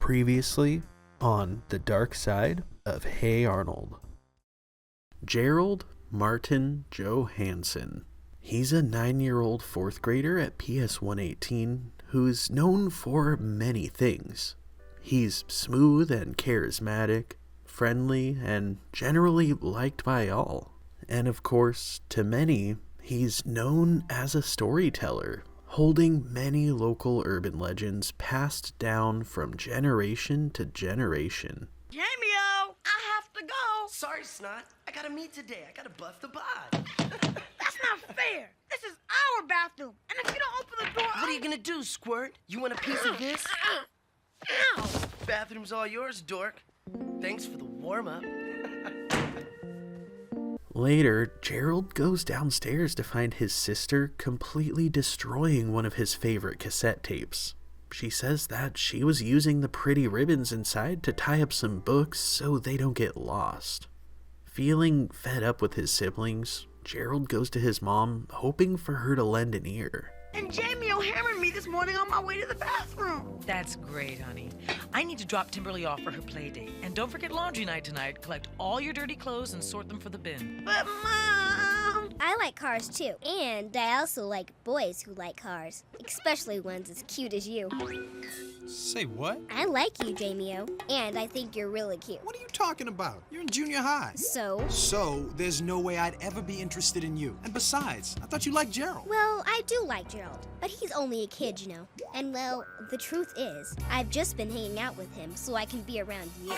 Previously on the dark side of Hey Arnold. Gerald Martin Johansson. He's a 9-year-old fourth grader at PS 118 who's known for many things. He's smooth and charismatic, friendly, and generally liked by all. And of course, to many, he's known as a storyteller, holding many local urban legends passed down from generation to generation. Jamo, I have to go. Sorry, Snot. I gotta meet today. I gotta buff the bod. That's not fair. This is our bathroom. And if you don't open the door... What are you gonna do, Squirt? You want a piece of this? Ow. Bathroom's all yours, dork. Thanks for the warm-up. Later, Gerald goes downstairs to find his sister completely destroying one of his favorite cassette tapes. She says that she was using the pretty ribbons inside to tie up some books so they don't get lost. Feeling fed up with his siblings, Gerald goes to his mom, hoping for her to lend an ear. And Jamo hammered me this morning on my way to the bathroom. That's great, honey. I need to drop Timberly off for her play date. And don't forget laundry night tonight. Collect all your dirty clothes and sort them for the bin. But Mom... I like cars too, and I also like boys who like cars, especially ones as cute as you. Say what? I like you, Jamo, and I think you're really cute. What are you talking about? You're in junior high. So, there's no way I'd ever be interested in you. And besides, I thought you liked Gerald. well, I do like Gerald, but he's only a kid, you know. And well, the truth is, I've just been hanging out with him so I can be around you.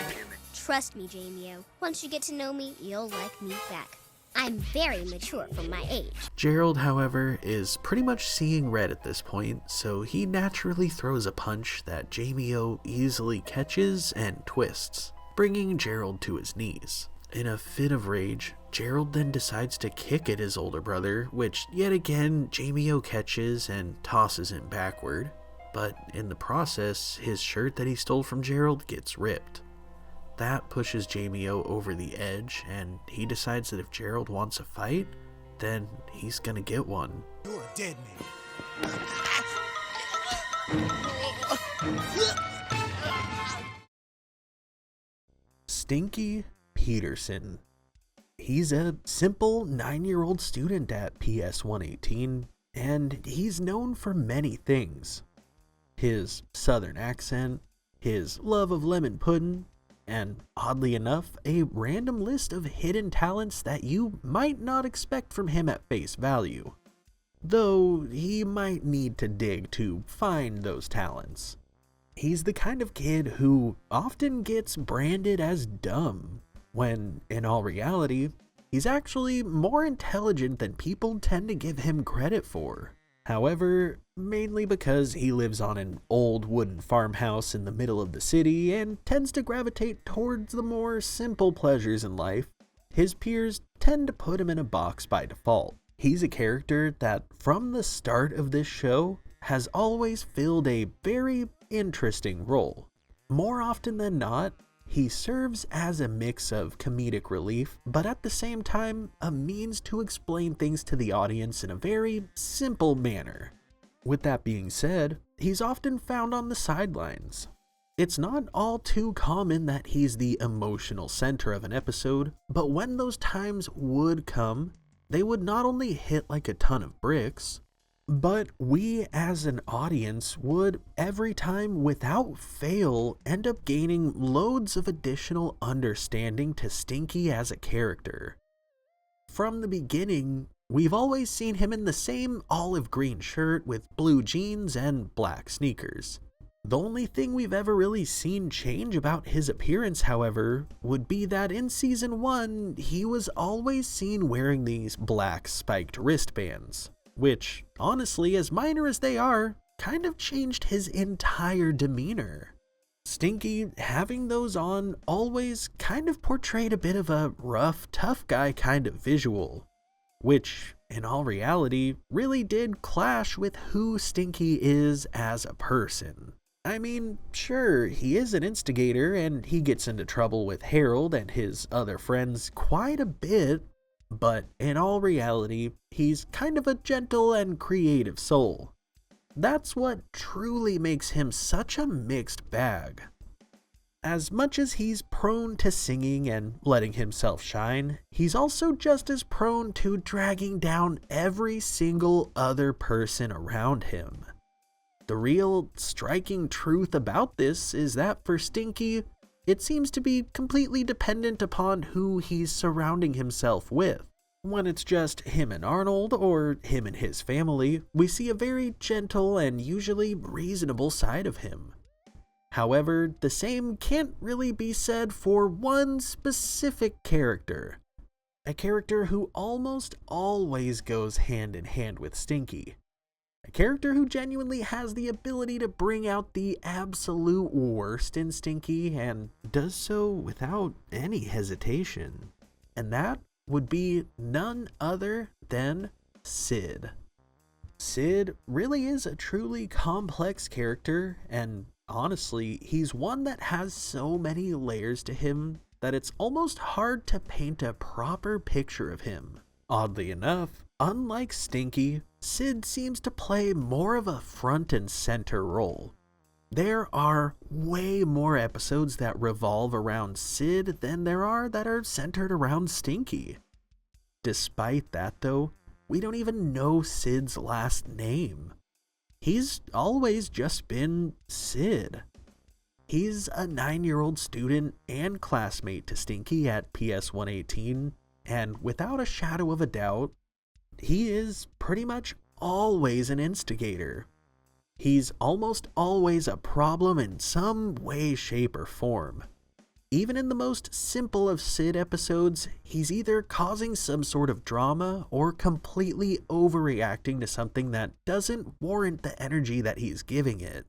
Trust me, Jamo. Once you get to know me, you'll like me back. I'm very mature for my age. Gerald, however, is pretty much seeing red at this point, so he naturally throws a punch that Jamo easily catches and twists, bringing Gerald to his knees. In a fit of rage, Gerald then decides to kick at his older brother, which yet again Jamo catches and tosses him backward. But in the process, his shirt that he stole from Gerald gets ripped. That pushes Jamo over the edge, and he decides that if Gerald wants a fight, then he's gonna get one. You're a dead man. Stinky Peterson. He's a simple 9-year-old student at PS 118, and he's known for many things. His southern accent, his love of lemon pudding, and oddly enough, a random list of hidden talents that you might not expect from him at face value. Though he might need to dig to find those talents. He's the kind of kid who often gets branded as dumb, when in all reality, he's actually more intelligent than people tend to give him credit for. However, mainly because he lives on an old wooden farmhouse in the middle of the city and tends to gravitate towards the more simple pleasures in life, his peers tend to put him in a box by default. He's a character that, from the start of this show, has always filled a very interesting role. More often than not, he serves as a mix of comedic relief, but at the same time, a means to explain things to the audience in a very simple manner. With that being said, he's often found on the sidelines. It's not all too common that he's the emotional center of an episode, but when those times would come, they would not only hit like a ton of bricks, but we as an audience would every time without fail end up gaining loads of additional understanding to Stinky as a character. From the beginning, we've always seen him in the same olive green shirt with blue jeans and black sneakers. The only thing we've ever really seen change about his appearance, however, would be that in season 1, he was always seen wearing these black spiked wristbands, which, honestly, as minor as they are, kind of changed his entire demeanor. Stinky, having those on, always kind of portrayed a bit of a rough, tough guy kind of visual, which, in all reality, really did clash with who Stinky is as a person. I mean, sure, he is an instigator and he gets into trouble with Harold and his other friends quite a bit, but in all reality, he's kind of a gentle and creative soul. That's what truly makes him such a mixed bag. As much as he's prone to singing and letting himself shine, he's also just as prone to dragging down every single other person around him. The real striking truth about this is that for Stinky, it seems to be completely dependent upon who he's surrounding himself with. When it's just him and Arnold, or him and his family, we see a very gentle and usually reasonable side of him. However, the same can't really be said for one specific character. A character who almost always goes hand in hand with Stinky. A character who genuinely has the ability to bring out the absolute worst in Stinky and does so without any hesitation. And that would be none other than Sid. Sid really is a truly complex character, and honestly, he's one that has so many layers to him that it's almost hard to paint a proper picture of him. Oddly enough, unlike Stinky, Sid seems to play more of a front and center role. There are way more episodes that revolve around Sid than there are that are centered around Stinky. Despite that though, we don't even know Sid's last name. He's always just been Sid. He's a 9-year-old student and classmate to Stinky at PS 118, and without a shadow of a doubt, he is pretty much always an instigator. He's almost always a problem in some way, shape, or form. Even in the most simple of Sid episodes, he's either causing some sort of drama or completely overreacting to something that doesn't warrant the energy that he's giving it.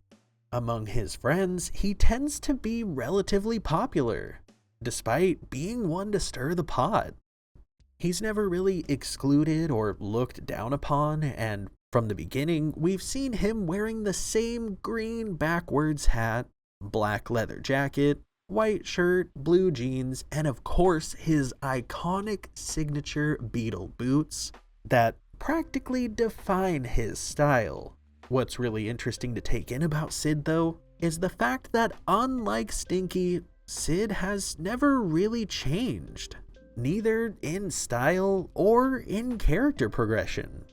Among his friends, he tends to be relatively popular, despite being one to stir the pot. He's never really excluded or looked down upon, and from the beginning, we've seen him wearing the same green backwards hat, black leather jacket, white shirt, blue jeans, and of course his iconic signature beetle boots that practically define his style. What's really interesting to take in about Sid though is the fact that unlike Stinky, Sid has never really changed, neither in style or in character progression.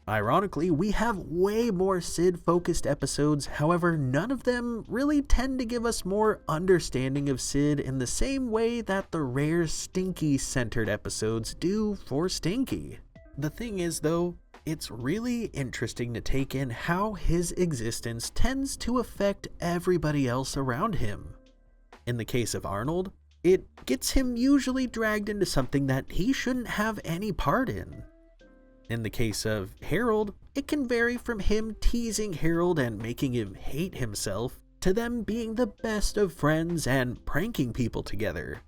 Ironically, we have way more Sid-focused episodes, however, none of them really tend to give us more understanding of Sid in the same way that the rare Stinky-centered episodes do for Stinky. The thing is, though, it's really interesting to take in how his existence tends to affect everybody else around him. In the case of Arnold, it gets him usually dragged into something that he shouldn't have any part in. In the case of Harold, it can vary from him teasing Harold and making him hate himself, to them being the best of friends and pranking people together.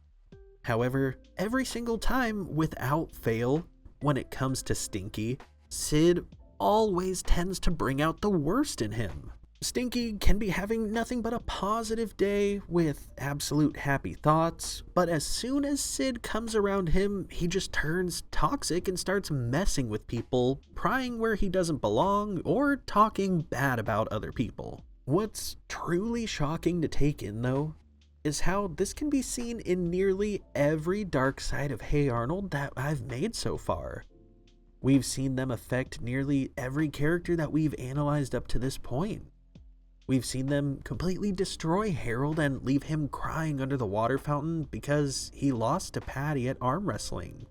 However, every single time, without fail, when it comes to Stinky, Sid always tends to bring out the worst in him. Stinky can be having nothing but a positive day with absolute happy thoughts, but as soon as Sid comes around him, he just turns toxic and starts messing with people, prying where he doesn't belong, or talking bad about other people. What's truly shocking to take in though, is how this can be seen in nearly every dark side of Hey Arnold that I've made so far. We've seen them affect nearly every character that we've analyzed up to this point. We've seen them completely destroy Harold and leave him crying under the water fountain because he lost to Patty at arm wrestling.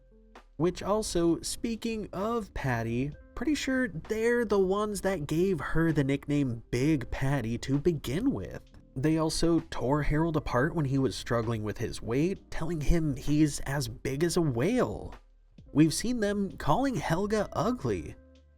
Which also, speaking of Patty, pretty sure they're the ones that gave her the nickname Big Patty to begin with. They also tore Harold apart when he was struggling with his weight, telling him he's as big as a whale. We've seen them calling Helga ugly.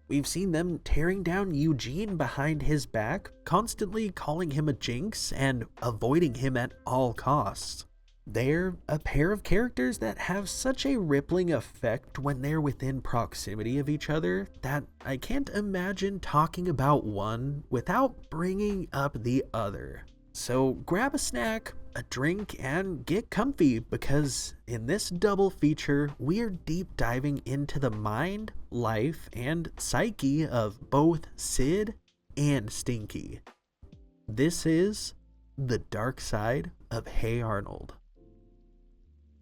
We've seen them tearing down Eugene behind his back, constantly calling him a jinx and avoiding him at all costs. They're a pair of characters that have such a rippling effect when they're within proximity of each other that I can't imagine talking about one without bringing up the other. So grab a snack, a drink, and get comfy, because in this double feature, we're deep diving into the mind, life, and psyche of both Sid and Stinky. This is the dark side of Hey Arnold.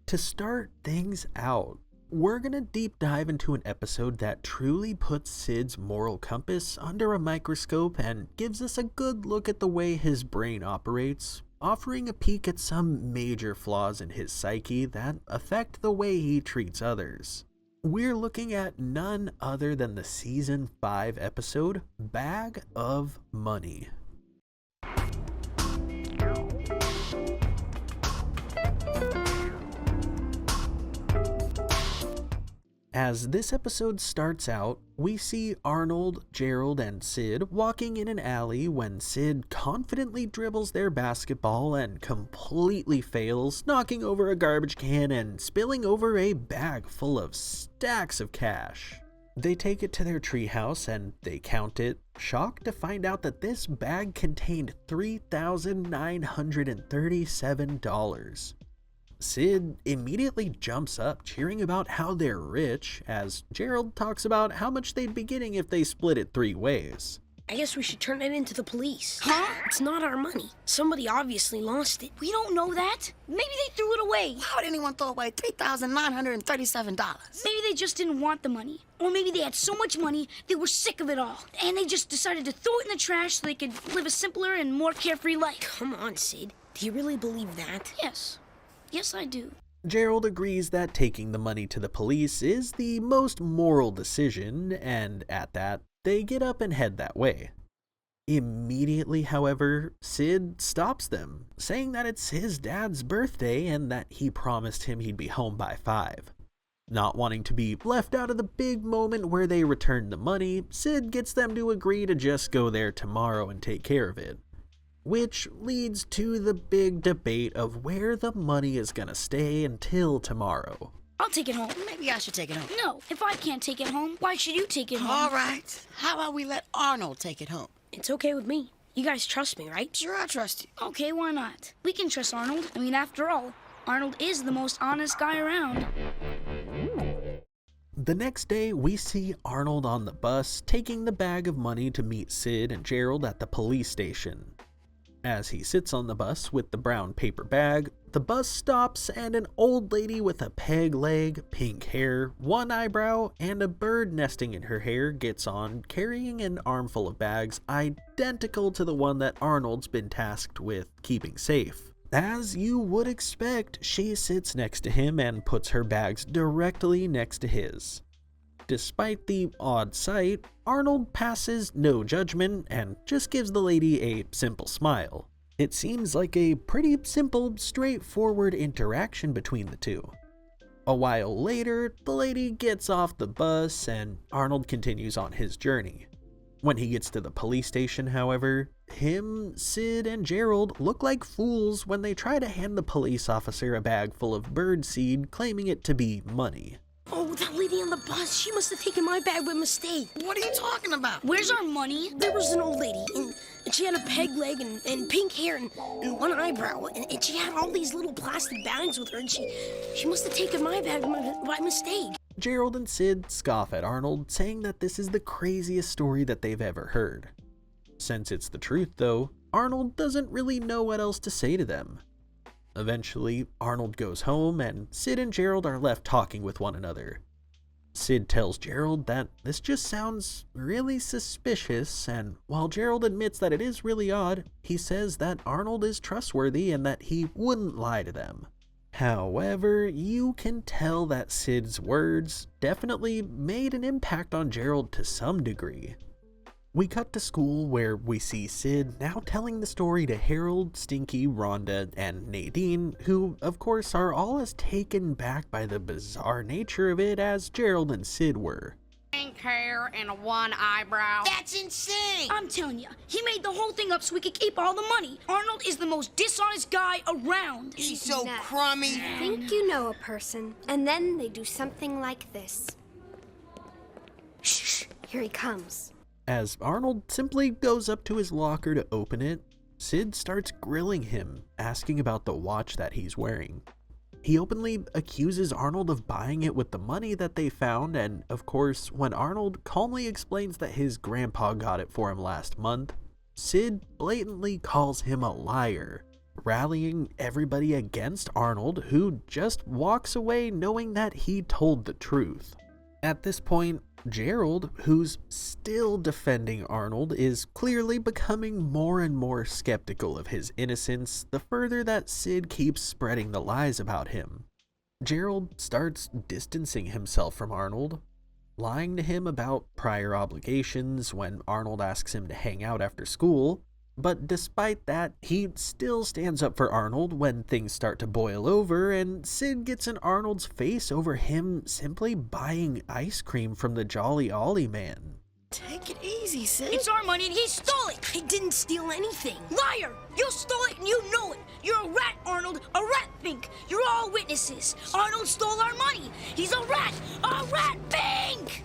To start things out, we're gonna deep dive into an episode that truly puts Sid's moral compass under a microscope and gives us a good look at the way his brain operates, offering a peek at some major flaws in his psyche that affect the way he treats others. We're looking at none other than the Season 5 episode, Bag of Money. As this episode starts out, we see Arnold, Gerald, and Sid walking in an alley when Sid confidently dribbles their basketball and completely fails, knocking over a garbage can and spilling over a bag full of stacks of cash. They take it to their treehouse and they count it, shocked to find out that this bag contained $3,937. Sid immediately jumps up, cheering about how they're rich, as Gerald talks about how much they'd be getting if they split it 3 ways. I guess we should turn it into the police. Huh? It's not our money. Somebody obviously lost it. We don't know that. Maybe they threw it away. Why would anyone throw away $3,937? Maybe they just didn't want the money. Or maybe they had so much money, they were sick of it all. And they just decided to throw it in the trash so they could live a simpler and more carefree life. Come on, Sid. Do you really believe that? Yes. Yes, I do. Gerald agrees that taking the money to the police is the most moral decision, and at that, they get up and head that way. Immediately, however, Sid stops them, saying that it's his dad's birthday and that he promised him he'd be home by 5. Not wanting to be left out of the big moment where they return the money, Sid gets them to agree to just go there tomorrow and take care of it. Which leads to the big debate of where the money is gonna stay until tomorrow. I'll take it home. Maybe I should take it home. No, if I can't take it home, why should you take it home? All right. How about we let Arnold take it home? It's okay with me. You guys trust me, right? Sure, I trust you. Okay, why not? We can trust Arnold. I mean, after all, Arnold is the most honest guy around. The next day, we see Arnold on the bus taking the bag of money to meet Sid and Gerald at the police station. As he sits on the bus with the brown paper bag, the bus stops and an old lady with a peg leg, pink hair, one eyebrow, and a bird nesting in her hair gets on, carrying an armful of bags identical to the one that Arnold's been tasked with keeping safe. As you would expect, she sits next to him and puts her bags directly next to his. Despite the odd sight, Arnold passes no judgment and just gives the lady a simple smile. It seems like a pretty simple, straightforward interaction between the two. A while later, the lady gets off the bus and Arnold continues on his journey. When he gets to the police station, however, him, Sid, and Gerald look like fools when they try to hand the police officer a bag full of birdseed, claiming it to be money. Oh, that lady on the bus. She must have taken my bag by mistake. What are you talking about? Where's our money? There was an old lady, and she had a peg leg and pink hair and one eyebrow, and she had all these little plastic bags with her, and she must have taken my bag by mistake. Gerald and Sid scoff at Arnold, saying that this is the craziest story that they've ever heard. Since it's the truth, though, Arnold doesn't really know what else to say to them. Eventually, Arnold goes home and Sid and Gerald are left talking with one another. Sid tells Gerald that this just sounds really suspicious, and while Gerald admits that it is really odd, he says that Arnold is trustworthy and that he wouldn't lie to them. However, you can tell that Sid's words definitely made an impact on Gerald to some degree. We cut to school where we see Sid now telling the story to Harold, Stinky, Rhonda, and Nadine, who of course are all as taken back by the bizarre nature of it as Gerald and Sid were. Pink hair and one eyebrow. That's insane! I'm telling you, he made the whole thing up so we could keep all the money. Arnold is the most dishonest guy around. He's so crummy. Think you know a person, and then they do something like this. Shh, here he comes. As Arnold simply goes up to his locker to open it, Sid starts grilling him, asking about the watch that he's wearing. He openly accuses Arnold of buying it with the money that they found, and of course, when Arnold calmly explains that his grandpa got it for him last month, Sid blatantly calls him a liar, rallying everybody against Arnold, who just walks away knowing that he told the truth. At this point, Gerald, who's still defending Arnold, is clearly becoming more and more skeptical of his innocence the further that Sid keeps spreading the lies about him. Gerald starts distancing himself from Arnold, lying to him about prior obligations when Arnold asks him to hang out after school, but despite that, he still stands up for Arnold when things start to boil over, and Sid gets in Arnold's face over him simply buying ice cream from the Jolly Ollie man. Take it easy, Sid. It's our money and he stole it! I didn't steal anything. Liar! You stole it and you know it! You're a rat, Arnold! A rat pink! You're all witnesses! Arnold stole our money! He's a rat! A rat pink!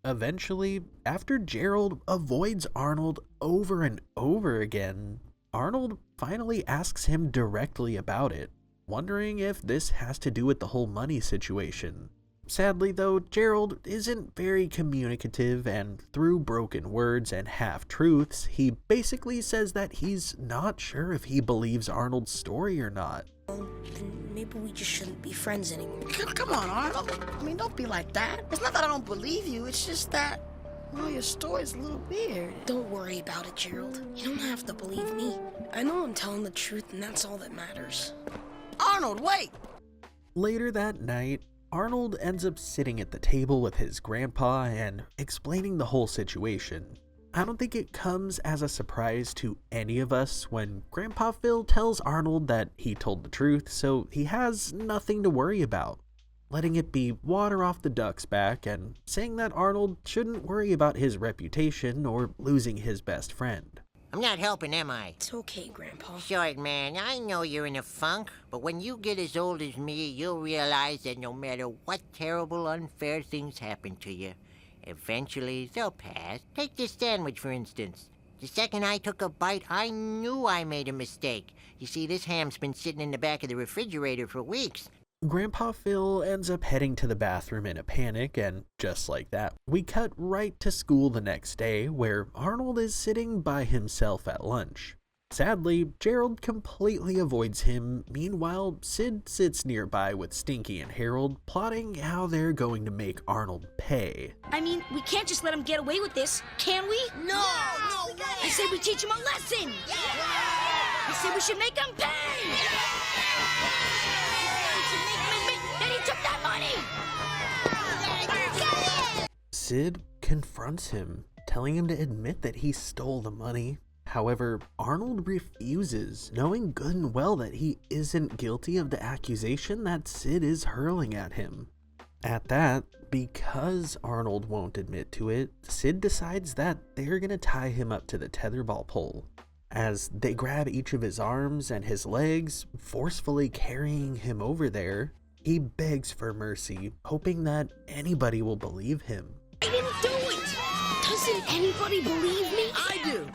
Eventually, after Gerald avoids Arnold over and over again, Arnold finally asks him directly about it, wondering if this has to do with the whole money situation. Sadly though, Gerald isn't very communicative, and through broken words and half-truths, he basically says that he's not sure if he believes Arnold's story or not. Then maybe we just shouldn't be friends anymore. Come on, Arnold. I mean, don't be like that. It's not that I don't believe you. It's just that, well, your story's a little weird. Don't worry about it, Gerald. You don't have to believe me. I know I'm telling the truth, and that's all that matters. Arnold, wait! Later that night, Arnold ends up sitting at the table with his grandpa and explaining the whole situation. I don't think it comes as a surprise to any of us when Grandpa Phil tells Arnold that he told the truth, so he has nothing to worry about, letting it be water off the duck's back and saying that Arnold shouldn't worry about his reputation or losing his best friend. I'm not helping, am I? It's okay, Grandpa. Short man, I know you're in a funk, but when you get as old as me, you'll realize that no matter what terrible, unfair things happen to you, eventually they'll pass. Take this sandwich, for instance. The second I took a bite, I knew I made a mistake. You see, this ham's been sitting in the back of the refrigerator for weeks. Grandpa Phil ends up heading to the bathroom in a panic, and just like that, we cut right to school the next day, where Arnold is sitting by himself at lunch. Sadly, Gerald completely avoids him. Meanwhile, Sid sits nearby with Stinky and Harold, plotting how they're going to make Arnold pay. I mean, we can't just let him get away with this, can we? No way! I said we teach him a lesson! I said we should make him pay! Then he took that money! Sid confronts him, telling him to admit that he stole the money. However, Arnold refuses, knowing good and well that he isn't guilty of the accusation that Sid is hurling at him. At that, because Arnold won't admit to it, Sid decides that they're gonna tie him up to the tetherball pole. As they grab each of his arms and his legs, forcefully carrying him over there, he begs for mercy, hoping that anybody will believe him. I didn't do it! Doesn't anybody believe me? I do.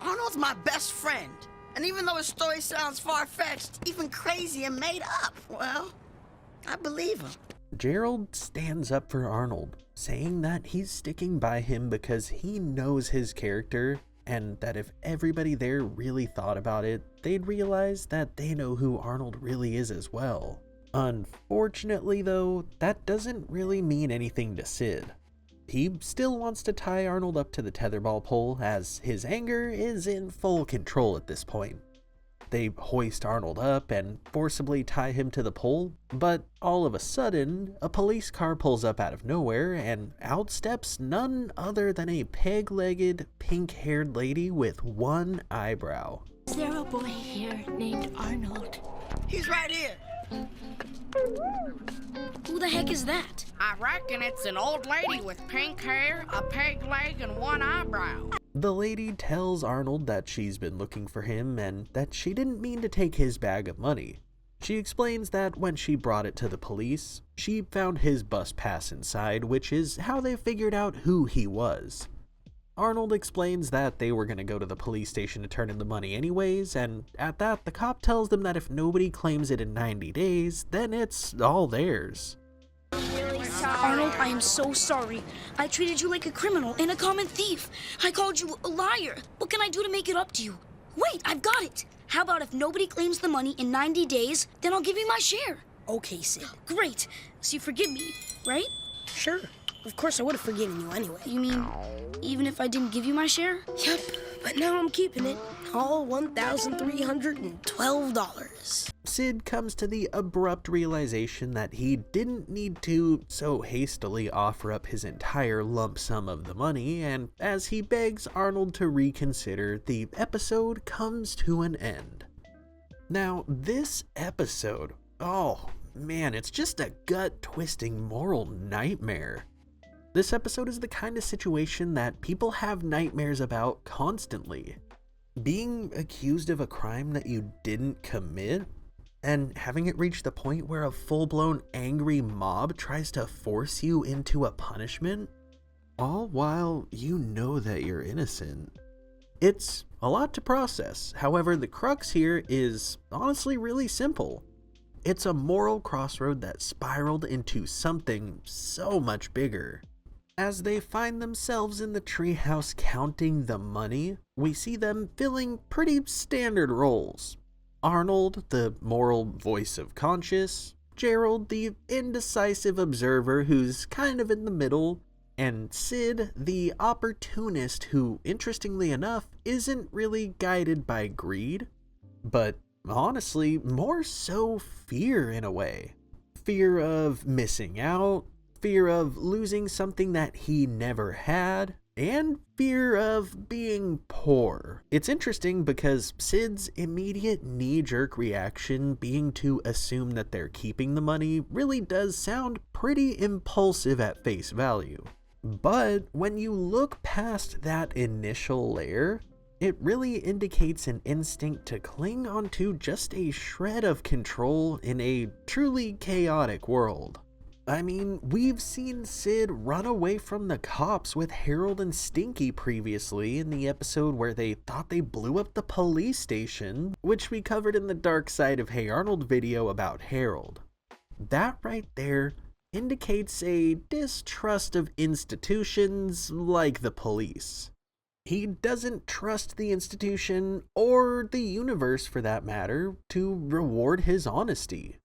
Arnold's my best friend. And even though his story sounds far-fetched, even crazy and made up, well, I believe him. Gerald stands up for Arnold, saying that he's sticking by him because he knows his character, and that if everybody there really thought about it, they'd realize that they know who Arnold really is as well. Unfortunately though, that doesn't really mean anything to Sid. He still wants to tie Arnold up to the tetherball pole, as his anger is in full control at this point. They hoist Arnold up and forcibly tie him to the pole, but all of a sudden, a police car pulls up out of nowhere, and out steps none other than a peg-legged, pink-haired lady with one eyebrow. Is there a boy here named Arnold? He's right here. Who the heck is that? I reckon it's an old lady with pink hair, a peg leg, and one eyebrow. The lady tells Arnold that she's been looking for him and that she didn't mean to take his bag of money. She explains that when she brought it to the police, she found his bus pass inside, which is how they figured out who he was. Arnold explains that they were going to go to the police station to turn in the money anyways, and at that, the cop tells them that if nobody claims it in 90 days, then it's all theirs. I'm really sorry. Arnold, I am so sorry. I treated you like a criminal and a common thief. I called you a liar. What can I do to make it up to you? Wait, I've got it. How about if nobody claims the money in 90 days, then I'll give you my share. Okay, Sid. Great. So you forgive me, right? Sure. Of course I would have forgiven you anyway. You mean, even if I didn't give you my share? Yep, but now I'm keeping it. All $1,312. Sid comes to the abrupt realization that he didn't need to so hastily offer up his entire lump sum of the money, and as he begs Arnold to reconsider, the episode comes to an end. Now, this episode, oh man, it's just a gut-twisting moral nightmare. This episode is the kind of situation that people have nightmares about constantly. Being accused of a crime that you didn't commit, and having it reach the point where a full-blown angry mob tries to force you into a punishment, all while you know that you're innocent. It's a lot to process. However, the crux here is honestly really simple. It's a moral crossroad that spiraled into something so much bigger. As they find themselves in the treehouse counting the money, we see them filling pretty standard roles. Arnold, the moral voice of conscience, Gerald, the indecisive observer who's kind of in the middle, and Sid, the opportunist who, interestingly enough, isn't really guided by greed, but honestly, more so fear in a way. Fear of missing out, fear of losing something that he never had, and fear of being poor. It's interesting because Sid's immediate knee-jerk reaction being to assume that they're keeping the money really does sound pretty impulsive at face value. But when you look past that initial layer, it really indicates an instinct to cling onto just a shred of control in a truly chaotic world. I mean, we've seen Sid run away from the cops with Harold and Stinky previously in the episode where they thought they blew up the police station, which we covered in the Dark Side of Hey Arnold video about Harold. That right there indicates a distrust of institutions like the police. He doesn't trust the institution, or the universe for that matter, to reward his honesty.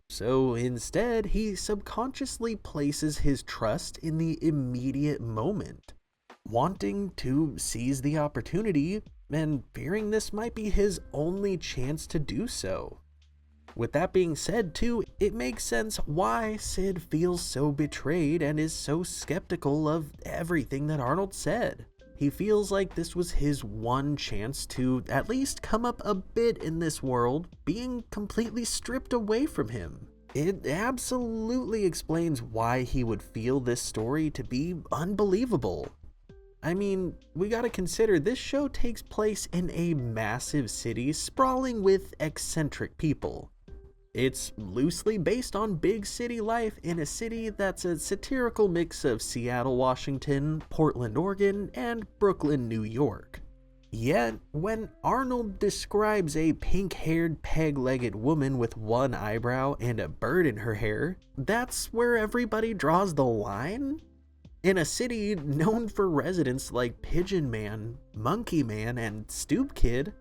So instead, he subconsciously places his trust in the immediate moment, wanting to seize the opportunity and fearing this might be his only chance to do so. With that being said too, it makes sense why Sid feels so betrayed and is so skeptical of everything that Arnold said. He feels like this was his one chance to at least come up a bit in this world, being completely stripped away from him. It absolutely explains why he would feel this story to be unbelievable. I mean, we gotta consider this show takes place in a massive city sprawling with eccentric people. It's loosely based on big city life in a city that's a satirical mix of Seattle, Washington, Portland, Oregon, and Brooklyn, New York. Yet, when Arnold describes a pink-haired, peg-legged woman with one eyebrow and a bird in her hair, that's where everybody draws the line? In a city known for residents like Pigeon Man, Monkey Man, and Stoop Kid,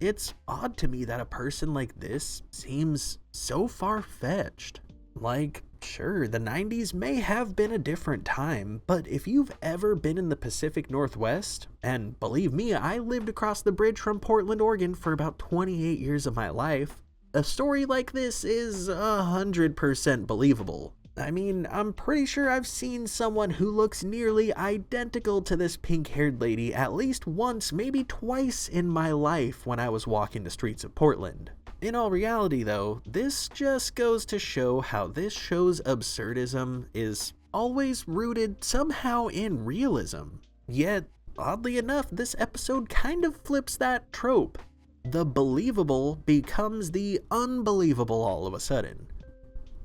it's odd to me that a person like this seems so far-fetched. Like, sure, the 90s may have been a different time, but if you've ever been in the Pacific Northwest, and believe me, I lived across the bridge from Portland, Oregon for about 28 years of my life, a story like this is 100% believable. I mean, I'm pretty sure I've seen someone who looks nearly identical to this pink-haired lady at least once, maybe twice in my life when I was walking the streets of Portland. In all reality though, this just goes to show how this show's absurdism is always rooted somehow in realism. Yet, oddly enough, this episode kind of flips that trope. The believable becomes the unbelievable all of a sudden.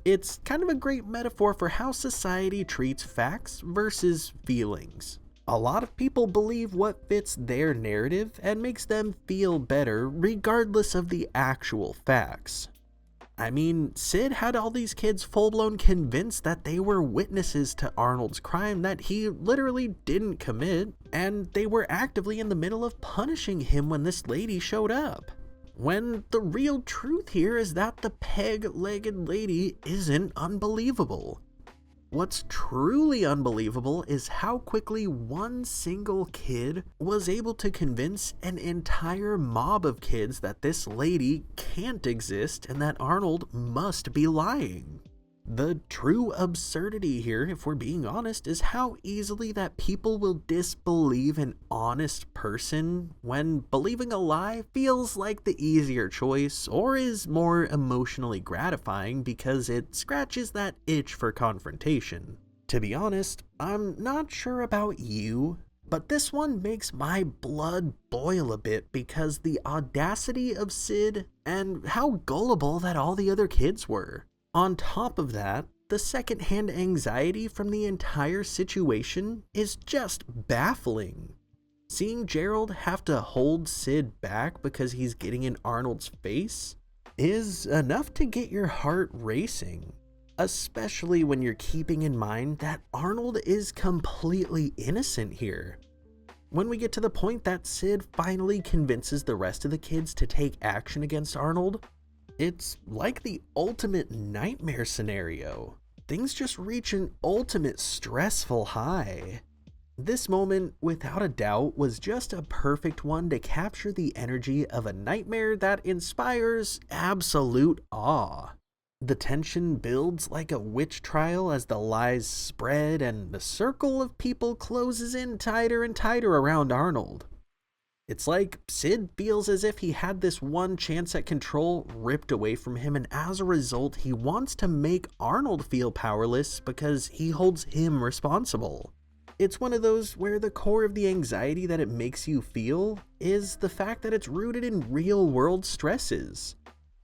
It's kind of a great metaphor for how society treats facts versus feelings. A lot of people believe what fits their narrative and makes them feel better regardless of the actual facts. I mean, Sid had all these kids full-blown convinced that they were witnesses to Arnold's crime that he literally didn't commit, and they were actively in the middle of punishing him when this lady showed up. When the real truth here is that the peg-legged lady isn't unbelievable. What's truly unbelievable is how quickly one single kid was able to convince an entire mob of kids that this lady can't exist and that Arnold must be lying. The true absurdity here, if we're being honest, is how easily that people will disbelieve an honest person when believing a lie feels like the easier choice or is more emotionally gratifying because it scratches that itch for confrontation. To be honest, I'm not sure about you, but this one makes my blood boil a bit because the audacity of Sid and how gullible that all the other kids were. On top of that, the secondhand anxiety from the entire situation is just baffling. Seeing Gerald have to hold Sid back because he's getting in Arnold's face is enough to get your heart racing, especially when you're keeping in mind that Arnold is completely innocent here. When we get to the point that Sid finally convinces the rest of the kids to take action against Arnold, it's like the ultimate nightmare scenario. Things just reach an ultimate stressful high. This moment, without a doubt, was just a perfect one to capture the energy of a nightmare that inspires absolute awe. The tension builds like a witch trial as the lies spread and the circle of people closes in tighter and tighter around Arnold. It's like Sid feels as if he had this one chance at control ripped away from him, and as a result, he wants to make Arnold feel powerless because he holds him responsible. It's one of those where the core of the anxiety that it makes you feel is the fact that it's rooted in real-world stresses.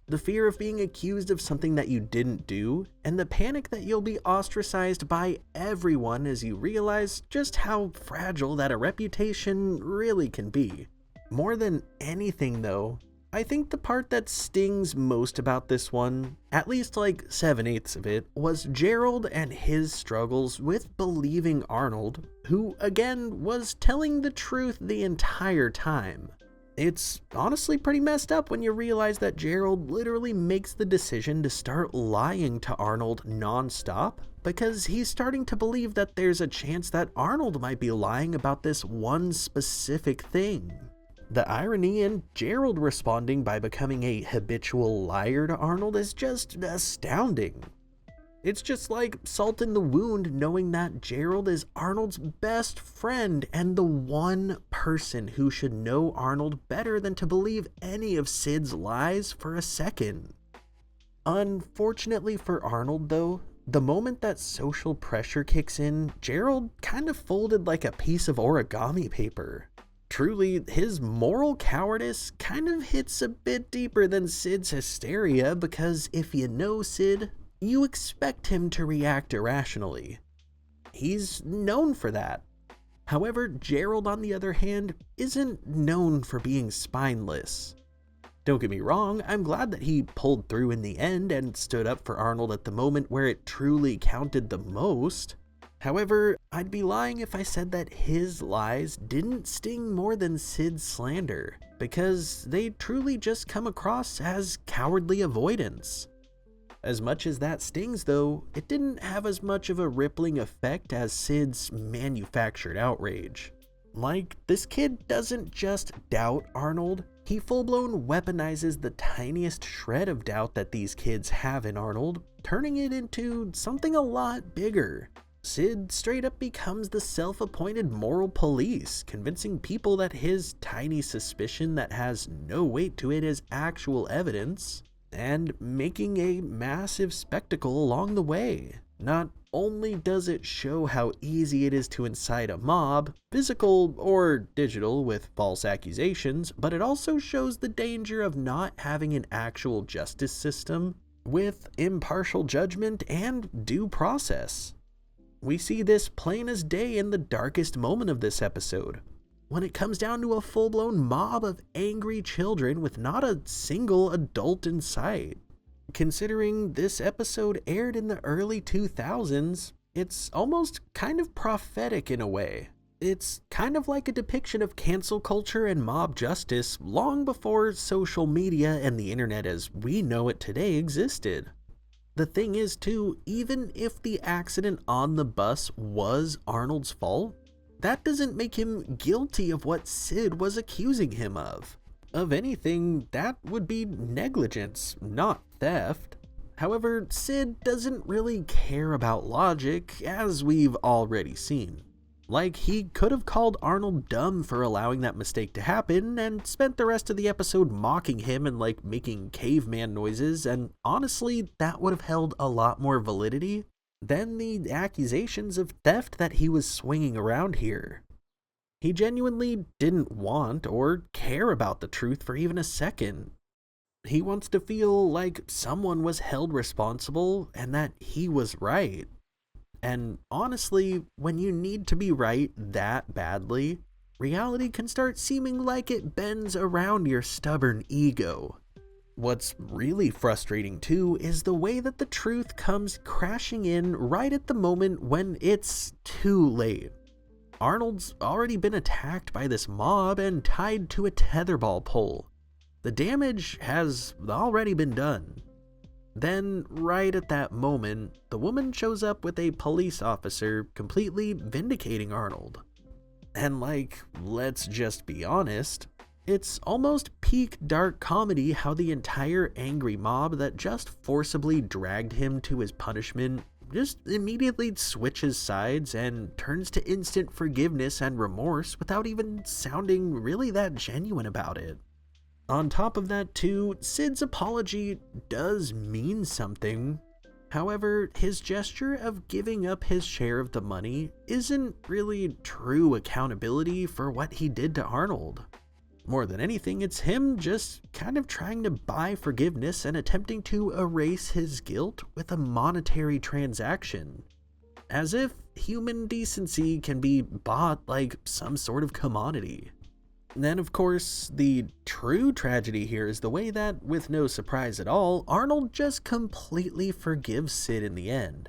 The fear of being accused of something that you didn't do, and the panic that you'll be ostracized by everyone as you realize just how fragile that a reputation really can be. More than anything though, I think the part that stings most about this one, at least like 7/8 of it, was Gerald and his struggles with believing Arnold, who again was telling the truth the entire time. It's honestly pretty messed up when you realize that Gerald literally makes the decision to start lying to Arnold non-stop because he's starting to believe that there's a chance that Arnold might be lying about this one specific thing. The irony in Gerald responding by becoming a habitual liar to Arnold is just astounding. It's just like salt in the wound knowing that Gerald is Arnold's best friend and the one person who should know Arnold better than to believe any of Sid's lies for a second. Unfortunately for Arnold though, the moment that social pressure kicks in, Gerald kind of folded like a piece of origami paper. Truly, his moral cowardice kind of hits a bit deeper than Sid's hysteria because if you know Sid, you expect him to react irrationally. He's known for that. However, Gerald, on the other hand, isn't known for being spineless. Don't get me wrong, I'm glad that he pulled through in the end and stood up for Arnold at the moment where it truly counted the most. However, I'd be lying if I said that his lies didn't sting more than Sid's slander, because they truly just come across as cowardly avoidance. As much as that stings though, it didn't have as much of a rippling effect as Sid's manufactured outrage. Like, this kid doesn't just doubt Arnold, he full-blown weaponizes the tiniest shred of doubt that these kids have in Arnold, turning it into something a lot bigger. Sid straight up becomes the self-appointed moral police, convincing people that his tiny suspicion that has no weight to it is actual evidence, and making a massive spectacle along the way. Not only does it show how easy it is to incite a mob, physical or digital, with false accusations, but it also shows the danger of not having an actual justice system with impartial judgment and due process. We see this plain as day in the darkest moment of this episode, when it comes down to a full-blown mob of angry children with not a single adult in sight. Considering this episode aired in the early 2000s, it's almost kind of prophetic in a way. It's kind of like a depiction of cancel culture and mob justice long before social media and the internet as we know it today existed. The thing is too, even if the accident on the bus was Arnold's fault, that doesn't make him guilty of what Sid was accusing him of. Of anything, that would be negligence, not theft. However, Sid doesn't really care about logic, as we've already seen. Like, he could have called Arnold dumb for allowing that mistake to happen and spent the rest of the episode mocking him and making caveman noises, and honestly, that would have held a lot more validity than the accusations of theft that he was swinging around here. He genuinely didn't want or care about the truth for even a second. He wants to feel like someone was held responsible and that he was right. And honestly, when you need to be right that badly, reality can start seeming like it bends around your stubborn ego. What's really frustrating too is the way that the truth comes crashing in right at the moment when it's too late. Arnold's already been attacked by this mob and tied to a tetherball pole. The damage has already been done. Then, right at that moment, the woman shows up with a police officer completely vindicating Arnold. And let's just be honest, it's almost peak dark comedy how the entire angry mob that just forcibly dragged him to his punishment just immediately switches sides and turns to instant forgiveness and remorse without even sounding really that genuine about it. On top of that too, Sid's apology does mean something. However, his gesture of giving up his share of the money isn't really true accountability for what he did to Arnold. More than anything, it's him just kind of trying to buy forgiveness and attempting to erase his guilt with a monetary transaction. As if human decency can be bought like some sort of commodity. Then, of course, the true tragedy here is the way that, with no surprise at all, Arnold just completely forgives Sid in the end.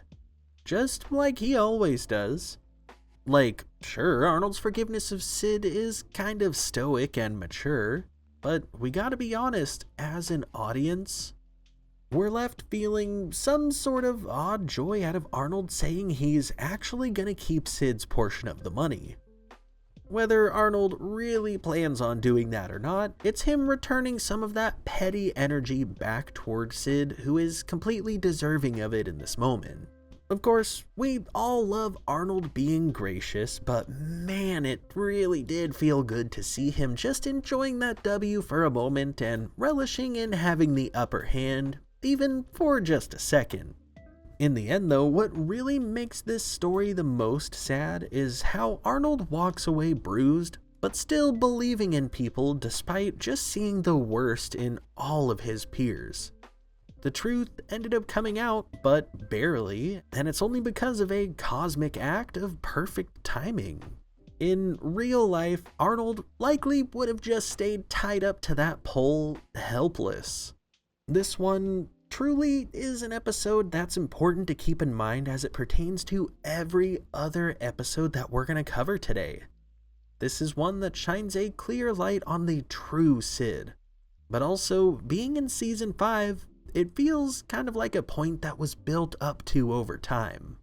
Just like he always does. Sure, Arnold's forgiveness of Sid is kind of stoic and mature, but we gotta be honest, as an audience, we're left feeling some sort of odd joy out of Arnold saying he's actually gonna keep Sid's portion of the money. Whether Arnold really plans on doing that or not, it's him returning some of that petty energy back toward Sid, who is completely deserving of it in this moment. Of course, we all love Arnold being gracious, but man, it really did feel good to see him just enjoying that W for a moment and relishing in having the upper hand, even for just a second. In the end though, what really makes this story the most sad is how Arnold walks away bruised, but still believing in people despite just seeing the worst in all of his peers. The truth ended up coming out, but barely, and it's only because of a cosmic act of perfect timing. In real life, Arnold likely would have just stayed tied up to that pole, helpless. This one truly is an episode that's important to keep in mind as it pertains to every other episode that we're going to cover today. This is one that shines a clear light on the true Sid, but also being in season 5, it feels kind of like a point that was built up to over time.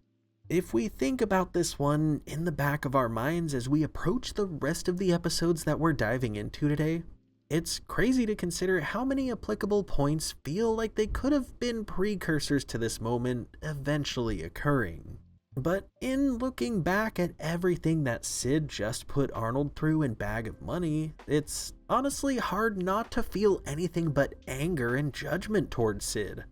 If we think about this one in the back of our minds as we approach the rest of the episodes that we're diving into today, it's crazy to consider how many applicable points feel like they could have been precursors to this moment eventually occurring. But in looking back at everything that Sid just put Arnold through in Bag of Money, it's honestly hard not to feel anything but anger and judgment towards Sid.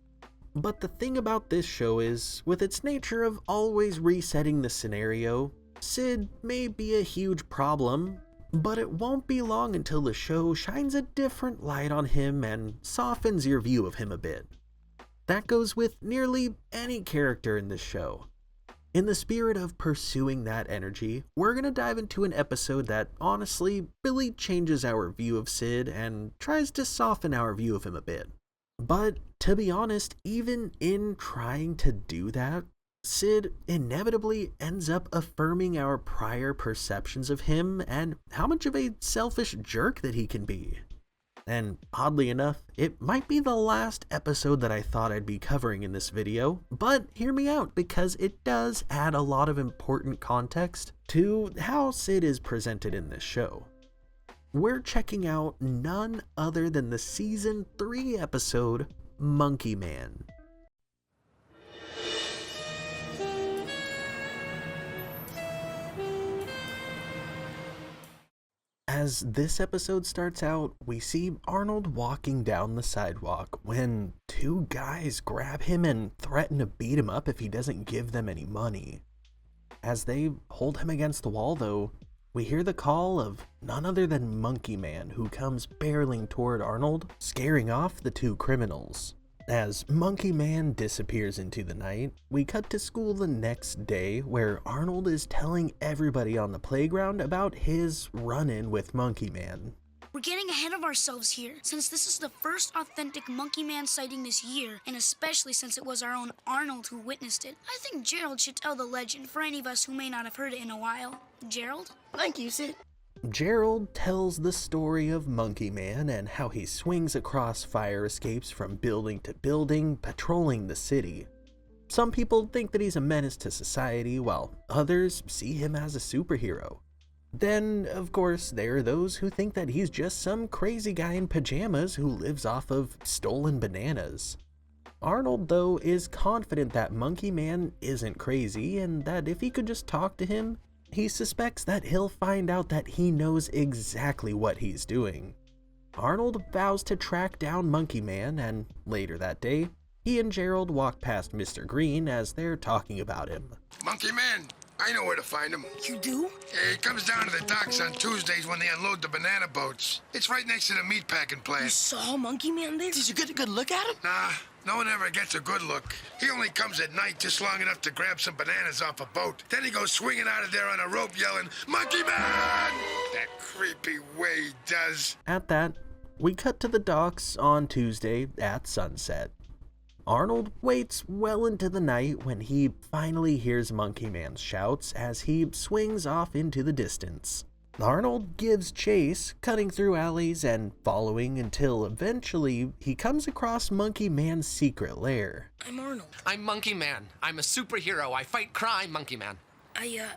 But the thing about this show is, with its nature of always resetting the scenario, Sid may be a huge problem, but it won't be long until the show shines a different light on him and softens your view of him a bit. That goes with nearly any character in this show. In the spirit of pursuing that energy, we're going to dive into an episode that honestly really changes our view of Sid and tries to soften our view of him a bit. But to be honest, even in trying to do that, Sid inevitably ends up affirming our prior perceptions of him and how much of a selfish jerk that he can be. And oddly enough, it might be the last episode that I thought I'd be covering in this video, but hear me out because it does add a lot of important context to how Sid is presented in this show. We're checking out none other than the Season 3 episode, Monkey Man. As this episode starts out, we see Arnold walking down the sidewalk when two guys grab him and threaten to beat him up if he doesn't give them any money. As they hold him against the wall though, we hear the call of none other than Monkey Man, who comes barreling toward Arnold, scaring off the two criminals. As Monkey Man disappears into the night, we cut to school the next day where Arnold is telling everybody on the playground about his run-in with Monkey Man. We're getting ahead of ourselves here, since this is the first authentic Monkey Man sighting this year, and especially since it was our own Arnold who witnessed it. I think Gerald should tell the legend for any of us who may not have heard it in a while. Gerald? Thank you, Sid. Gerald tells the story of Monkey Man and how he swings across fire escapes from building to building, patrolling the city. Some people think that he's a menace to society, while others see him as a superhero. Then, of course, there are those who think that he's just some crazy guy in pajamas who lives off of stolen bananas. Arnold, though, is confident that Monkey Man isn't crazy and that if he could just talk to him, he suspects that he'll find out that he knows exactly what he's doing. Arnold vows to track down Monkey Man, and later that day, he and Gerald walk past Mr. Green as they're talking about him. Monkey Man, I know where to find him. You do? Yeah, he comes down to the docks on Tuesdays when they unload the banana boats. It's right next to the meatpacking plant. You saw Monkey Man there? Did you get a good look at him? Nah, no one ever gets a good look. He only comes at night just long enough to grab some bananas off a boat. Then he goes swinging out of there on a rope yelling, "Monkey Man!" That creepy way he does. At that, we cut to the docks on Tuesday at sunset. Arnold waits well into the night when he finally hears Monkey Man's shouts as he swings off into the distance. Arnold gives chase, cutting through alleys and following until eventually he comes across Monkey Man's secret lair. I'm Arnold. I'm Monkey Man. I'm a superhero. I fight crime, Monkey Man. I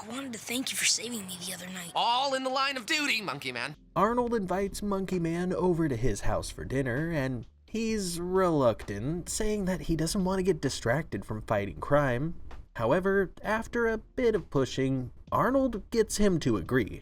wanted to thank you for saving me the other night. All in the line of duty, Monkey Man. Arnold invites Monkey Man over to his house for dinner, and he's reluctant, saying that he doesn't want to get distracted from fighting crime. However, after a bit of pushing, Arnold gets him to agree.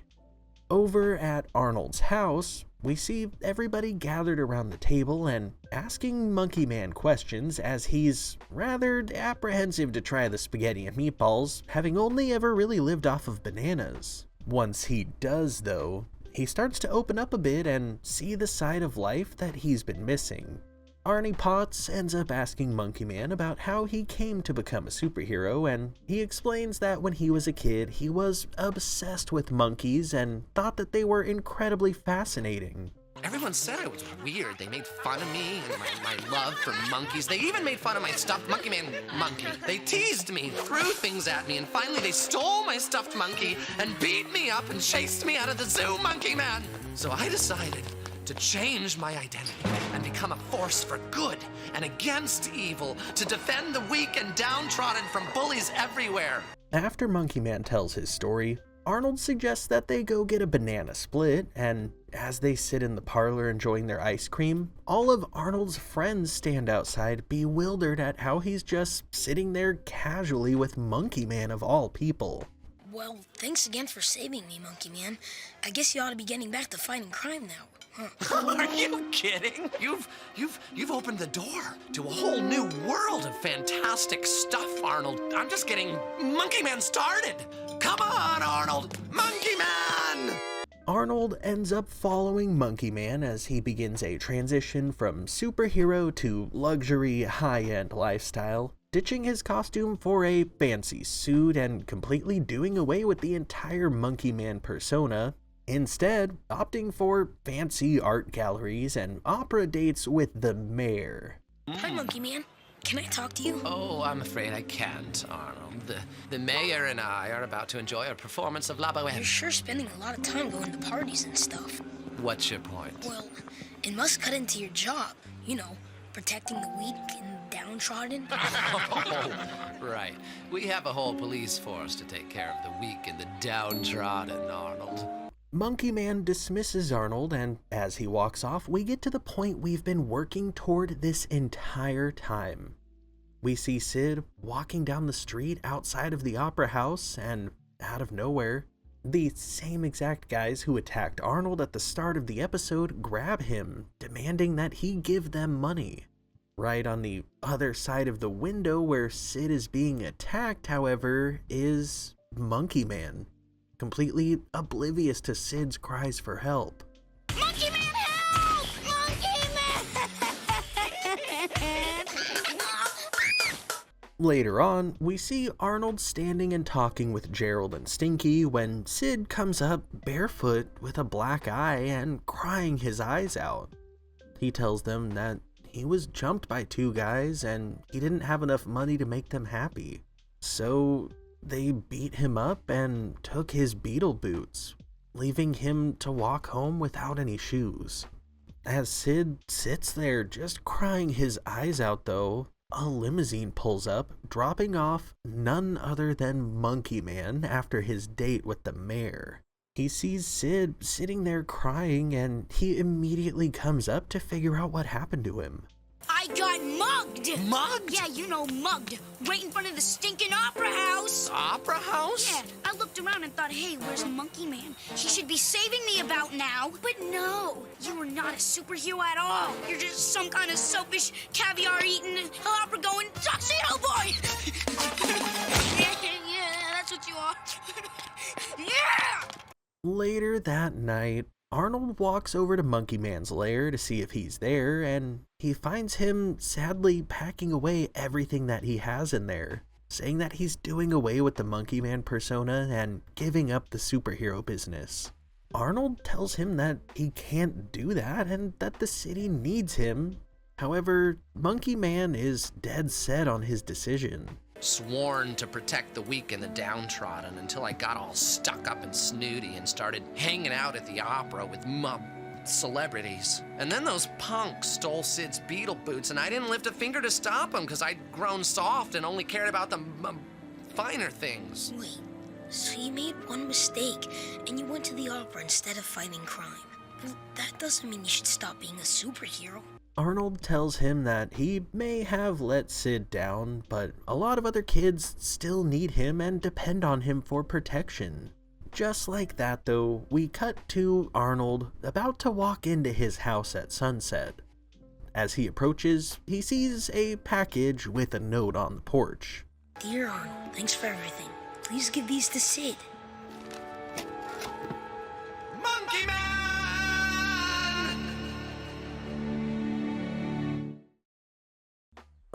Over at Arnold's house, we see everybody gathered around the table and asking Monkey Man questions as he's rather apprehensive to try the spaghetti and meatballs, having only ever really lived off of bananas. Once he does, though, he starts to open up a bit and see the side of life that he's been missing. Arnie Potts ends up asking Monkey Man about how he came to become a superhero, and he explains that when he was a kid, he was obsessed with monkeys and thought that they were incredibly fascinating. Everyone said I was weird. They made fun of me and my love for monkeys. They even made fun of my stuffed Monkey Man monkey. They teased me, threw things at me, and finally they stole my stuffed monkey and beat me up and chased me out of the zoo, Monkey Man. So I decided to change my identity and become a force for good and against evil, to defend the weak and downtrodden from bullies everywhere. After Monkey Man tells his story, Arnold suggests that they go get a banana split, and as they sit in the parlor enjoying their ice cream, all of Arnold's friends stand outside bewildered at how he's just sitting there casually with Monkey Man of all people. Well, thanks again for saving me, Monkey Man. I guess you ought to be getting back to fighting crime now. Huh. Are you kidding? You've opened the door to a whole new world of fantastic stuff, Arnold. I'm just getting Monkey Man started. Come on, Arnold! Monkey Man! Arnold ends up following Monkey Man as he begins a transition from superhero to luxury, high-end lifestyle, ditching his costume for a fancy suit and completely doing away with the entire Monkey Man persona, instead opting for fancy art galleries and opera dates with the mayor. Hi, Monkey Man. Can I talk to you? Oh, I'm afraid I can't, Arnold. The mayor and I are about to enjoy a performance of La Boheme. You're sure spending a lot of time going to parties and stuff. What's your point? Well, it must cut into your job. You know, protecting the weak and downtrodden. Oh, right. We have a whole police force to take care of the weak and the downtrodden, Arnold. Monkey Man dismisses Arnold, and as he walks off, we get to the point we've been working toward this entire time. We see Sid walking down the street outside of the opera house, and out of nowhere, the same exact guys who attacked Arnold at the start of the episode grab him, demanding that he give them money. Right on the other side of the window where Sid is being attacked, however, is Monkey Man, completely oblivious to Sid's cries for help. Monkey Man, help! Monkey Man! Later on, we see Arnold standing and talking with Gerald and Stinky when Sid comes up barefoot with a black eye and crying his eyes out. He tells them that he was jumped by two guys and he didn't have enough money to make them happy. So they beat him up and took his beetle boots, leaving him to walk home without any shoes. As Sid sits there just crying his eyes out though, a limousine pulls up, dropping off none other than Monkey Man after his date with the mayor. He sees Sid sitting there crying and he immediately comes up to figure out what happened to him. I got mugged! Mugged? Yeah, you know, mugged. Right in front of the stinking opera house. Opera house? Yeah, I looked around and thought, hey, where's Monkey Man? He should be saving me about now. But no, you are not a superhero at all. You're just some kind of selfish, caviar-eating, opera-going tuxedo boy! Yeah, that's what you are. Yeah! Later that night, Arnold walks over to Monkey Man's lair to see if he's there, and he finds him sadly packing away everything that he has in there, saying that he's doing away with the Monkey Man persona and giving up the superhero business. Arnold tells him that he can't do that and that the city needs him. However, Monkey Man is dead set on his decision. Sworn to protect the weak and the downtrodden until I got all stuck up and snooty and started hanging out at the opera with celebrities. And then those punks stole Sid's beetle boots and I didn't lift a finger to stop them because I'd grown soft and only cared about the finer things. Wait, so you made one mistake and you went to the opera instead of fighting crime. Well, that doesn't mean you should stop being a superhero. Arnold tells him that he may have let Sid down, but a lot of other kids still need him and depend on him for protection. Just like that though, we cut to Arnold about to walk into his house at sunset. As he approaches, he sees a package with a note on the porch. Dear Arnold, thanks for everything. Please give these to Sid. Monkey Man!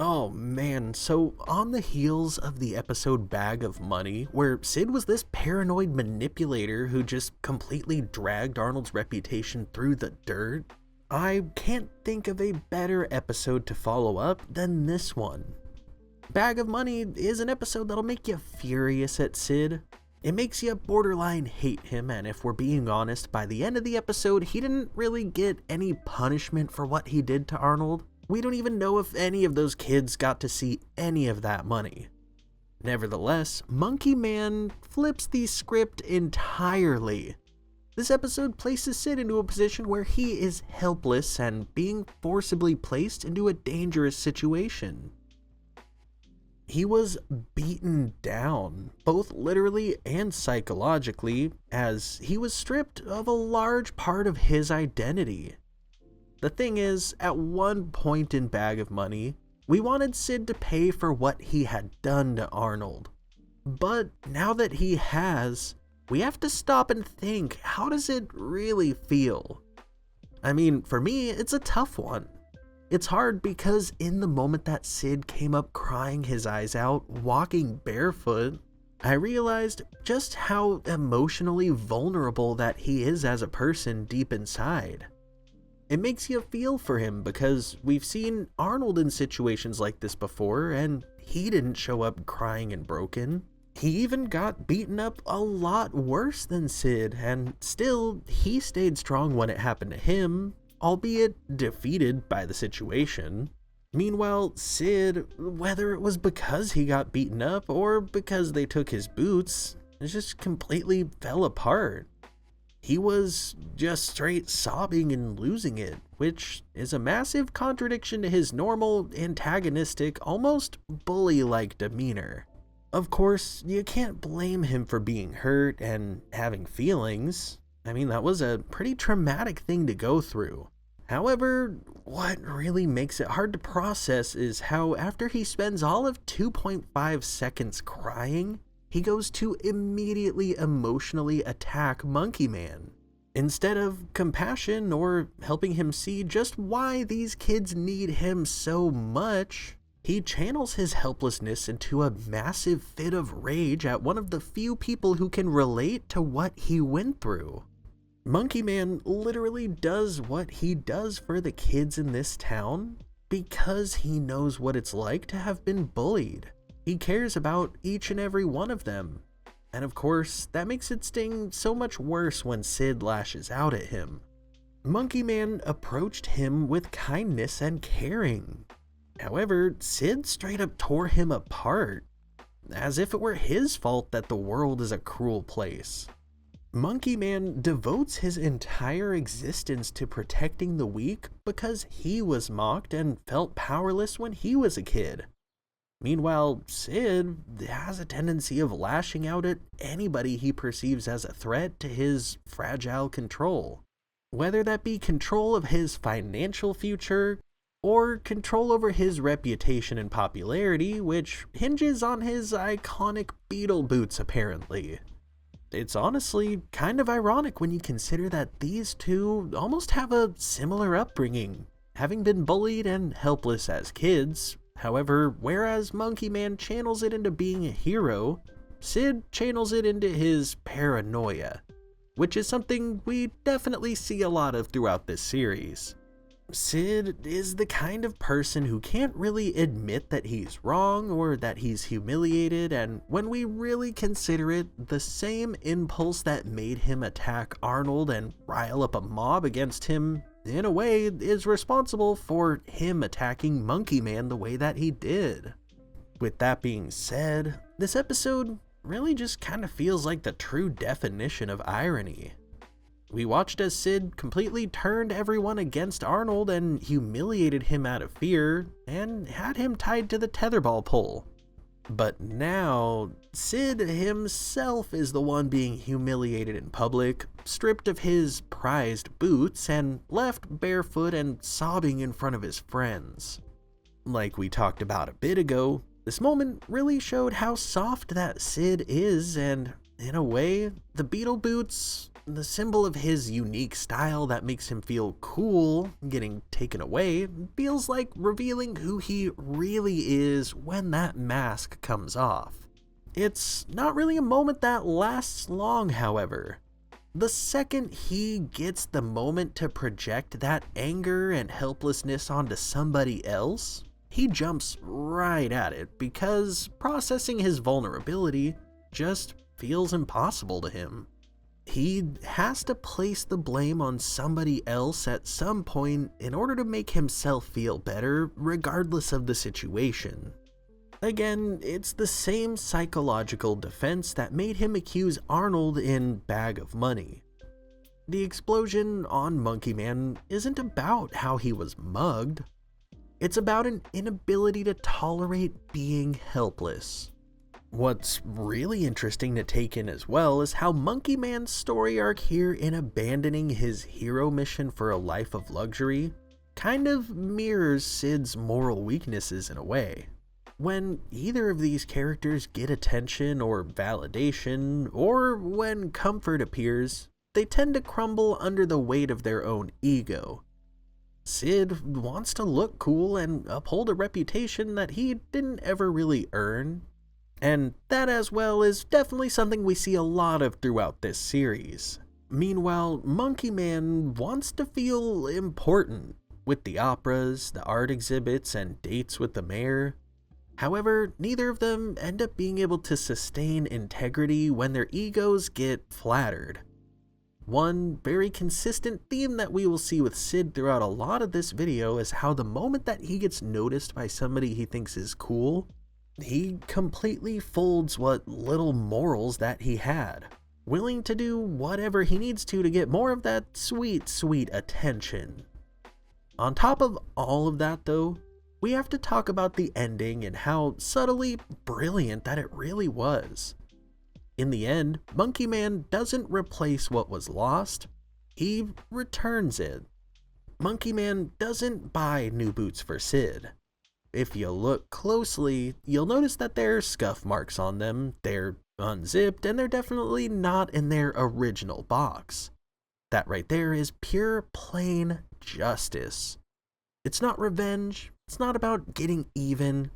Oh man, so on the heels of the episode Bag of Money, where Sid was this paranoid manipulator who just completely dragged Arnold's reputation through the dirt, I can't think of a better episode to follow up than this one. Bag of Money is an episode that'll make you furious at Sid. It makes you borderline hate him, and if we're being honest, by the end of the episode, he didn't really get any punishment for what he did to Arnold. We don't even know if any of those kids got to see any of that money. Nevertheless, Monkey Man flips the script entirely. This episode places Sid into a position where he is helpless and being forcibly placed into a dangerous situation. He was beaten down, both literally and psychologically, as he was stripped of a large part of his identity. The thing is, at one point in Bag of Money, we wanted Sid to pay for what he had done to Arnold. But now that he has, we have to stop and think, how does it really feel? I mean, for me, it's a tough one. It's hard because in the moment that Sid came up crying his eyes out, walking barefoot, I realized just how emotionally vulnerable that he is as a person deep inside. It makes you feel for him because we've seen Arnold in situations like this before, and he didn't show up crying and broken. He even got beaten up a lot worse than Sid, and still, he stayed strong when it happened to him, albeit defeated by the situation. Meanwhile, Sid, whether it was because he got beaten up or because they took his boots, it just completely fell apart. He was just straight sobbing and losing it, which is a massive contradiction to his normal, antagonistic, almost bully-like demeanor. Of course, you can't blame him for being hurt and having feelings. I mean, that was a pretty traumatic thing to go through. However, what really makes it hard to process is how after he spends all of 2.5 seconds crying, he goes to immediately emotionally attack Monkey Man. Instead of compassion or helping him see just why these kids need him so much, he channels his helplessness into a massive fit of rage at one of the few people who can relate to what he went through. Monkey Man literally does what he does for the kids in this town because he knows what it's like to have been bullied. He cares about each and every one of them. And of course, that makes it sting so much worse when Sid lashes out at him. Monkey Man approached him with kindness and caring. However, Sid straight up tore him apart, as if it were his fault that the world is a cruel place. Monkey Man devotes his entire existence to protecting the weak because he was mocked and felt powerless when he was a kid. Meanwhile, Sid has a tendency of lashing out at anybody he perceives as a threat to his fragile control. Whether that be control of his financial future, or control over his reputation and popularity, which hinges on his iconic beetle boots apparently. It's honestly kind of ironic when you consider that these two almost have a similar upbringing, having been bullied and helpless as kids. However, whereas Monkey Man channels it into being a hero, Sid channels it into his paranoia, which is something we definitely see a lot of throughout this series. Sid is the kind of person who can't really admit that he's wrong or that he's humiliated, and when we really consider it, the same impulse that made him attack Arnold and rile up a mob against him, in a way, is responsible for him attacking Monkey Man the way that he did. With that being said, this episode really just kind of feels like the true definition of irony. We watched as Sid completely turned everyone against Arnold and humiliated him out of fear, and had him tied to the tetherball pole. But now, Sid himself is the one being humiliated in public, stripped of his prized boots, and left barefoot and sobbing in front of his friends. Like we talked about a bit ago, this moment really showed how soft that Sid is, and in a way, the beetle boots, the symbol of his unique style that makes him feel cool, getting taken away, feels like revealing who he really is when that mask comes off. It's not really a moment that lasts long, however. The second he gets the moment to project that anger and helplessness onto somebody else, he jumps right at it because processing his vulnerability just feels impossible to him. He has to place the blame on somebody else at some point in order to make himself feel better, regardless of the situation. Again, it's the same psychological defense that made him accuse Arnold in Bag of Money. The explosion on Monkey Man isn't about how he was mugged. It's about an inability to tolerate being helpless. What's really interesting to take in as well is how Monkey Man's story arc here in abandoning his hero mission for a life of luxury kind of mirrors Sid's moral weaknesses in a way. When either of these characters get attention or validation, or when comfort appears, they tend to crumble under the weight of their own ego. Sid wants to look cool and uphold a reputation that he didn't ever really earn. And that as well is definitely something we see a lot of throughout this series. Meanwhile, Monkey Man wants to feel important with the operas, the art exhibits, and dates with the mayor. However, neither of them end up being able to sustain integrity when their egos get flattered. One very consistent theme that we will see with Sid throughout a lot of this video is how the moment that he gets noticed by somebody he thinks is cool, he completely folds what little morals that he had, willing to do whatever he needs to get more of that sweet, sweet attention. On top of all of that though, we have to talk about the ending and how subtly brilliant that it really was. In the end, Monkey Man doesn't replace what was lost, he returns it. Monkey Man doesn't buy new boots for Sid. If you look closely, you'll notice that there are scuff marks on them, they're unzipped, and they're definitely not in their original box. That right there is pure, plain justice. It's not revenge, it's not about getting even,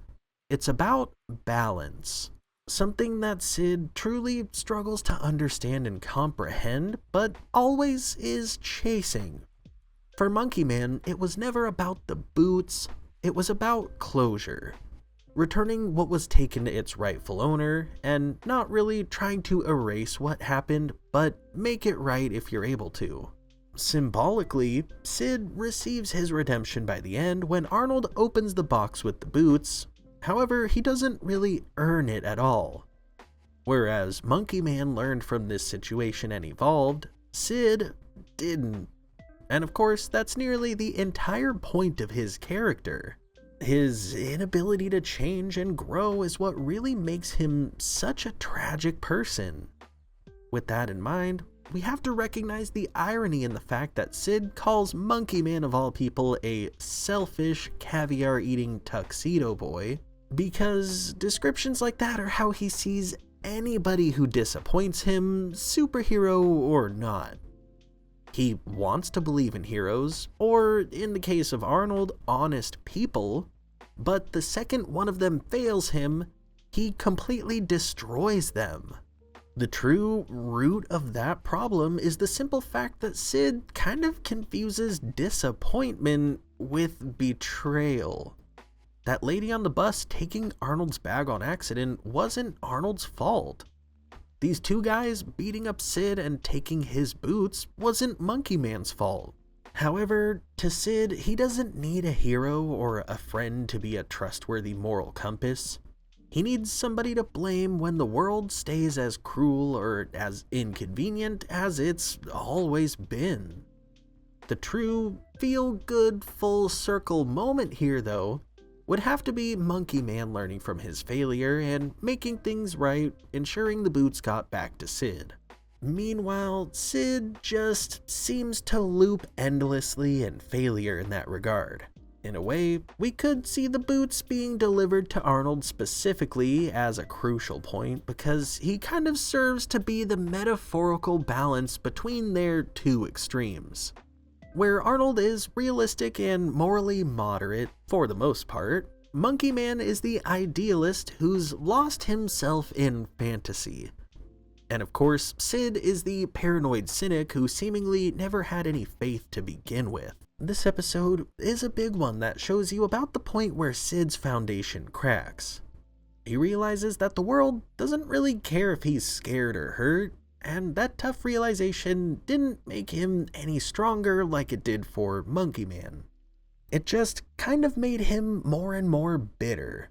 it's about balance. Something that Sid truly struggles to understand and comprehend, but always is chasing. For Monkey Man, it was never about the boots, it was about closure. Returning what was taken to its rightful owner, and not really trying to erase what happened, but make it right if you're able to. Symbolically, Sid receives his redemption by the end when Arnold opens the box with the boots. However, he doesn't really earn it at all. Whereas Monkey Man learned from this situation and evolved, Sid didn't. And of course, that's nearly the entire point of his character. His inability to change and grow is what really makes him such a tragic person. With that in mind, we have to recognize the irony in the fact that Sid calls Monkey Man of all people a selfish, caviar-eating tuxedo boy, because descriptions like that are how he sees anybody who disappoints him, superhero or not. He wants to believe in heroes, or in the case of Arnold, honest people, but the second one of them fails him, he completely destroys them. The true root of that problem is the simple fact that Sid kind of confuses disappointment with betrayal. That lady on the bus taking Arnold's bag on accident wasn't Arnold's fault. These two guys beating up Sid and taking his boots wasn't Monkey Man's fault. However, to Sid, he doesn't need a hero or a friend to be a trustworthy moral compass. He needs somebody to blame when the world stays as cruel or as inconvenient as it's always been. The true feel-good full circle moment here, though, would have to be Monkey Man learning from his failure and making things right, ensuring the boots got back to Sid. Meanwhile, Sid just seems to loop endlessly in failure in that regard. In a way, we could see the boots being delivered to Arnold specifically as a crucial point because he kind of serves to be the metaphorical balance between their two extremes. Where Arnold is realistic and morally moderate, for the most part, Monkey Man is the idealist who's lost himself in fantasy. And of course, Sid is the paranoid cynic who seemingly never had any faith to begin with. This episode is a big one that shows you about the point where Sid's foundation cracks. He realizes that the world doesn't really care if he's scared or hurt, and that tough realization didn't make him any stronger like it did for Monkey Man. It just kind of made him more and more bitter.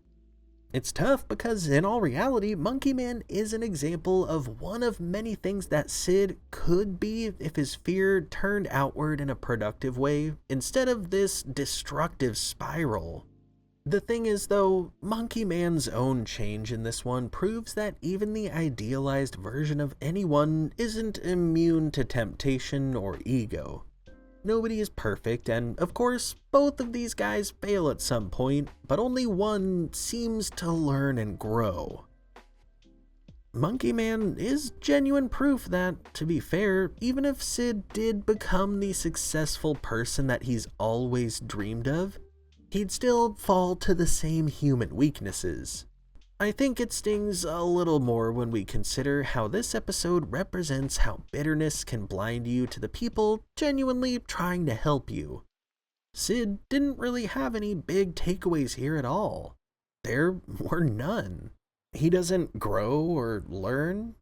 It's tough because in all reality, Monkey Man is an example of one of many things that Sid could be if his fear turned outward in a productive way instead of this destructive spiral. The thing is though, Monkey Man's own change in this one proves that even the idealized version of anyone isn't immune to temptation or ego. Nobody is perfect, and of course, both of these guys fail at some point, but only one seems to learn and grow. Monkey Man is genuine proof that, to be fair, even if Sid did become the successful person that he's always dreamed of, he'd still fall to the same human weaknesses. I think it stings a little more when we consider how this episode represents how bitterness can blind you to the people genuinely trying to help you. Sid didn't really have any big takeaways here at all. There were none. He doesn't grow or learn,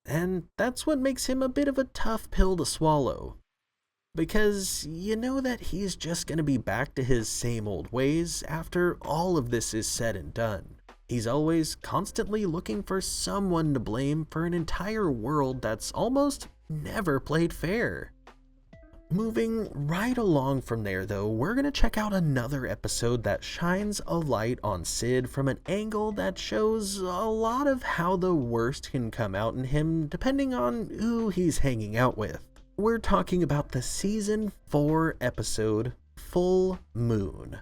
and that's what makes him a bit of a tough pill to swallow. Because you know that he's just gonna be back to his same old ways after all of this is said and done. He's always constantly looking for someone to blame for an entire world that's almost never played fair. Moving right along from there though, we're gonna check out another episode that shines a light on Sid from an angle that shows a lot of how the worst can come out in him depending on who he's hanging out with. We're talking about the season 4 episode, Full Moon.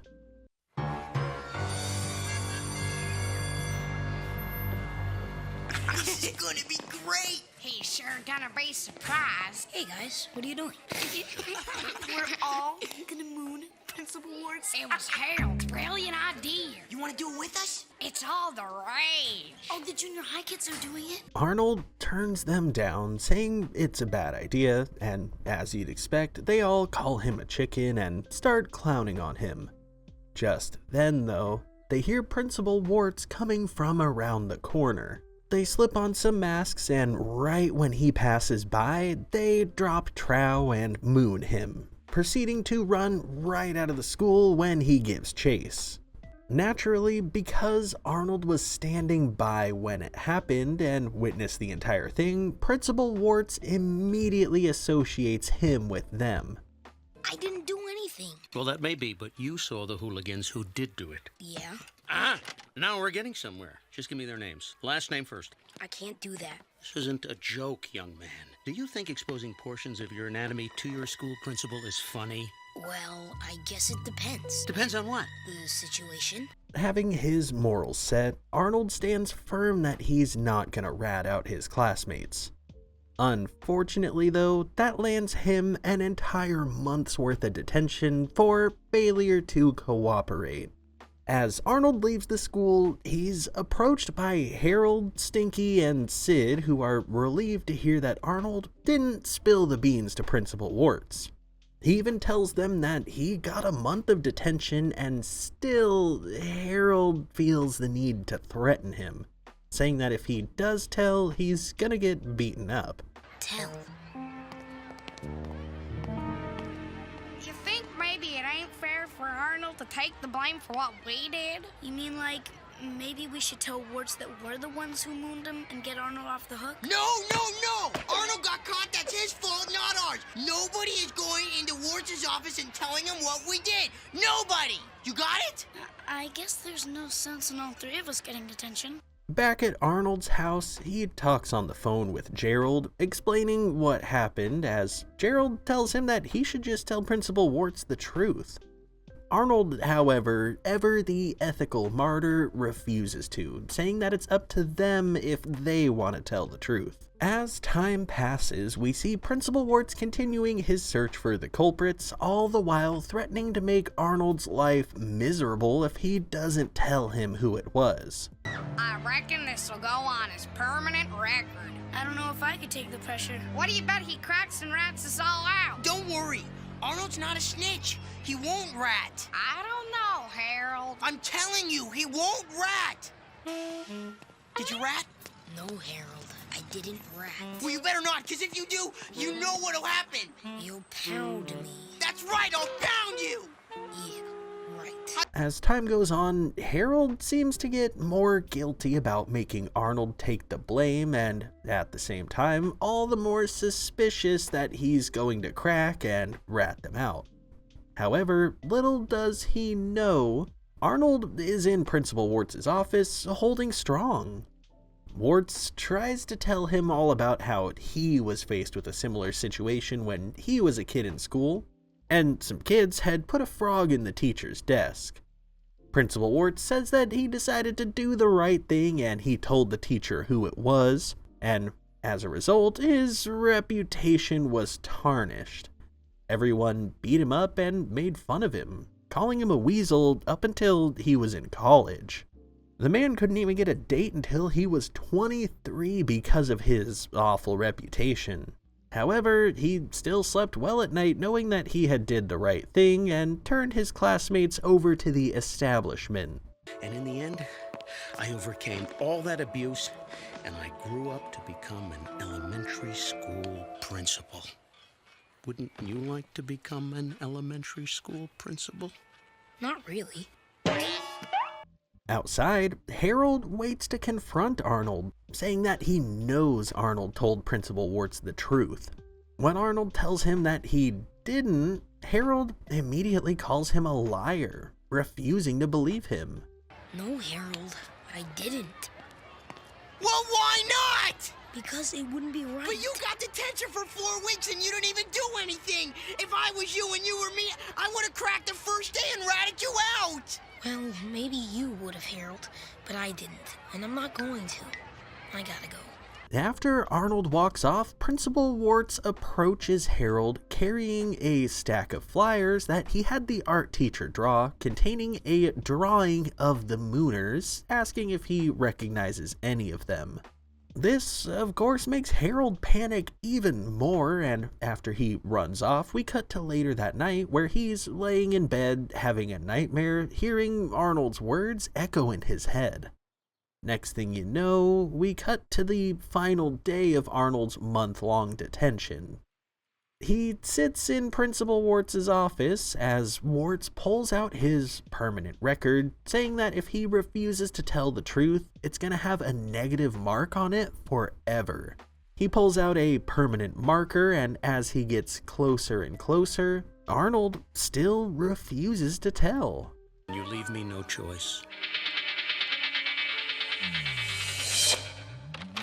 This is gonna be great! He's sure gonna be surprised. Hey guys, what are you doing? We're all gonna moon Principal Wartz. It was Harold's brilliant idea. You wanna do it with us? It's all the rage. Oh, the junior high kids are doing it? Arnold turns them down, saying it's a bad idea, and as you'd expect, they all call him a chicken and start clowning on him. Just then, though, they hear Principal Wartz coming from around the corner. They slip on some masks, and right when he passes by, they drop trow and moon him, proceeding to run right out of the school when he gives chase. Naturally, because Arnold was standing by when it happened and witnessed the entire thing, Principal Wartz immediately associates him with them. I didn't do anything. Well, that may be, but you saw the hooligans who did do it. Yeah? Ah, now we're getting somewhere. Just give me their names. Last name first. I can't do that. This isn't a joke, young man. Do you think exposing portions of your anatomy to your school principal is funny? Well, I guess it depends. Depends on what? The situation. Having his morals set, Arnold stands firm that he's not gonna rat out his classmates. Unfortunately though, that lands him an entire month's worth of detention for failure to cooperate. As Arnold leaves the school, he's approached by Harold, Stinky, and Sid, who are relieved to hear that Arnold didn't spill the beans to Principal Wartz. He even tells them that he got a month of detention, and still, Harold feels the need to threaten him, saying that if he does tell, he's gonna get beaten up. Tell. You think maybe it ain't fair for Arnold to take the blame for what we did? You mean like, maybe we should tell Wartz that we're the ones who mooned him and get Arnold off the hook? No! Arnold got caught, that's his fault, not ours! Nobody is going into Wartz's office and telling him what we did! Nobody! You got it? I guess there's no sense in all three of us getting detention. Back at Arnold's house, he talks on the phone with Gerald, explaining what happened, as Gerald tells him that he should just tell Principal Wartz the truth. Arnold, however, ever the ethical martyr, refuses to, saying that it's up to them if they want to tell the truth. As time passes, we see Principal Wartz continuing his search for the culprits, all the while threatening to make Arnold's life miserable if he doesn't tell him who it was. I reckon this will go on his permanent record. I don't know if I could take the pressure. What do you bet he cracks and rats us all out? Don't worry. Arnold's not a snitch. He won't rat. I don't know, Harold. I'm telling you, he won't rat. Did you rat? No, Harold. I didn't rat. Well, you better not, because if you do, you know what'll happen. You'll pound me. That's right, I'll pound you! Yeah, right. As time goes on, Harold seems to get more guilty about making Arnold take the blame, and at the same time, all the more suspicious that he's going to crack and rat them out. However, little does he know, Arnold is in Principal Wartz's office holding strong. Wartz tries to tell him all about how he was faced with a similar situation when he was a kid in school, and some kids had put a frog in the teacher's desk. Principal Wartz says that he decided to do the right thing and he told the teacher who it was, and as a result, his reputation was tarnished. Everyone beat him up and made fun of him, calling him a weasel up until he was in college. The man couldn't even get a date until he was 23 because of his awful reputation. However, he still slept well at night knowing that he had did the right thing and turned his classmates over to the establishment. And in the end, I overcame all that abuse, and I grew up to become an elementary school principal. Wouldn't you like to become an elementary school principal? Not really. Outside, Harold waits to confront Arnold, saying that he knows Arnold told Principal Wartz the truth. When Arnold tells him that he didn't, Harold immediately calls him a liar, refusing to believe him. No, Harold, I didn't. Well, why not? Because it wouldn't be right. But you got detention for 4 weeks and you didn't even do anything. If I was you and you were me, I would have cracked the first day and ratted you out. Well, maybe you would have, Harold, but I didn't, and I'm not going to. I gotta go. After Arnold walks off, Principal Wartz approaches Harold carrying a stack of flyers that he had the art teacher draw, containing a drawing of the Mooners, asking if he recognizes any of them. This, of course, makes Harold panic even more, and after he runs off, we cut to later that night where he's laying in bed having a nightmare, hearing Arnold's words echo in his head. Next thing you know, we cut to the final day of Arnold's month-long detention. He sits in Principal Wartz's office as Wartz pulls out his permanent record, saying that if he refuses to tell the truth, it's going to have a negative mark on it forever. He pulls out a permanent marker, and as he gets closer and closer, Arnold still refuses to tell. You leave me no choice.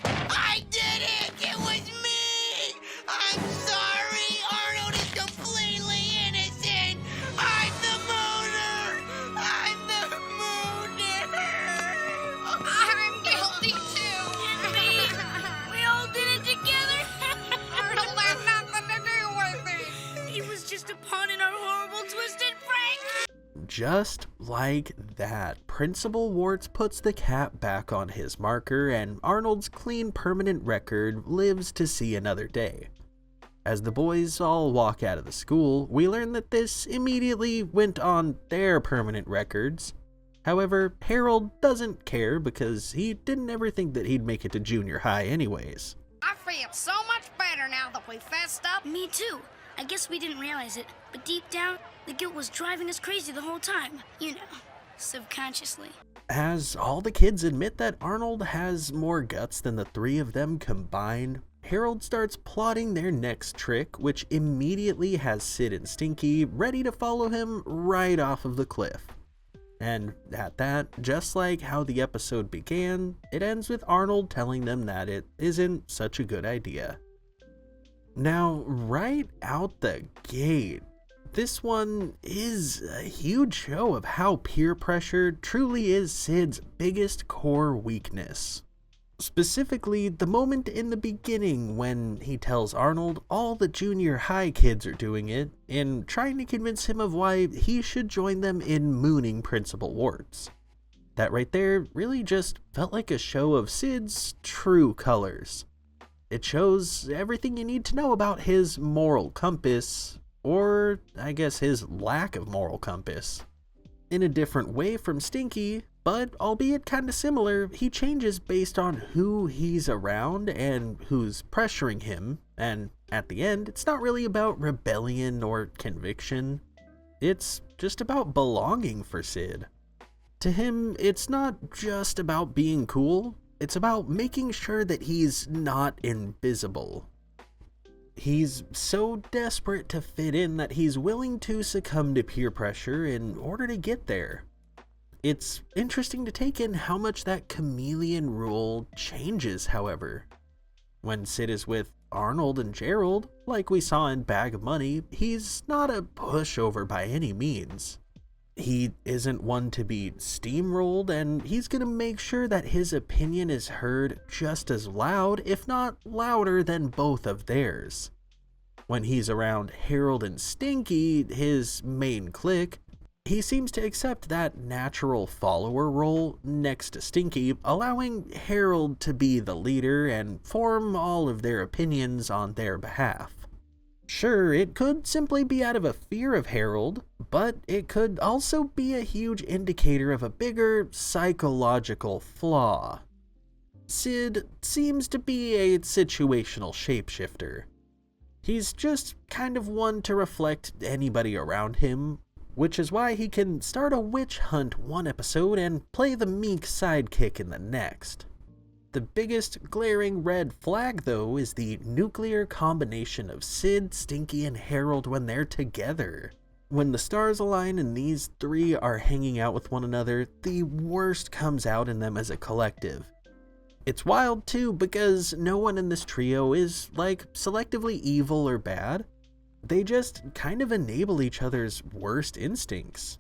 I did it! It was me! I'm sorry! Arnold is completely innocent! I'm the mooner! I'm the mooner! I'm guilty too. And me. We all did it together. Arnold had nothing to do with it. He was just a pawn in our horrible, twisted prank. Just like that, Principal Wartz puts the cap back on his marker, and Arnold's clean permanent record lives to see another day. As the boys all walk out of the school, we learn that this immediately went on their permanent records. However, Harold doesn't care because he didn't ever think that he'd make it to junior high anyways. I feel so much better now that we fessed up. Me too. I guess we didn't realize it, but deep down, the guilt was driving us crazy the whole time. You know, subconsciously. As all the kids admit that Arnold has more guts than the three of them combined, Harold starts plotting their next trick, which immediately has Sid and Stinky ready to follow him right off of the cliff. And at that, just like how the episode began, it ends with Arnold telling them that it isn't such a good idea. Now, right out the gate, this one is a huge show of how peer pressure truly is Sid's biggest core weakness. Specifically, the moment in the beginning when he tells Arnold all the junior high kids are doing it, in trying to convince him of why he should join them in mooning Principal Wartz. That right there really just felt like a show of Sid's true colors. It shows everything you need to know about his moral compass, or I guess his lack of moral compass. In a different way from Stinky, but albeit kinda similar, he changes based on who he's around and who's pressuring him, and at the end, it's not really about rebellion or conviction. It's just about belonging for Sid. To him, it's not just about being cool, it's about making sure that he's not invisible. He's so desperate to fit in that he's willing to succumb to peer pressure in order to get there. It's interesting to take in how much that chameleon rule changes, however. When Sid is with Arnold and Gerald, like we saw in Bag of Money, he's not a pushover by any means. He isn't one to be steamrolled, and he's gonna make sure that his opinion is heard just as loud, if not louder, than both of theirs. When he's around Harold and Stinky, his main clique, He seems to accept that natural follower role next to Stinky, allowing Harold to be the leader and form all of their opinions on their behalf. Sure, it could simply be out of a fear of Harold, but it could also be a huge indicator of a bigger psychological flaw. Sid seems to be a situational shapeshifter. He's just kind of one to reflect anybody around him, which is why he can start a witch hunt one episode and play the meek sidekick in the next. The biggest glaring red flag, though, is the nuclear combination of Sid, Stinky, and Harold when they're together. When the stars align and these three are hanging out with one another, the worst comes out in them as a collective. It's wild, too, because no one in this trio is, selectively evil or bad. They just kind of enable each other's worst instincts.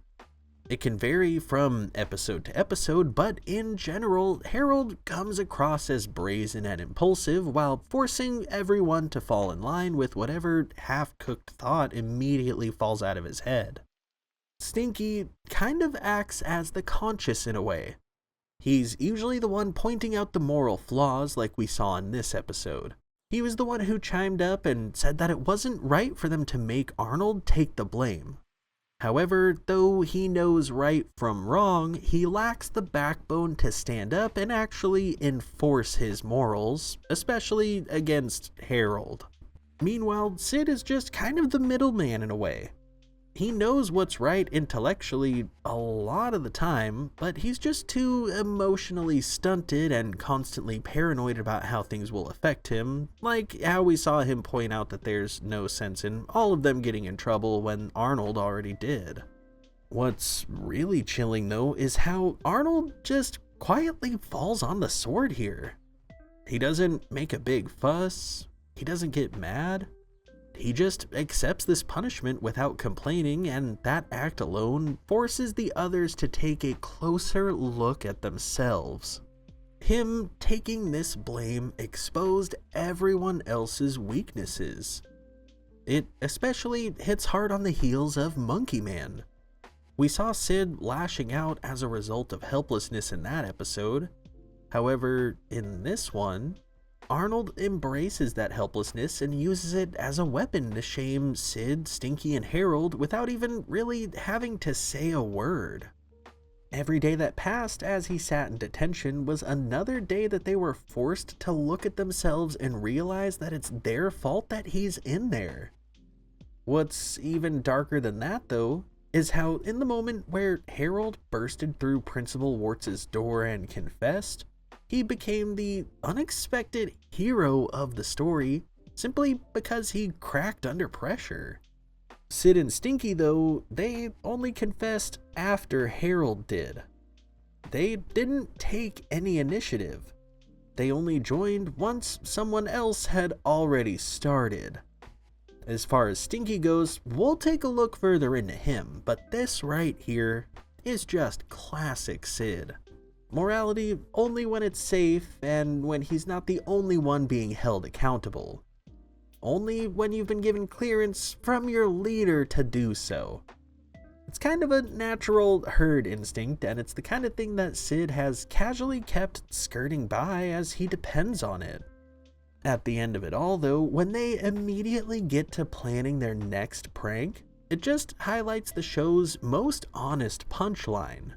It can vary from episode to episode, but in general, Harold comes across as brazen and impulsive while forcing everyone to fall in line with whatever half-cooked thought immediately falls out of his head. Stinky kind of acts as the conscious in a way. He's usually the one pointing out the moral flaws like we saw in this episode. He was the one who chimed up and said that it wasn't right for them to make Arnold take the blame. However, though he knows right from wrong, he lacks the backbone to stand up and actually enforce his morals, especially against Harold. Meanwhile, Sid is just kind of the middleman in a way. He knows what's right intellectually a lot of the time, but he's just too emotionally stunted and constantly paranoid about how things will affect him, like how we saw him point out that there's no sense in all of them getting in trouble when Arnold already did. What's really chilling though is how Arnold just quietly falls on the sword here. He doesn't make a big fuss, he doesn't get mad. He just accepts this punishment without complaining, and that act alone forces the others to take a closer look at themselves. Him taking this blame exposed everyone else's weaknesses. It especially hits hard on the heels of Monkey Man. We saw Sid lashing out as a result of helplessness in that episode. However, in this one, Arnold embraces that helplessness and uses it as a weapon to shame Sid, Stinky, and Harold without even really having to say a word. Every day that passed as he sat in detention was another day that they were forced to look at themselves and realize that it's their fault that he's in there. What's even darker than that, though, is how in the moment where Harold bursted through Principal Wartz's door and confessed, he became the unexpected hero of the story simply because he cracked under pressure. Sid and Stinky, though, they only confessed after Harold did. They didn't take any initiative. They only joined once someone else had already started. As far as Stinky goes, we'll take a look further into him, but this right here is just classic Sid. Morality only when it's safe and when he's not the only one being held accountable. Only when you've been given clearance from your leader to do so. It's kind of a natural herd instinct, and it's the kind of thing that Sid has casually kept skirting by as he depends on it. At the end of it all, though, when they immediately get to planning their next prank, it just highlights the show's most honest punchline.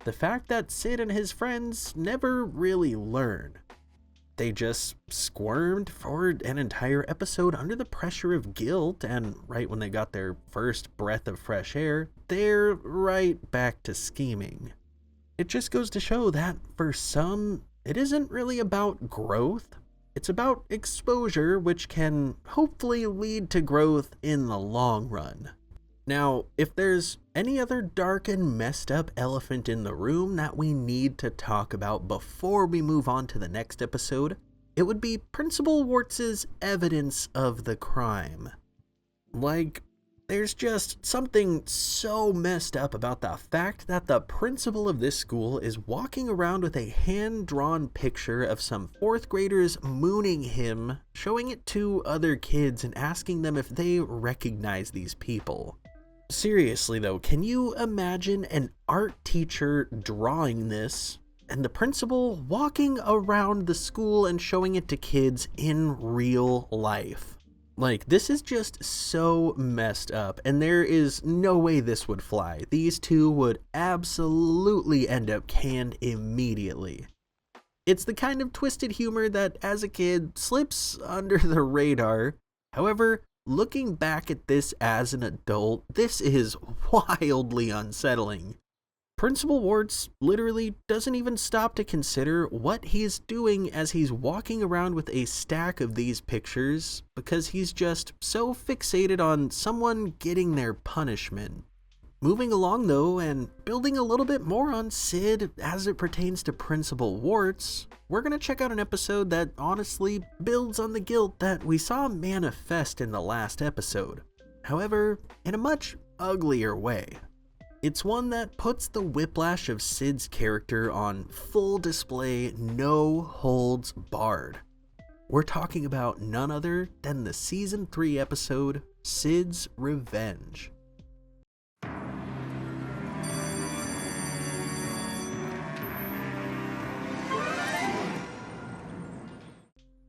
The fact that Sid and his friends never really learn. They just squirmed for an entire episode under the pressure of guilt, and right when they got their first breath of fresh air, they're right back to scheming. It just goes to show that, for some, it isn't really about growth. It's about exposure, which can hopefully lead to growth in the long run. Now, if there's any other dark and messed up elephant in the room that we need to talk about before we move on to the next episode, it would be Principal Wartz's evidence of the crime. There's just something so messed up about the fact that the principal of this school is walking around with a hand-drawn picture of some 4th graders mooning him, showing it to other kids and asking them if they recognize these people. Seriously though, can you imagine an art teacher drawing this and the principal walking around the school and showing it to kids in real life? Like, this is just so messed up, and there is no way this would fly. These two would absolutely end up canned immediately. It's the kind of twisted humor that, as a kid, slips under the radar. However, looking back at this as an adult, this is wildly unsettling. Principal Wartz literally doesn't even stop to consider what he's doing as he's walking around with a stack of these pictures because he's just so fixated on someone getting their punishment. Moving along though, and building a little bit more on Sid as it pertains to Principal Wartz, we're going to check out an episode that honestly builds on the guilt that we saw manifest in the last episode. However, in a much uglier way. It's one that puts the whiplash of Sid's character on full display, no holds barred. We're talking about none other than the Season 3 episode, Sid's Revenge.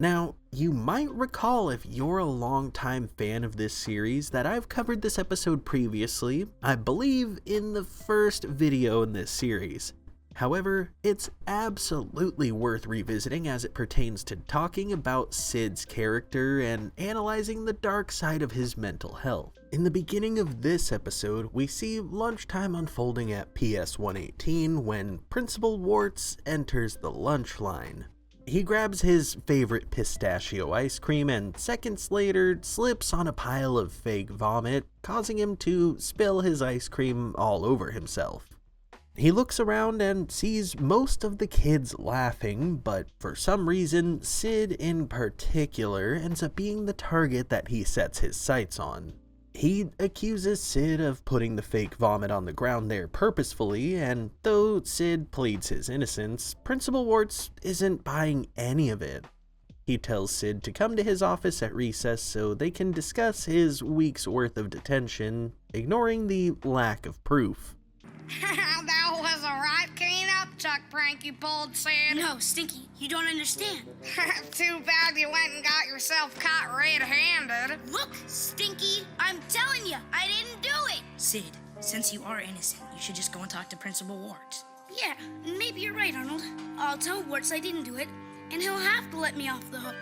Now, you might recall, if you're a longtime fan of this series, that I've covered this episode previously, I believe in the first video in this series. However, it's absolutely worth revisiting as it pertains to talking about Sid's character and analyzing the dark side of his mental health. In the beginning of this episode, we see lunchtime unfolding at PS 118 when Principal Wartz enters the lunch line. He grabs his favorite pistachio ice cream and seconds later slips on a pile of fake vomit, causing him to spill his ice cream all over himself. He looks around and sees most of the kids laughing, but for some reason, Sid in particular ends up being the target that he sets his sights on. He accuses Sid of putting the fake vomit on the ground there purposefully, and though Sid pleads his innocence, Principal Wartz isn't buying any of it. He tells Sid to come to his office at recess so they can discuss his week's worth of detention, ignoring the lack of proof. That was a right clean-up prank you pulled, Sid. No, Stinky, you don't understand. Too bad you went and got yourself caught red-handed. Look, Stinky, I'm telling you, I didn't do it. Sid, since you are innocent, you should just go and talk to Principal Wartz. Yeah, maybe you're right, Arnold. I'll tell Wartz I didn't do it, and he'll have to let me off the hook.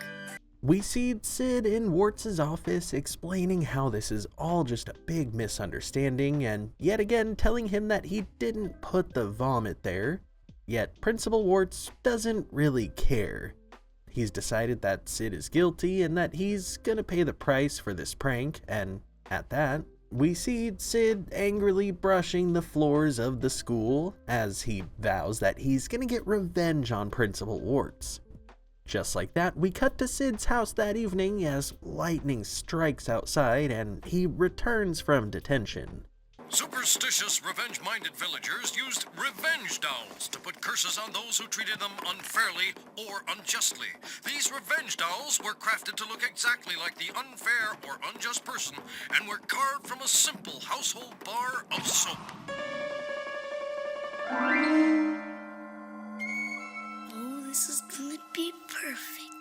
We see Sid in Wartz's office explaining how this is all just a big misunderstanding and yet again telling him that he didn't put the vomit there. Yet Principal Wartz doesn't really care. He's decided that Sid is guilty and that he's gonna pay the price for this prank, and at that, we see Sid angrily brushing the floors of the school as he vows that he's gonna get revenge on Principal Wartz. Just like that, we cut to Sid's house that evening as lightning strikes outside and he returns from detention. Superstitious, revenge-minded villagers used revenge dolls to put curses on those who treated them unfairly or unjustly. These revenge dolls were crafted to look exactly like the unfair or unjust person and were carved from a simple household bar of soap. This is gonna be perfect.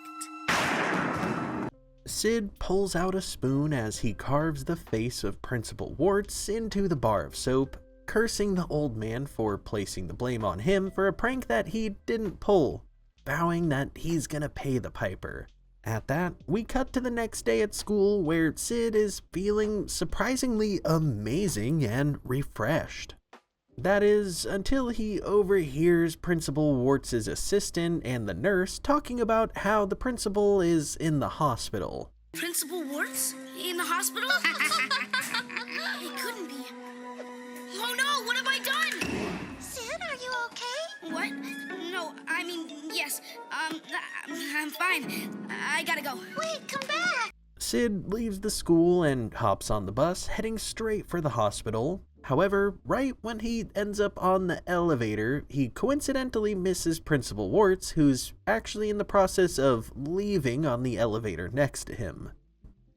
Sid pulls out a spoon as he carves the face of Principal Wartz into the bar of soap, cursing the old man for placing the blame on him for a prank that he didn't pull, vowing that he's gonna pay the piper. At that, we cut to the next day at school where Sid is feeling surprisingly amazing and refreshed. That is, until he overhears Principal Wartz's assistant and the nurse talking about how the principal is in the hospital. Principal Wartz? In the hospital? It couldn't be. Oh no, what have I done? Sid, are you okay? What? No, I mean, yes. I'm fine. I gotta go. Wait, come back! Sid leaves the school and hops on the bus, heading straight for the hospital. However, right when he ends up on the elevator, he coincidentally misses Principal Wartz, who's actually in the process of leaving on the elevator next to him.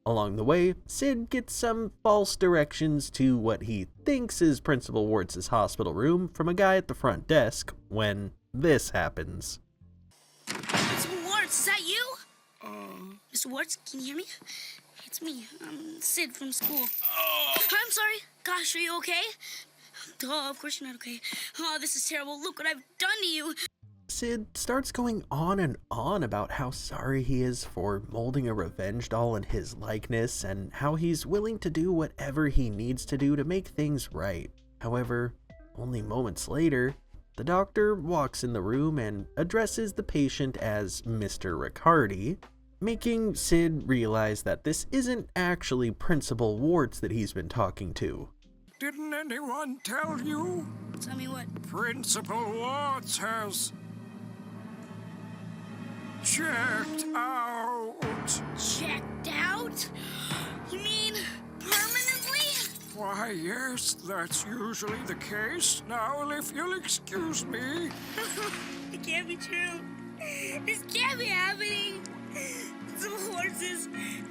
Along the way, Sid gets some false directions to what he thinks is Principal Wartz' hospital room from a guy at the front desk when this happens. Principal Wartz, is that you? Mr. Wartz, can you hear me? It's me, Sid from school. I'm sorry. Gosh, are you okay? Oh, of course you're not okay. Oh, this is terrible. Look what I've done to you. Sid starts going on and on about how sorry he is for molding a revenge doll in his likeness and how he's willing to do whatever he needs to do to make things right. However, only moments later, the doctor walks in the room and addresses the patient as Mr. Riccardi, making Sid realize that this isn't actually Principal Wartz that he's been talking to. Didn't anyone tell you? Tell me what? Principal Wartz has checked out. Checked out? You mean permanently? Why, yes, that's usually the case. Now, if you'll excuse me. It can't be true. This can't be happening. Principal Wartz is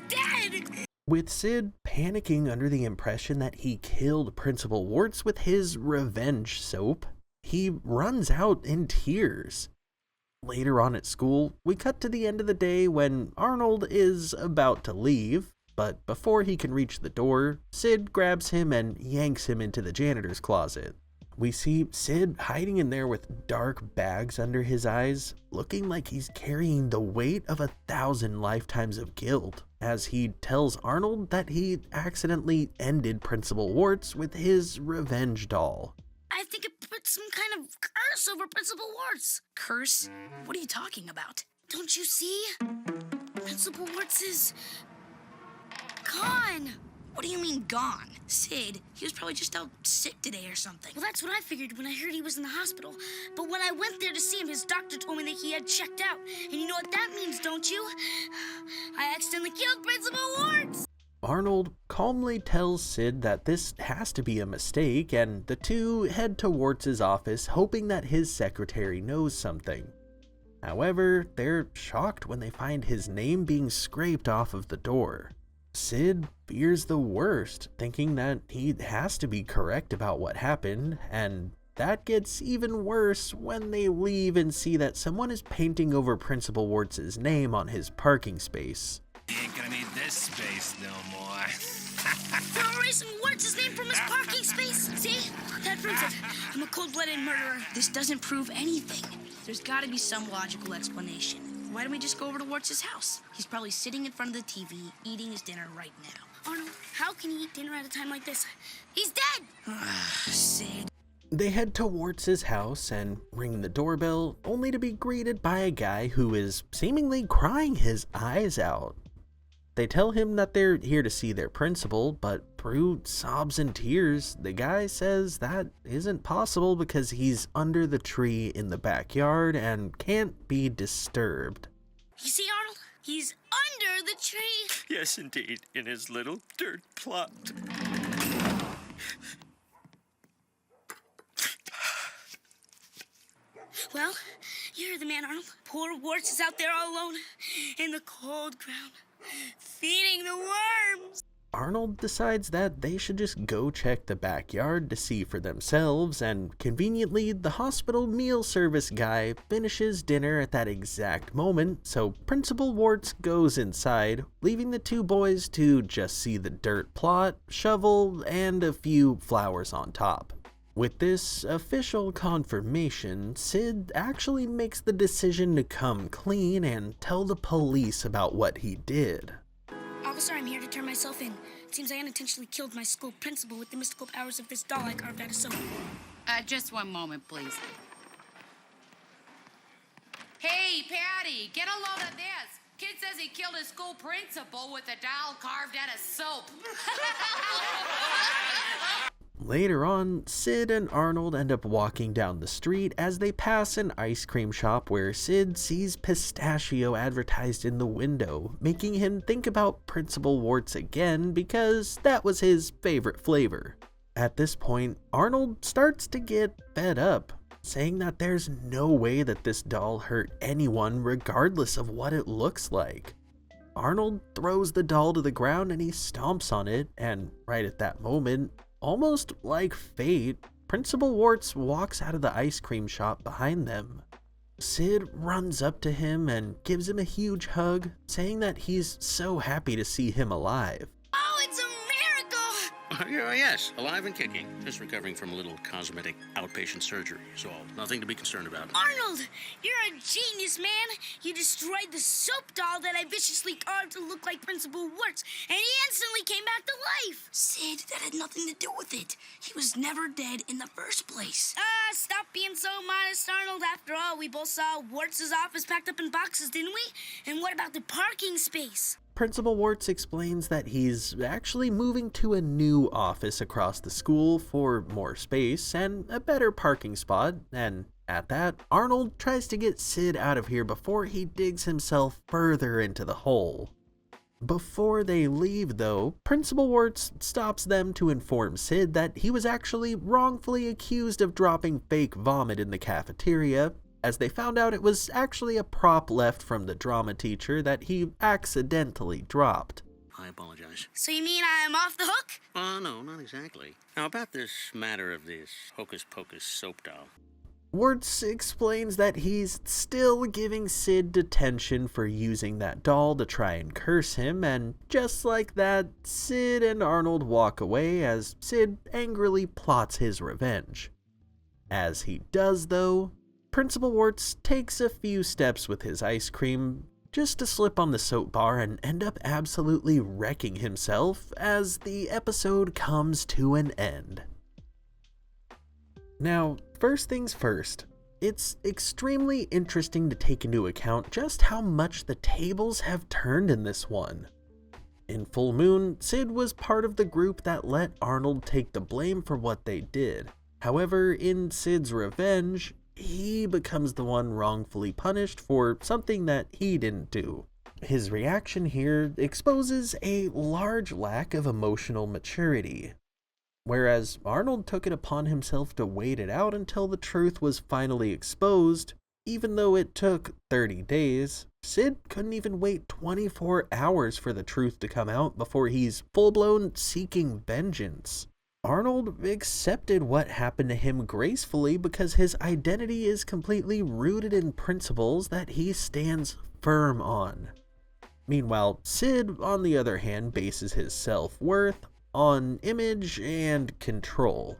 dead. With Sid panicking under the impression that he killed Principal Wartz with his revenge soap, he runs out in tears. Later on at school, we cut to the end of the day when Arnold is about to leave, but before he can reach the door, Sid grabs him and yanks him into the janitor's closet. We see Sid hiding in there with dark bags under his eyes, looking like he's carrying the weight of 1,000 lifetimes of guilt, as he tells Arnold that he accidentally ended Principal Wartz with his revenge doll. I think it put some kind of curse over Principal Wartz. Curse? What are you talking about? Don't you see? Principal Wartz is gone. What do you mean gone? Sid, he was probably just out sick today or something. Well, that's what I figured when I heard he was in the hospital. But when I went there to see him, his doctor told me that he had checked out. And you know what that means, don't you? I accidentally killed Principal Wartz. Arnold calmly tells Sid that this has to be a mistake, and the two head to Wartz's office hoping that his secretary knows something. However, they're shocked when they find his name being scraped off of the door. Sid fears the worst, thinking that he has to be correct about what happened, and that gets even worse when they leave and see that someone is painting over Principal Wartz's name on his parking space. Ain't gonna need this space no more. They're erasing Wartz's name from his parking space. See? That proves it. I'm a cold-blooded murderer. This doesn't prove anything. There's gotta be some logical explanation. Why don't we just go over to Wartz's house? He's probably sitting in front of the TV, eating his dinner right now. Arnold, how can he eat dinner at a time like this? He's dead! Sid. They head to Wartz's house and ring the doorbell, only to be greeted by a guy who is seemingly crying his eyes out. They tell him that they're here to see their principal, but through sobs and tears, the guy says that isn't possible because he's under the tree in the backyard and can't be disturbed. You see, Arnold? He's under the tree. Yes, indeed, in his little dirt plot. Well, you're the man, Arnold. Poor Wartz is out there all alone in the cold ground, feeding the worms. Arnold decides that they should just go check the backyard to see for themselves, and conveniently, the hospital meal service guy finishes dinner at that exact moment, so Principal Wartz goes inside, leaving the two boys to just see the dirt plot, shovel, and a few flowers on top. With this official confirmation, Sid actually makes the decision to come clean and tell the police about what he did. Officer, I'm here to turn myself in. It seems I unintentionally killed my school principal with the mystical powers of this doll I carved out of soap. Just one moment, please. Hey, Patty, get a load of this. Kid says he killed his school principal with a doll carved out of soap. Later on, Sid and Arnold end up walking down the street as they pass an ice cream shop where Sid sees pistachio advertised in the window, making him think about Principal Wartz again because that was his favorite flavor. At this point, Arnold starts to get fed up, saying that there's no way that this doll hurt anyone regardless of what it looks like. Arnold throws the doll to the ground and he stomps on it, and right at that moment, almost like fate, Principal Wartz walks out of the ice cream shop behind them. Sid runs up to him and gives him a huge hug, saying that he's so happy to see him alive. Oh, it's a miracle! Yes, alive and kicking. Just recovering from a little cosmetic outpatient surgery, so nothing to be concerned about. Arnold, you're a genius, man. You destroyed the soap doll that I viciously carved to look like Principal Wartz, and he instantly came back to life. Sid, that had nothing to do with it. He was never dead in the first place. Stop being so modest, Arnold. After all, we both saw Wartz's office packed up in boxes, didn't we? And what about the parking space? Principal Wartz explains that he's actually moving to a new office across the school for more space and a better parking spot, and at that, Arnold tries to get Sid out of here before he digs himself further into the hole. Before they leave, though, Principal Wartz stops them to inform Sid that he was actually wrongfully accused of dropping fake vomit in the cafeteria, as they found out it was actually a prop left from the drama teacher that he accidentally dropped. I apologize. So you mean I'm off the hook? No, not exactly. Now, about this matter of this hocus pocus soap doll. Wartz explains that he's still giving Sid detention for using that doll to try and curse him, and just like that, Sid and Arnold walk away as Sid angrily plots his revenge. As he does, though, Principal Wartz takes a few steps with his ice cream just to slip on the soap bar and end up absolutely wrecking himself as the episode comes to an end. Now, first things first, it's extremely interesting to take into account just how much the tables have turned in this one. In Full Moon, Sid was part of the group that let Arnold take the blame for what they did. However, in Sid's revenge, he becomes the one wrongfully punished for something that he didn't do. His reaction here exposes a large lack of emotional maturity. Whereas Arnold took it upon himself to wait it out until the truth was finally exposed, even though it took 30 days, Sid couldn't even wait 24 hours for the truth to come out before he's full-blown seeking vengeance. Arnold accepted what happened to him gracefully because his identity is completely rooted in principles that he stands firm on. Meanwhile, Sid, on the other hand, bases his self-worth on image and control.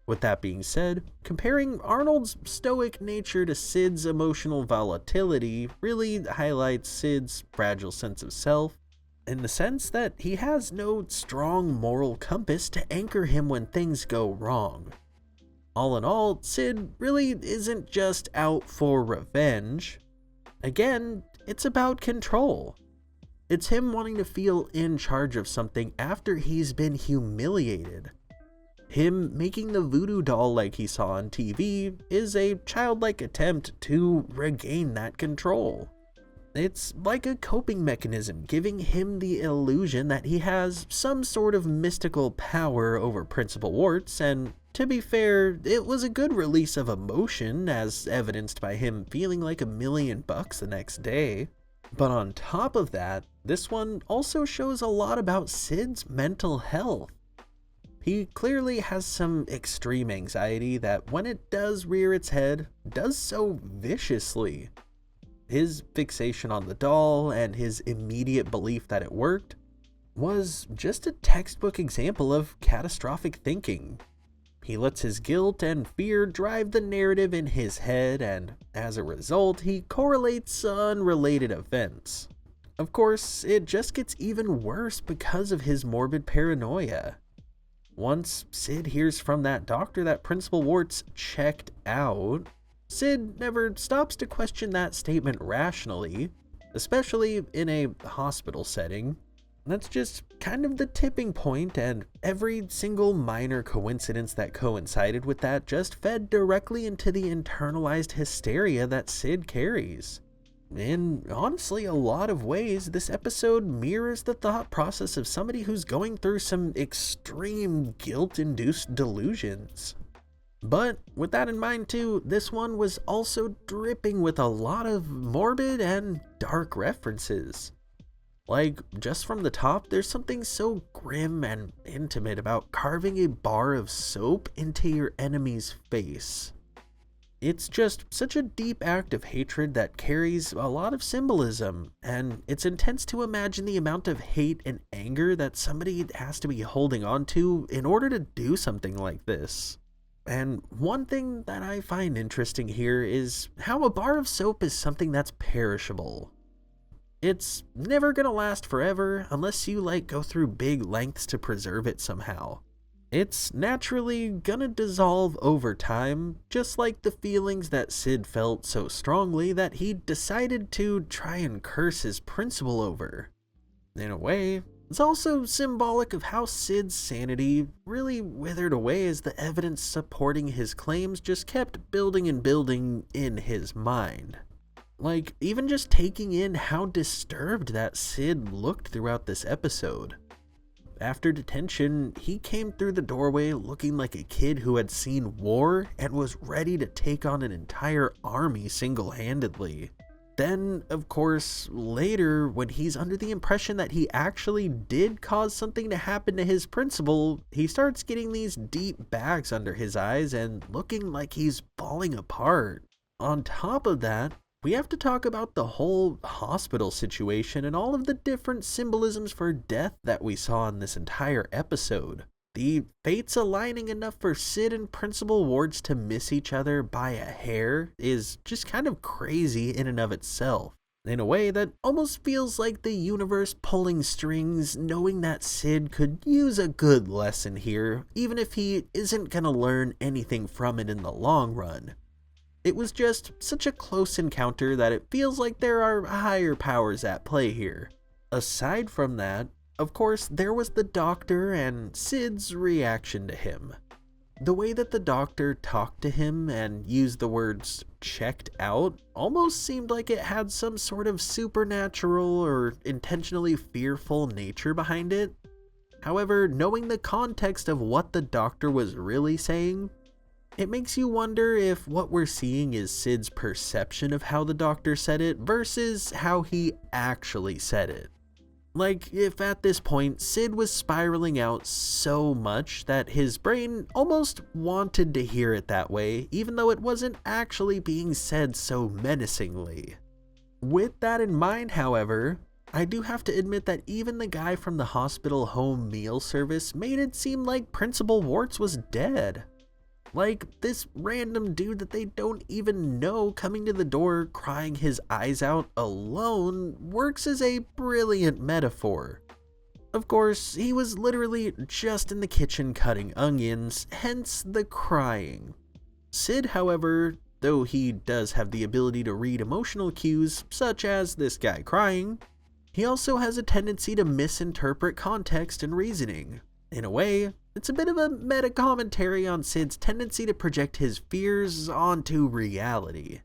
With that being said, comparing Arnold's stoic nature to Sid's emotional volatility really highlights Sid's fragile sense of self, in the sense that he has no strong moral compass to anchor him when things go wrong. All in all, Sid really isn't just out for revenge. Again, it's about control. It's him wanting to feel in charge of something after he's been humiliated. Him making the voodoo doll like he saw on TV is a childlike attempt to regain that control. It's like a coping mechanism, giving him the illusion that he has some sort of mystical power over Principal Wartz, and to be fair, it was a good release of emotion, as evidenced by him feeling like $1 million the next day. But on top of that, this one also shows a lot about Sid's mental health. He clearly has some extreme anxiety that, when it does rear its head, does so viciously. His fixation on the doll and his immediate belief that it worked was just a textbook example of catastrophic thinking. He lets his guilt and fear drive the narrative in his head, and as a result, he correlates unrelated events. Of course, it just gets even worse because of his morbid paranoia. Once Sid hears from that doctor that Principal Wartz checked out, Sid never stops to question that statement rationally, especially in a hospital setting. That's just kind of the tipping point, and every single minor coincidence that coincided with that just fed directly into the internalized hysteria that Sid carries. In honestly a lot of ways, this episode mirrors the thought process of somebody who's going through some extreme guilt-induced delusions. But with that in mind too, this one was also dripping with a lot of morbid and dark references. Like, just from the top, there's something so grim and intimate about carving a bar of soap into your enemy's face. It's just such a deep act of hatred that carries a lot of symbolism, and it's intense to imagine the amount of hate and anger that somebody has to be holding on to in order to do something like this. And one thing that I find interesting here is how a bar of soap is something that's perishable. It's never gonna last forever unless you go through big lengths to preserve it somehow. It's naturally gonna dissolve over time, just like the feelings that Sid felt so strongly that he decided to try and curse his principal over. In a way, it's also symbolic of how Sid's sanity really withered away as the evidence supporting his claims just kept building and building in his mind. Like, even just taking in how disturbed that Sid looked throughout this episode. After detention, he came through the doorway looking like a kid who had seen war and was ready to take on an entire army single-handedly. Then, of course, later, when he's under the impression that he actually did cause something to happen to his principal, he starts getting these deep bags under his eyes and looking like he's falling apart. On top of that, we have to talk about the whole hospital situation and all of the different symbolisms for death that we saw in this entire episode. The fates aligning enough for Sid and Principal Wartz to miss each other by a hair is just kind of crazy in and of itself. In a way that almost feels like the universe pulling strings, knowing that Sid could use a good lesson here, even if he isn't gonna learn anything from it in the long run. It was just such a close encounter that it feels like there are higher powers at play here. Aside from that, of course, there was the doctor and Sid's reaction to him. The way that the doctor talked to him and used the words checked out almost seemed like it had some sort of supernatural or intentionally fearful nature behind it. However, knowing the context of what the doctor was really saying, it makes you wonder if what we're seeing is Sid's perception of how the doctor said it versus how he actually said it. Like, if at this point Sid was spiraling out so much that his brain almost wanted to hear it that way, even though it wasn't actually being said so menacingly. With that in mind, however, I do have to admit that even the guy from the hospital home meal service made it seem like Principal Wartz was dead. Like, this random dude that they don't even know coming to the door crying his eyes out alone works as a brilliant metaphor. Of course, he was literally just in the kitchen cutting onions, hence the crying. Sid, however, though he does have the ability to read emotional cues, such as this guy crying, he also has a tendency to misinterpret context and reasoning. In a way, it's a bit of a meta-commentary on Sid's tendency to project his fears onto reality.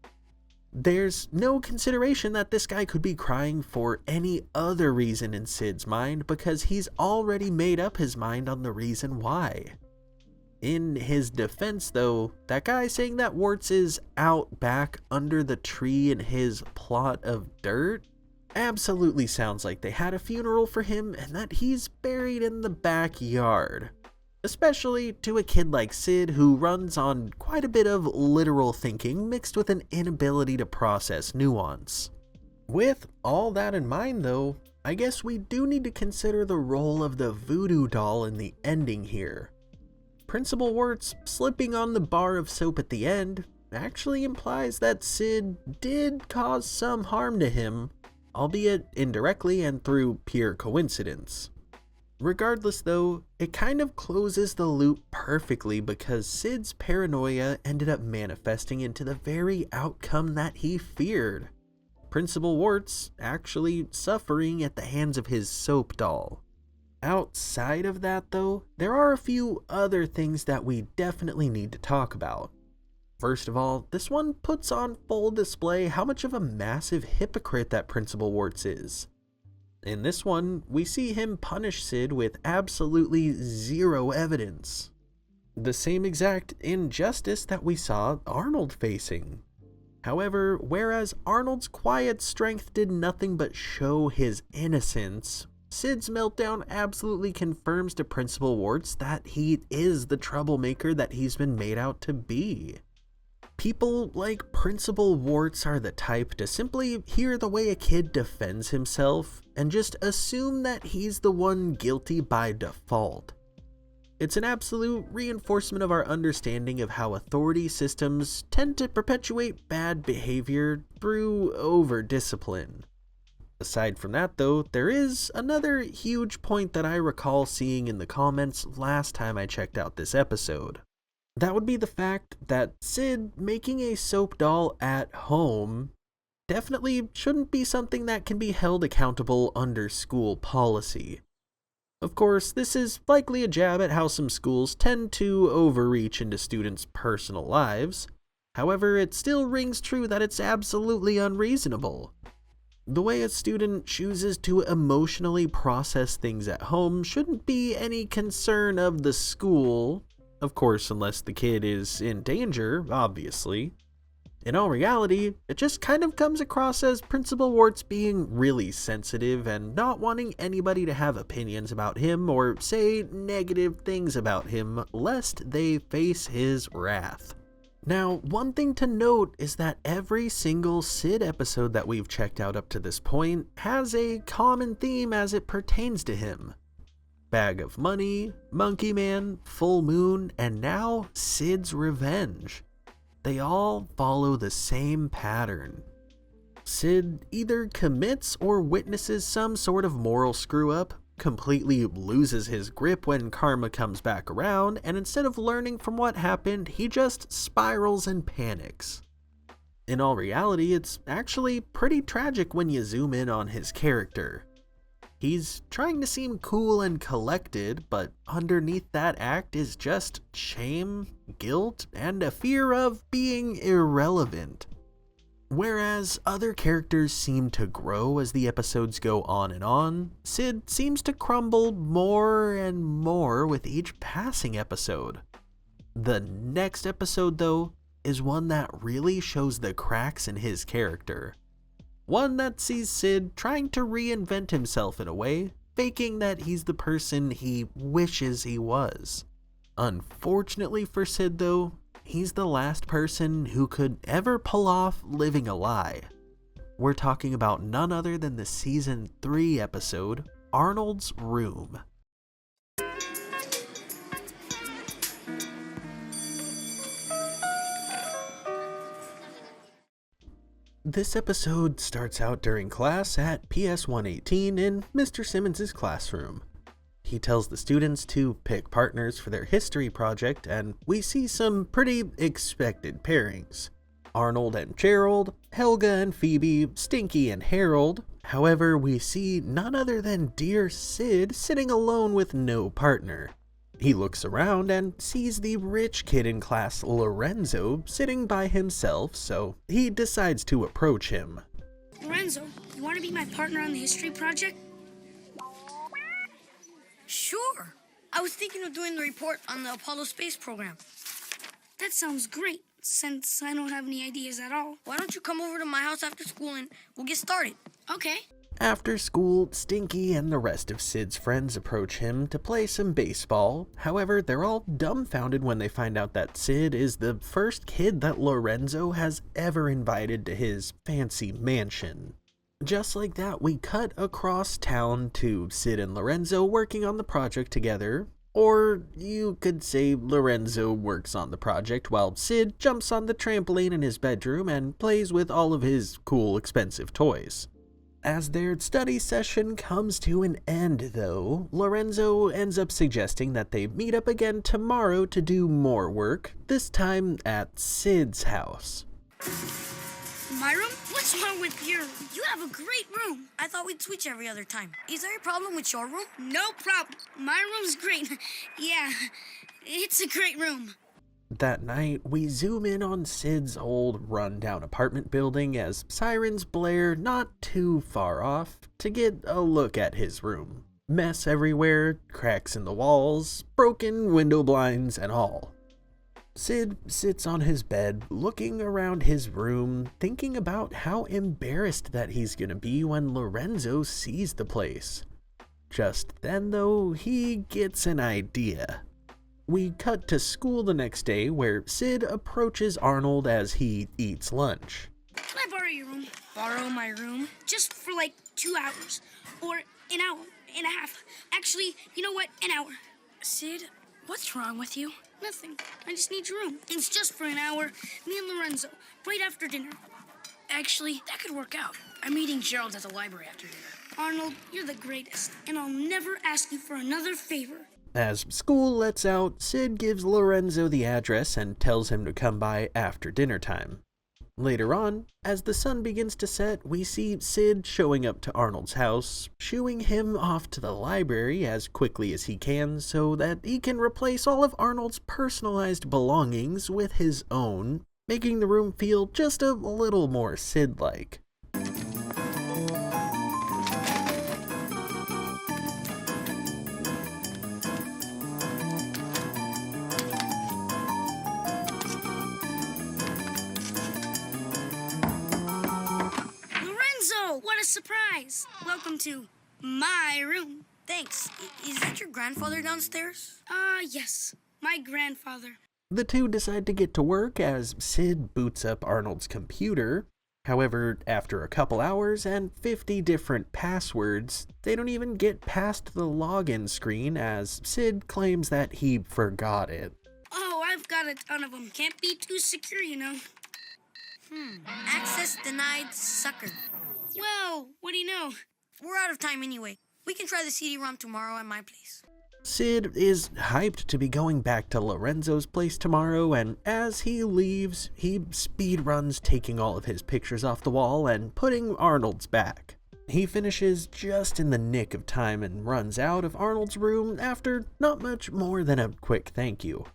There's no consideration that this guy could be crying for any other reason in Sid's mind because he's already made up his mind on the reason why. In his defense though, that guy saying that Wartz is out back under the tree in his plot of dirt absolutely sounds like they had a funeral for him and that he's buried in the backyard. Especially to a kid like Sid who runs on quite a bit of literal thinking mixed with an inability to process nuance. With all that in mind though, I guess we do need to consider the role of the voodoo doll in the ending here. Principal Wartz slipping on the bar of soap at the end actually implies that Sid did cause some harm to him, albeit indirectly and through pure coincidence. Regardless though, it kind of closes the loop perfectly because Sid's paranoia ended up manifesting into the very outcome that he feared. Principal Wartz actually suffering at the hands of his soap doll. Outside of that though, there are a few other things that we definitely need to talk about. First of all, this one puts on full display how much of a massive hypocrite that Principal Wartz is. In this one, we see him punish Sid with absolutely zero evidence. The same exact injustice that we saw Arnold facing. However, whereas Arnold's quiet strength did nothing but show his innocence, Sid's meltdown absolutely confirms to Principal Wartz that he is the troublemaker that he's been made out to be. People like Principal Wartz are the type to simply hear the way a kid defends himself and just assume that he's the one guilty by default. It's an absolute reinforcement of our understanding of how authority systems tend to perpetuate bad behavior through over-discipline. Aside from that though, there is another huge point that I recall seeing in the comments last time I checked out this episode. That would be the fact that Sid making a soap doll at home definitely shouldn't be something that can be held accountable under school policy. Of course, this is likely a jab at how some schools tend to overreach into students' personal lives. However, it still rings true that it's absolutely unreasonable. The way a student chooses to emotionally process things at home shouldn't be any concern of the school, of course, unless the kid is in danger, obviously. In all reality, it just kind of comes across as Principal Wartz being really sensitive and not wanting anybody to have opinions about him or say negative things about him lest they face his wrath. Now, one thing to note is that every single Sid episode that we've checked out up to this point has a common theme as it pertains to him. Bag of Money, Monkey Man, Full Moon, and now Sid's Revenge. They all follow the same pattern. Sid either commits or witnesses some sort of moral screw-up, completely loses his grip when karma comes back around, and instead of learning from what happened, he just spirals and panics. In all reality, it's actually pretty tragic when you zoom in on his character. He's trying to seem cool and collected, but underneath that act is just shame, guilt, and a fear of being irrelevant. Whereas other characters seem to grow as the episodes go on, Sid seems to crumble more and more with each passing episode. The next episode, though, is one that really shows the cracks in his character. One that sees Sid trying to reinvent himself in a way, faking that he's the person he wishes he was. Unfortunately for Sid though, he's the last person who could ever pull off living a lie. We're talking about none other than the season 3 episode, Arnold's Room. This episode starts out during class at PS 118 in Mr. Simmons' classroom. He tells the students to pick partners for their history project, and we see some pretty expected pairings. Arnold and Gerald, Helga and Phoebe, Stinky and Harold. However, we see none other than dear Sid sitting alone with no partner. He looks around and sees the rich kid in class, Lorenzo, sitting by himself, so he decides to approach him. Lorenzo, you want to be my partner on the history project? Sure. I was thinking of doing the report on the Apollo space program. That sounds great, since I don't have any ideas at all. Why don't you come over to my house after school and we'll get started? Okay. After school, Stinky and the rest of Sid's friends approach him to play some baseball. However, they're all dumbfounded when they find out that Sid is the first kid that Lorenzo has ever invited to his fancy mansion. Just like that, we cut across town to Sid and Lorenzo working on the project together. Or you could say Lorenzo works on the project while Sid jumps on the trampoline in his bedroom and plays with all of his cool, expensive toys. As their study session comes to an end, though, Lorenzo ends up suggesting that they meet up again tomorrow to do more work, this time at Sid's house. My room? What's wrong with your room? You have a great room. I thought we'd switch every other time. Is there a problem with your room? No problem. My room's great. Yeah, it's a great room. That night, we zoom in on Sid's old run-down apartment building as sirens blare not too far off to get a look at his room. Mess everywhere, cracks in the walls, broken window blinds and all. Sid sits on his bed, looking around his room, thinking about how embarrassed that he's gonna be when Lorenzo sees the place. Just then, though, he gets an idea. We cut to school the next day, where Sid approaches Arnold as he eats lunch. Can I borrow your room? Borrow my room? Just for like 2 hours. Or an hour and a half. Actually, you know what? An hour. Sid, what's wrong with you? Nothing. I just need your room. It's just for an hour. Me and Lorenzo. Right after dinner. Actually, that could work out. I'm meeting Gerald at the library after dinner. Arnold, you're the greatest. And I'll never ask you for another favor. As school lets out, Sid gives Lorenzo the address and tells him to come by after dinner time. Later on, as the sun begins to set, we see Sid showing up to Arnold's house, shooing him off to the library as quickly as he can so that he can replace all of Arnold's personalized belongings with his own, making the room feel just a little more Sid-like. What a surprise! Welcome to my room. Thanks. Is that your grandfather downstairs? Yes. My grandfather. The two decide to get to work as Sid boots up Arnold's computer. However, after a couple hours and 50 different passwords, they don't even get past the login screen as Sid claims that he forgot it. Oh, I've got a ton of them. Can't be too secure, you know. Access denied, sucker. Well, what do you know? We're out of time anyway. We can try the CD-ROM tomorrow at my place. Sid is hyped to be going back to Lorenzo's place tomorrow, and as he leaves, he speed runs taking all of his pictures off the wall and putting Arnold's back. He finishes just in the nick of time and runs out of Arnold's room after not much more than a quick thank you.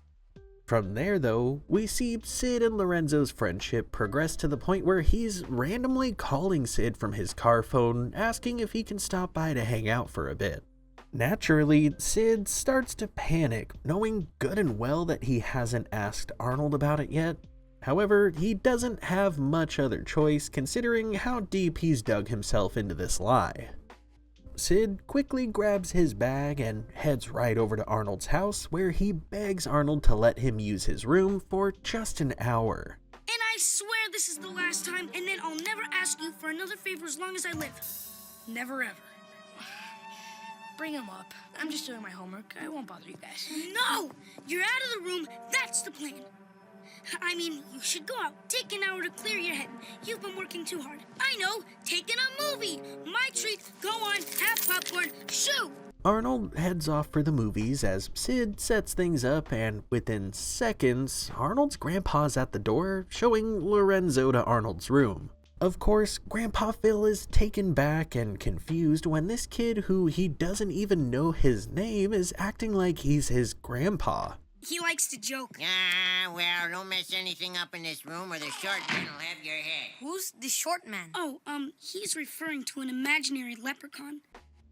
From there, though, we see Sid and Lorenzo's friendship progress to the point where he's randomly calling Sid from his car phone, asking if he can stop by to hang out for a bit. Naturally, Sid starts to panic, knowing good and well that he hasn't asked Arnold about it yet. However, he doesn't have much other choice considering how deep he's dug himself into this lie. Sid quickly grabs his bag and heads right over to Arnold's house, where he begs Arnold to let him use his room for just an hour. And I swear this is the last time, and then I'll never ask you for another favor as long as I live. Never ever. Bring him up. I'm just doing my homework. I won't bother you guys. No! You're out of the room. That's the plan. I mean, you should go out. Take an hour to clear your head. You've been working too hard. I know. Take in a movie. My treat. Go on. Have popcorn. Shoo! Arnold heads off for the movies as Sid sets things up, and within seconds, Arnold's grandpa's at the door, showing Lorenzo to Arnold's room. Of course, Grandpa Phil is taken back and confused when this kid who he doesn't even know his name is acting like he's his grandpa. He likes to joke. Well, don't mess anything up in this room or the short man will have your head. Who's the short man? Oh, he's referring to an imaginary leprechaun.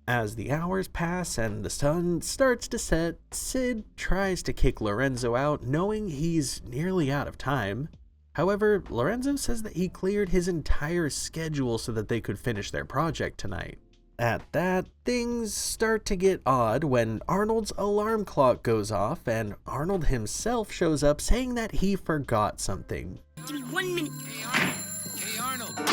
As the hours pass and the sun starts to set, Sid tries to kick Lorenzo out, knowing he's nearly out of time. However, Lorenzo says that he cleared his entire schedule so that they could finish their project tonight. At that, things start to get odd when Arnold's alarm clock goes off and Arnold himself shows up saying that he forgot something. Give me 1 minute. Hey, Arnold. Ow,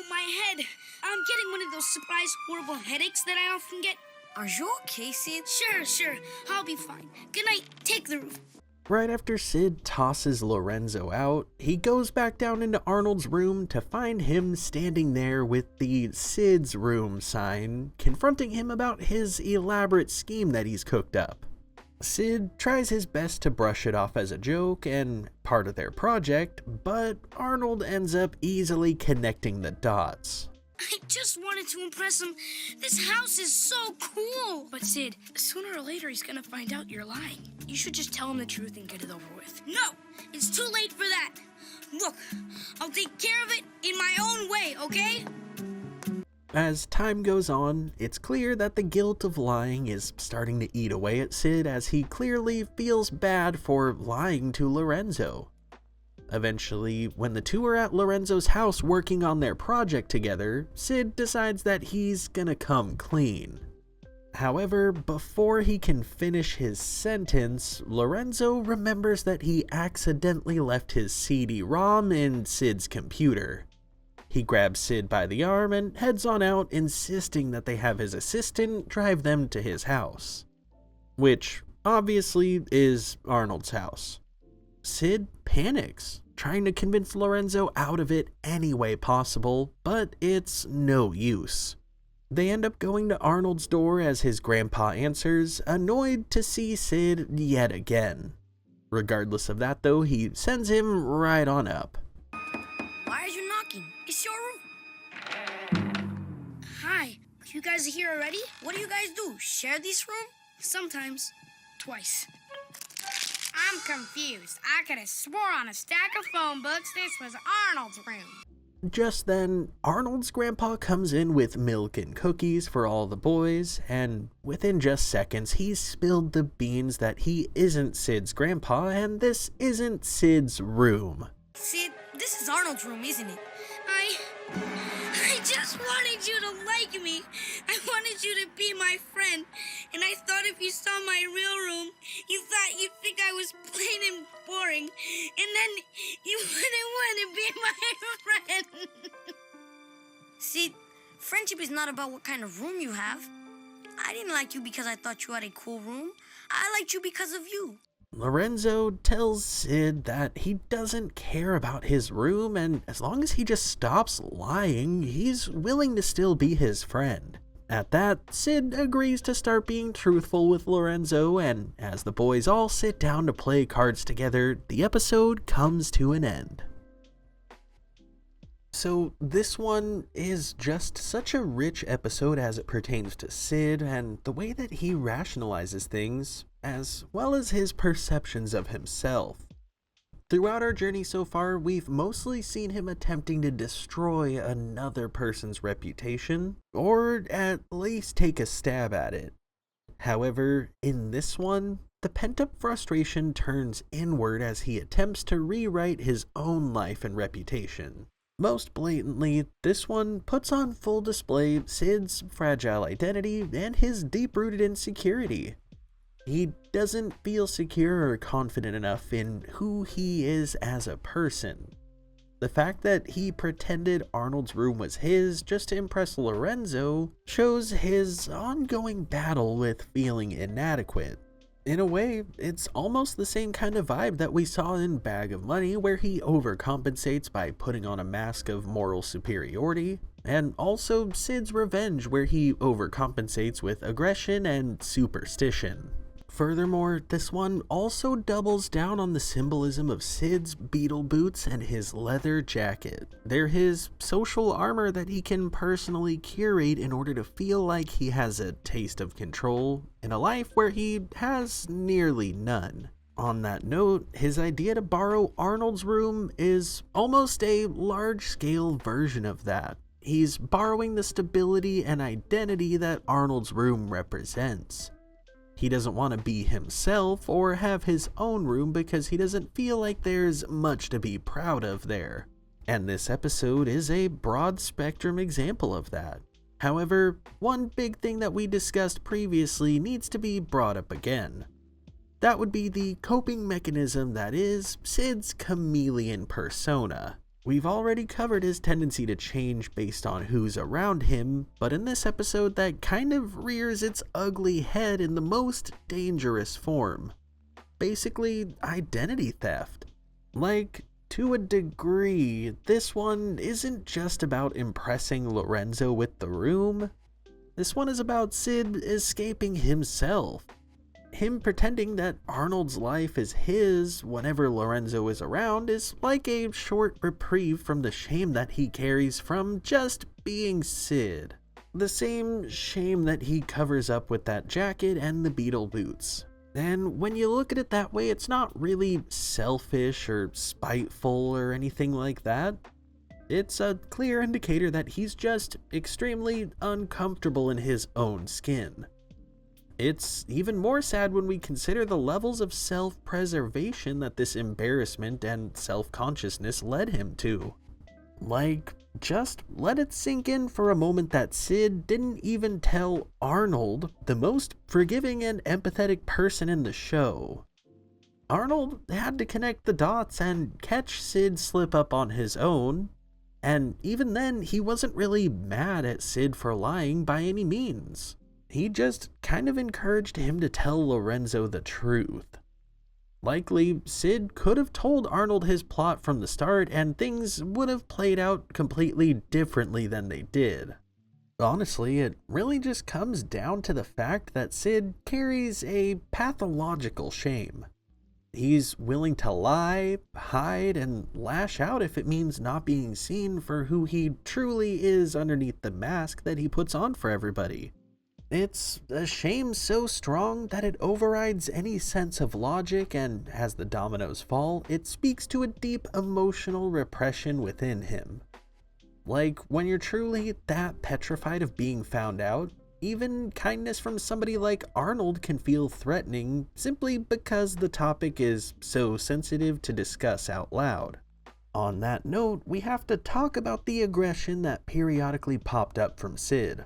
my head. I'm getting one of those surprise horrible headaches that I often get. Are you okay, Sid? Sure. I'll be fine. Good night. Take the roof. Right after Sid tosses Lorenzo out, he goes back down into Arnold's room to find him standing there with the Sid's room sign, confronting him about his elaborate scheme that he's cooked up. Sid tries his best to brush it off as a joke and part of their project, but Arnold ends up easily connecting the dots. I just wanted to impress him. This house is so cool. But Sid, sooner or later he's gonna find out you're lying. You should just tell him the truth and get it over with. No, it's too late for that. Look, I'll take care of it in my own way, okay? As time goes on, it's clear that the guilt of lying is starting to eat away at Sid, as he clearly feels bad for lying to Lorenzo. Eventually, when the two are at Lorenzo's house working on their project together, Sid decides that he's gonna come clean. However, before he can finish his sentence, Lorenzo remembers that he accidentally left his CD-ROM in Sid's computer. He grabs Sid by the arm and heads on out, insisting that they have his assistant drive them to his house. Which, obviously, is Arnold's house. Sid panics, trying to convince Lorenzo out of it any way possible, but it's no use. They end up going to Arnold's door as his grandpa answers, annoyed to see Sid yet again. Regardless of that though, he sends him right on up. Why are you knocking? It's your room. Hi, you guys are here already? What do you guys do? Share this room? Sometimes. Twice. I'm confused. I could have swore on a stack of phone books this was Arnold's room. Just then, Arnold's grandpa comes in with milk and cookies for all the boys, and within just seconds, he's spilled the beans that he isn't Sid's grandpa and this isn't Sid's room. Sid, this is Arnold's room, isn't it? I just wanted you to like me. I wanted you to be my friend. And I thought if you saw my real room, you thought you'd think I was plain and boring. And then you wouldn't want to be my friend. Sid, friendship is not about what kind of room you have. I didn't like you because I thought you had a cool room. I liked you because of you. Lorenzo tells Sid that he doesn't care about his room, and as long as he just stops lying, he's willing to still be his friend. At that, Sid agrees to start being truthful with Lorenzo, and as the boys all sit down to play cards together, the episode comes to an end. So this one is just such a rich episode as it pertains to Sid and the way that he rationalizes things, as well as his perceptions of himself. Throughout our journey so far, we've mostly seen him attempting to destroy another person's reputation, or at least take a stab at it. However, in this one, the pent-up frustration turns inward as he attempts to rewrite his own life and reputation. Most blatantly, this one puts on full display Sid's fragile identity and his deep-rooted insecurity. He doesn't feel secure or confident enough in who he is as a person. The fact that he pretended Arnold's room was his just to impress Lorenzo shows his ongoing battle with feeling inadequate. In a way, it's almost the same kind of vibe that we saw in Bag of Money, where he overcompensates by putting on a mask of moral superiority, and also Sid's Revenge, where he overcompensates with aggression and superstition. Furthermore, this one also doubles down on the symbolism of Sid's beetle boots and his leather jacket. They're his social armor that he can personally curate in order to feel like he has a taste of control in a life where he has nearly none. On that note, his idea to borrow Arnold's room is almost a large-scale version of that. He's borrowing the stability and identity that Arnold's room represents. He doesn't want to be himself or have his own room because he doesn't feel like there's much to be proud of there. And this episode is a broad spectrum example of that. However, one big thing that we discussed previously needs to be brought up again. That would be the coping mechanism that is Sid's chameleon persona. We've already covered his tendency to change based on who's around him, but in this episode that kind of rears its ugly head in the most dangerous form. Basically, identity theft. Like, to a degree, this one isn't just about impressing Lorenzo with the room. This one is about Sid escaping himself. Him pretending that Arnold's life is his whenever Lorenzo is around is like a short reprieve from the shame that he carries from just being Sid. The same shame that he covers up with that jacket and the beetle boots. And when you look at it that way, it's not really selfish or spiteful or anything like that. It's a clear indicator that he's just extremely uncomfortable in his own skin. It's even more sad when we consider the levels of self-preservation that this embarrassment and self-consciousness led him to. Like, just let it sink in for a moment that Sid didn't even tell Arnold, the most forgiving and empathetic person in the show. Arnold had to connect the dots and catch Sid slip up on his own, and even then he wasn't really mad at Sid for lying by any means. He just kind of encouraged him to tell Lorenzo the truth. Likely, Sid could have told Arnold his plot from the start and things would have played out completely differently than they did. Honestly, it really just comes down to the fact that Sid carries a pathological shame. He's willing to lie, hide, and lash out if it means not being seen for who he truly is underneath the mask that he puts on for everybody. It's a shame so strong that it overrides any sense of logic, and as the dominoes fall, it speaks to a deep emotional repression within him. Like, when you're truly that petrified of being found out, even kindness from somebody like Arnold can feel threatening simply because the topic is so sensitive to discuss out loud. On that note, we have to talk about the aggression that periodically popped up from Sid.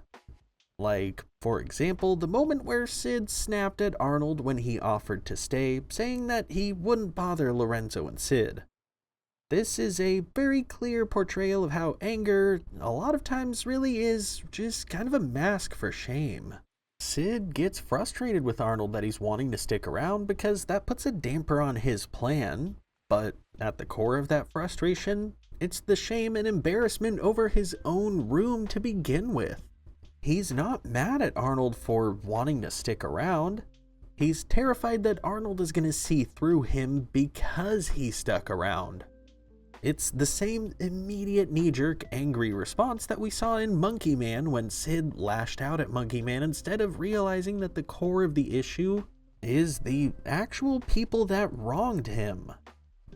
Like, for example, the moment where Sid snapped at Arnold when he offered to stay, saying that he wouldn't bother Lorenzo and Sid. This is a very clear portrayal of how anger, a lot of times, really is just kind of a mask for shame. Sid gets frustrated with Arnold that he's wanting to stick around because that puts a damper on his plan, but at the core of that frustration, it's the shame and embarrassment over his own room to begin with. He's not mad at Arnold for wanting to stick around. He's terrified that Arnold is going to see through him because he stuck around. It's the same immediate knee-jerk angry response that we saw in Monkey Man when Sid lashed out at Monkey Man instead of realizing that the core of the issue is the actual people that wronged him.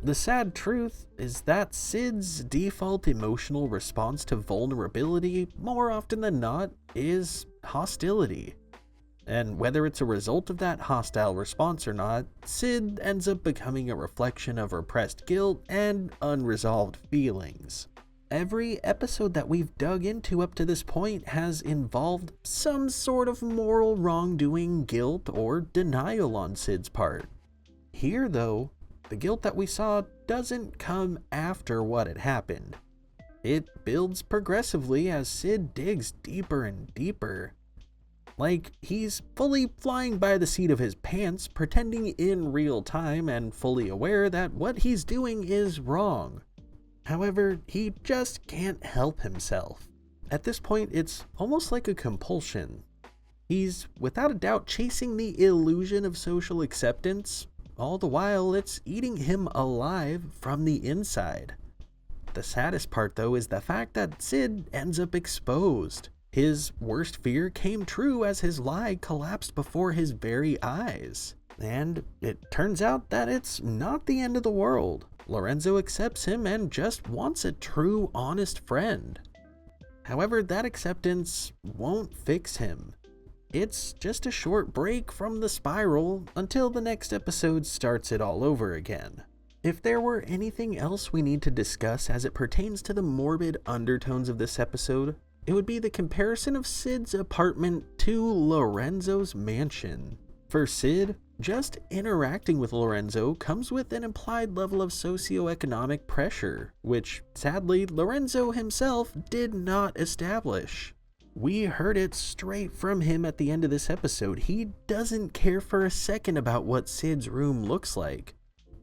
The sad truth is that Sid's default emotional response to vulnerability, more often than not, is hostility. And whether it's a result of that hostile response or not, Sid ends up becoming a reflection of repressed guilt and unresolved feelings. Every episode that we've dug into up to this point has involved some sort of moral wrongdoing, guilt, or denial on Sid's part. Here, though, the guilt that we saw doesn't come after what had happened. It builds progressively as Sid digs deeper and deeper. Like, he's fully flying by the seat of his pants, pretending in real time and fully aware that what he's doing is wrong. However, he just can't help himself. At this point, it's almost like a compulsion. He's without a doubt chasing the illusion of social acceptance. All the while, it's eating him alive from the inside. The saddest part, though, is the fact that Sid ends up exposed. His worst fear came true as his lie collapsed before his very eyes. And it turns out that it's not the end of the world. Lorenzo accepts him and just wants a true, honest friend. However, that acceptance won't fix him. It's just a short break from the spiral until the next episode starts it all over again. If there were anything else we need to discuss as it pertains to the morbid undertones of this episode, it would be the comparison of Sid's apartment to Lorenzo's mansion. For Sid, just interacting with Lorenzo comes with an implied level of socioeconomic pressure, which sadly Lorenzo himself did not establish. We heard it straight from him at the end of this episode. He doesn't care for a second about what Sid's room looks like.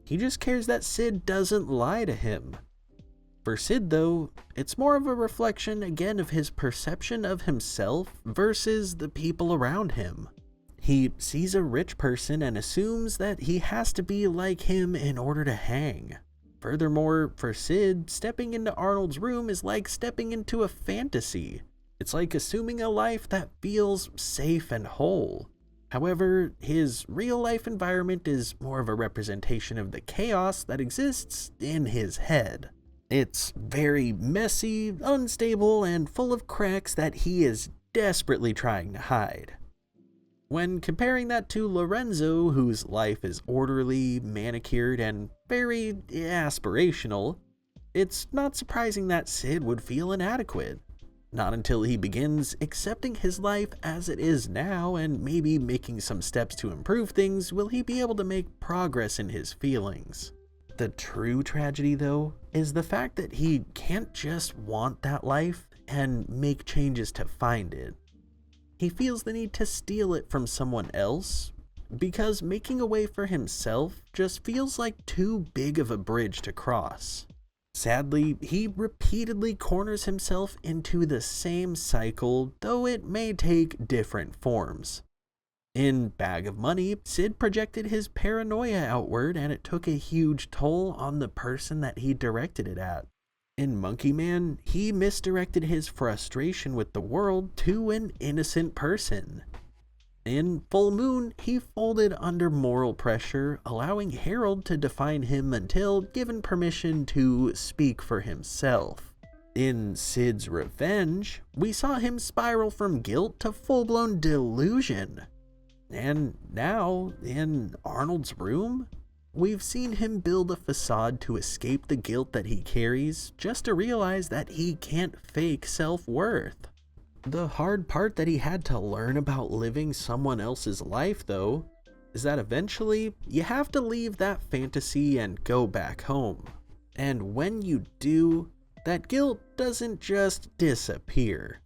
He just cares that Sid doesn't lie to him. For Sid, though, it's more of a reflection again of his perception of himself versus the people around him. He sees a rich person and assumes that he has to be like him in order to hang. Furthermore, for Sid, stepping into Arnold's room is like stepping into a fantasy. It's like assuming a life that feels safe and whole. However, his real-life environment is more of a representation of the chaos that exists in his head. It's very messy, unstable, and full of cracks that he is desperately trying to hide. When comparing that to Lorenzo, whose life is orderly, manicured, and very aspirational, it's not surprising that Sid would feel inadequate. Not until he begins accepting his life as it is now and maybe making some steps to improve things will he be able to make progress in his feelings. The true tragedy, though, is the fact that he can't just want that life and make changes to find it. He feels the need to steal it from someone else, because making a way for himself just feels like too big of a bridge to cross. Sadly, he repeatedly corners himself into the same cycle, though it may take different forms. In Bag of Money, Sid projected his paranoia outward, and it took a huge toll on the person that he directed it at. In Monkey Man, he misdirected his frustration with the world to an innocent person. In Full Moon, he folded under moral pressure, allowing Harold to define him until given permission to speak for himself. In Sid's Revenge, we saw him spiral from guilt to full-blown delusion. And now, in Arnold's Room, we've seen him build a facade to escape the guilt that he carries, just to realize that he can't fake self-worth. The hard part that he had to learn about living someone else's life, though, is that eventually you have to leave that fantasy and go back home. And when you do, that guilt doesn't just disappear.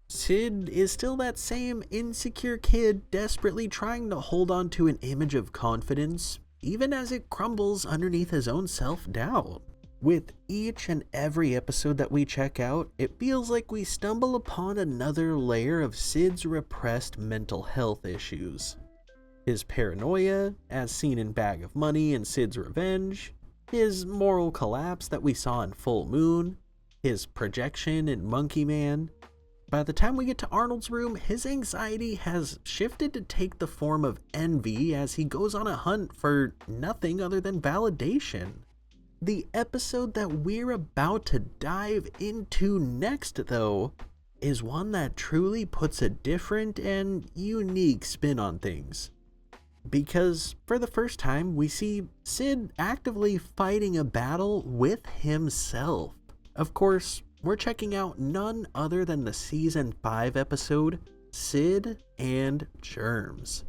Sid is still that same insecure kid desperately trying to hold on to an image of confidence, even as it crumbles underneath his own self-doubt. With each and every episode that we check out, it feels like we stumble upon another layer of Sid's repressed mental health issues. His paranoia, as seen in Bag of Money and Sid's Revenge, his moral collapse that we saw in Full Moon, his projection in Monkey Man. By the time we get to Arnold's Room, his anxiety has shifted to take the form of envy as he goes on a hunt for nothing other than validation. The episode that we're about to dive into next, though, is one that truly puts a different and unique spin on things. Because for the first time, we see Sid actively fighting a battle with himself. Of course, we're checking out none other than the Season 5 episode, Sid and Germs.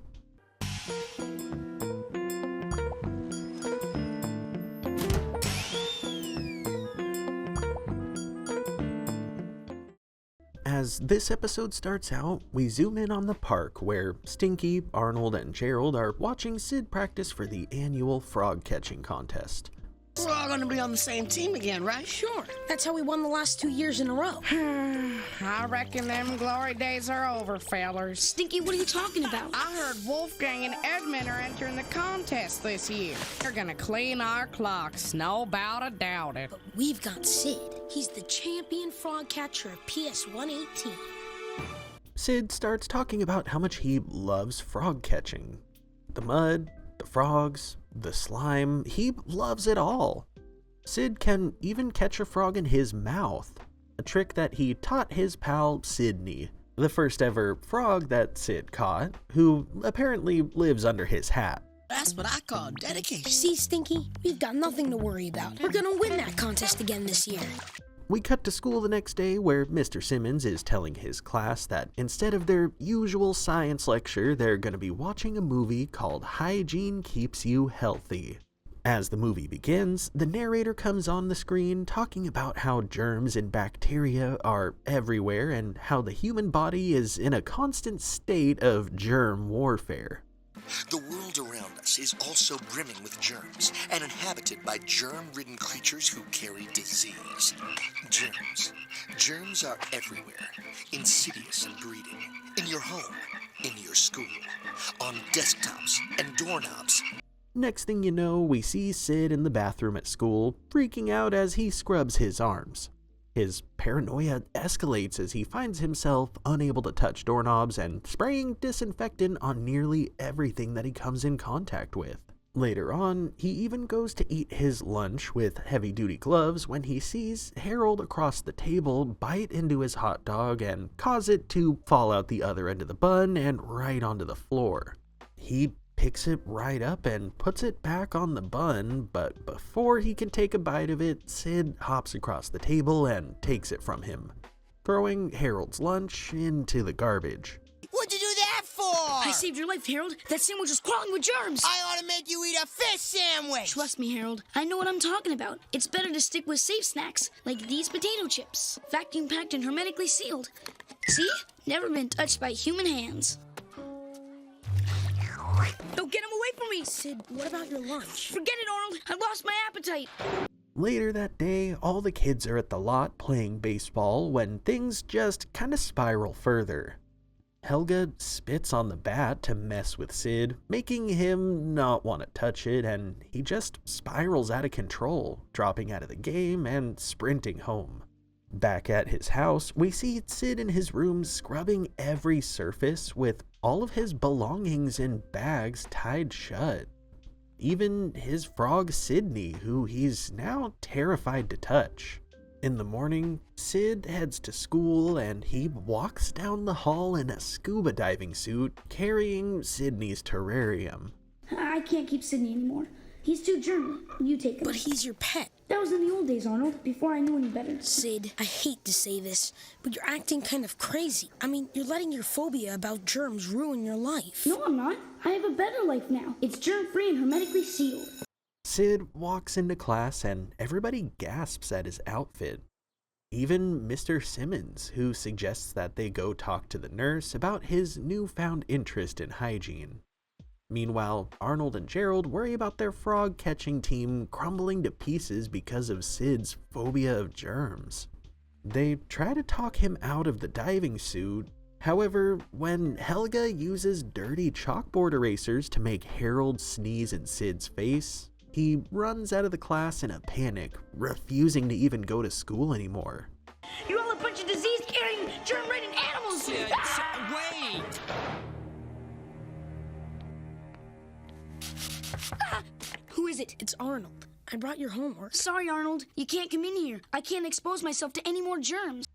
As this episode starts out, we zoom in on the park where Stinky, Arnold, and Gerald are watching Sid practice for the annual frog catching contest. We're all gonna be on the same team again, right? Sure. That's how we won the last 2 years in a row. I reckon them glory days are over, fellers. Stinky, what are you talking about? I heard Wolfgang and Edmund are entering the contest this year. They're gonna clean our clocks, no doubt about it. But we've got Sid. He's the champion frog catcher of PS 118. Sid starts talking about how much he loves frog catching. The mud, the frogs, the slime, he loves it all. Sid can even catch a frog in his mouth, a trick that he taught his pal Sydney, the first ever frog that Sid caught, who apparently lives under his hat. That's what I call dedication. See, Stinky, we've got nothing to worry about. We're gonna win that contest again this year. We cut to school the next day where Mr. Simmons is telling his class that instead of their usual science lecture, they're going to be watching a movie called Hygiene Keeps You Healthy. As the movie begins, the narrator comes on the screen talking about how germs and bacteria are everywhere and how the human body is in a constant state of germ warfare. The world around us is also brimming with germs and inhabited by germ-ridden creatures who carry disease. Germs. Germs are everywhere, insidious and breeding. In your home, in your school, on desktops and doorknobs. Next thing you know, we see Sid in the bathroom at school, freaking out as he scrubs his arms. His paranoia escalates as he finds himself unable to touch doorknobs and spraying disinfectant on nearly everything that he comes in contact with. Later on, he even goes to eat his lunch with heavy-duty gloves when he sees Harold across the table bite into his hot dog and cause it to fall out the other end of the bun and right onto the floor. He picks it right up and puts it back on the bun, but before he can take a bite of it, Sid hops across the table and takes it from him, throwing Harold's lunch into the garbage. What'd you do that for? I saved your life, Harold. That sandwich was crawling with germs. I ought to make you eat a fish sandwich. Trust me, Harold. I know what I'm talking about. It's better to stick with safe snacks, like these potato chips. Vacuum packed and hermetically sealed. See? Never been touched by human hands. Don't get him away from me! Sid, what about your lunch? Forget it, Arnold. I lost my appetite. Later that day, all the kids are at the lot playing baseball when things just kind of spiral further. Helga spits on the bat to mess with Sid, making him not want to touch it, and he just spirals out of control, dropping out of the game and sprinting home. Back at his house, we see Sid in his room scrubbing every surface with all of his belongings in bags tied shut. Even his frog Sydney, who he's now terrified to touch. In the morning, Sid heads to school and he walks down the hall in a scuba diving suit, carrying Sydney's terrarium. I can't keep Sydney anymore. He's too German. You take him. But he's your pet. That was in the old days, Arnold, before I knew any better. Sid, I hate to say this, but you're acting kind of crazy. I mean, you're letting your phobia about germs ruin your life. No, I'm not. I have a better life now. It's germ-free and hermetically sealed. Sid walks into class and everybody gasps at his outfit. Even Mr. Simmons, who suggests that they go talk to the nurse about his newfound interest in hygiene. Meanwhile, Arnold and Gerald worry about their frog-catching team crumbling to pieces because of Sid's phobia of germs. They try to talk him out of the diving suit. However, when Helga uses dirty chalkboard erasers to make Harold sneeze in Sid's face, he runs out of the class in a panic, refusing to even go to school anymore. You're all a bunch of disease-carrying, germ-ridden animals! Wait! Who is it? It's Arnold. I brought your homework. Sorry, Arnold. You can't come in here. I can't expose myself to any more germs.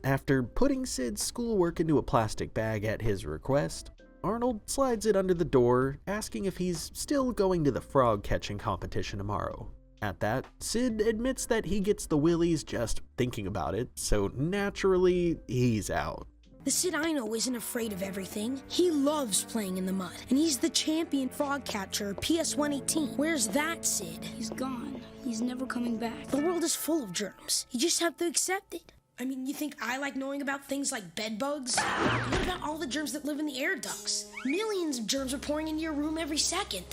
After putting Sid's schoolwork into a plastic bag at his request, Arnold slides it under the door, asking if he's still going to the frog catching competition tomorrow. At that, Sid admits that he gets the willies just thinking about it, so naturally, he's out. The Sid I know isn't afraid of everything. He loves playing in the mud, and he's the champion frog catcher, PS 118. Where's that Sid? He's gone. He's never coming back. The world is full of germs. You just have to accept it. I mean, you think I like knowing about things like bed bugs? What about all the germs that live in the air ducts? Millions of germs are pouring into your room every second.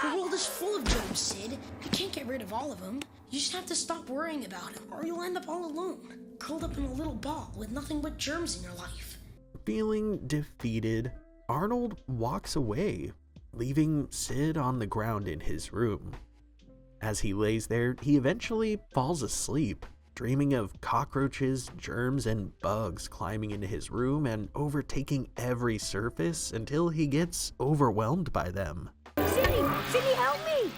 The world is full of germs, Sid. You can't get rid of all of them. You just have to stop worrying about them, or you'll end up all alone, curled up in a little ball with nothing but germs in your life. Feeling defeated, Arnold walks away, leaving Sid on the ground in his room. As he lays there, he eventually falls asleep, dreaming of cockroaches, germs, and bugs climbing into his room and overtaking every surface until he gets overwhelmed by them. Sydney! Sydney, help me!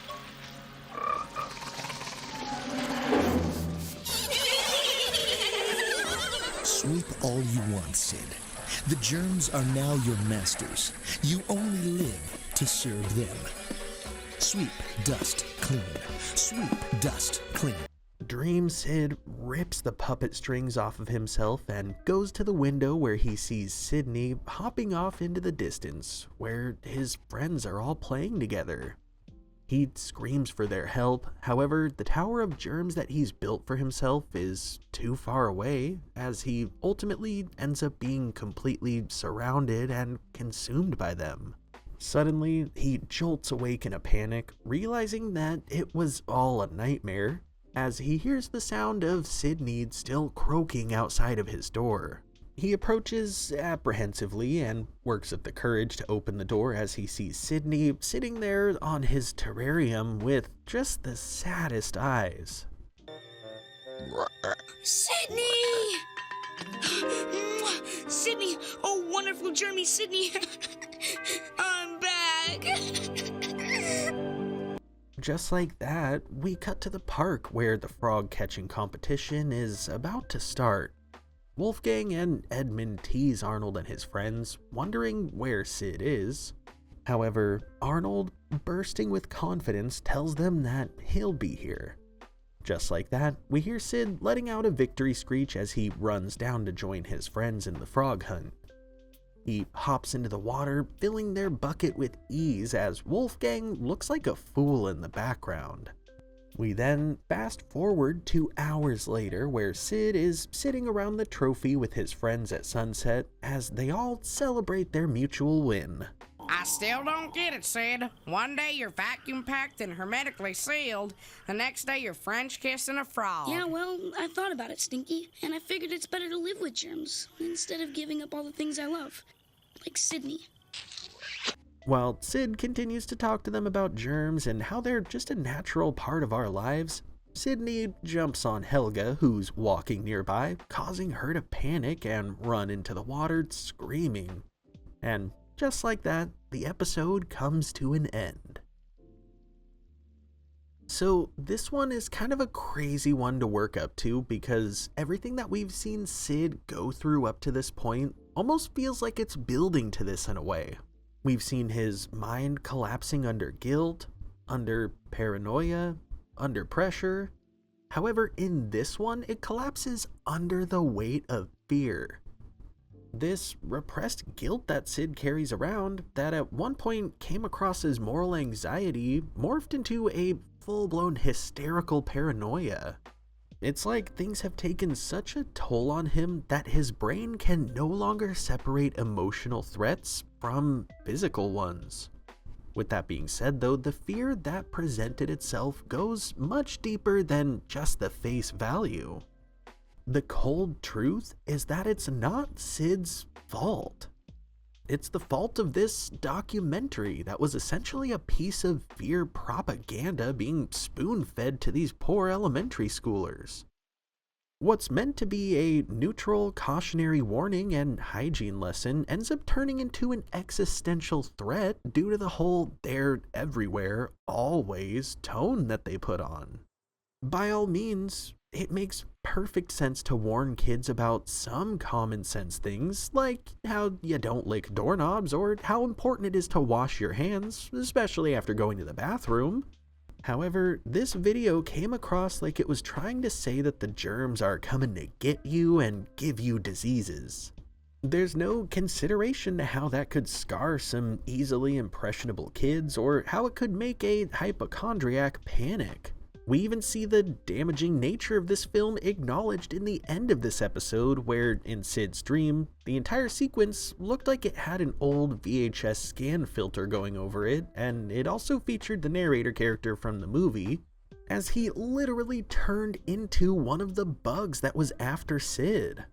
Sweep all you want, Sid. The germs are now your masters. You only live to serve them. Sweep, dust, clean. Sweep, dust, clean. Dream Sid rips the puppet strings off of himself and goes to the window where he sees Sydney hopping off into the distance, where his friends are all playing together. He screams for their help, however, the tower of germs that he's built for himself is too far away, as he ultimately ends up being completely surrounded and consumed by them. Suddenly, he jolts awake in a panic, realizing that it was all a nightmare, as he hears the sound of Sydney still croaking outside of his door. He approaches apprehensively and works up the courage to open the door as he sees Sydney sitting there on his terrarium with just the saddest eyes. Sydney! Sydney! Oh, wonderful germy Sydney! I'm back! just like that, we cut to the park where the frog catching competition is about to start. Wolfgang and Edmund tease Arnold and his friends, wondering where Sid is. However, Arnold, bursting with confidence, tells them that he'll be here. Just like that, we hear Sid letting out a victory screech as he runs down to join his friends in the frog hunt. He hops into the water, filling their bucket with ease as Wolfgang looks like a fool in the background. We then fast forward to hours later where Sid is sitting around the trophy with his friends at sunset as they all celebrate their mutual win. I still don't get it, Sid. One day you're vacuum packed and hermetically sealed, the next day you're French kissing a frog. Yeah, well, I thought about it, Stinky, and I figured it's better to live with germs instead of giving up all the things I love, like Sydney. While Sid continues to talk to them about germs and how they're just a natural part of our lives, Sydney jumps on Helga, who's walking nearby, causing her to panic and run into the water screaming. And just like that, the episode comes to an end. So this one is kind of a crazy one to work up to because everything that we've seen Sid go through up to this point almost feels like it's building to this in a way. We've seen his mind collapsing under guilt, under paranoia, under pressure. However, in this one, it collapses under the weight of fear. This repressed guilt that Sid carries around, that at one point came across as moral anxiety, morphed into a full-blown hysterical paranoia. It's like things have taken such a toll on him that his brain can no longer separate emotional threats from physical ones. With that being said though, the fear that presented itself goes much deeper than just the face value. The cold truth is that it's not Sid's fault. It's the fault of this documentary that was essentially a piece of fear propaganda being spoon-fed to these poor elementary schoolers. What's meant to be a neutral cautionary warning and hygiene lesson ends up turning into an existential threat due to the whole "they're everywhere, always" tone that they put on. By all means, it makes perfect sense to warn kids about some common sense things, like how you don't lick doorknobs or how important it is to wash your hands, especially after going to the bathroom. However, this video came across like it was trying to say that the germs are coming to get you and give you diseases. There's no consideration to how that could scar some easily impressionable kids or how it could make a hypochondriac panic. We even see the damaging nature of this film acknowledged in the end of this episode where, in Sid's dream, the entire sequence looked like it had an old VHS scan filter going over it, and it also featured the narrator character from the movie, as he literally turned into one of the bugs that was after Sid.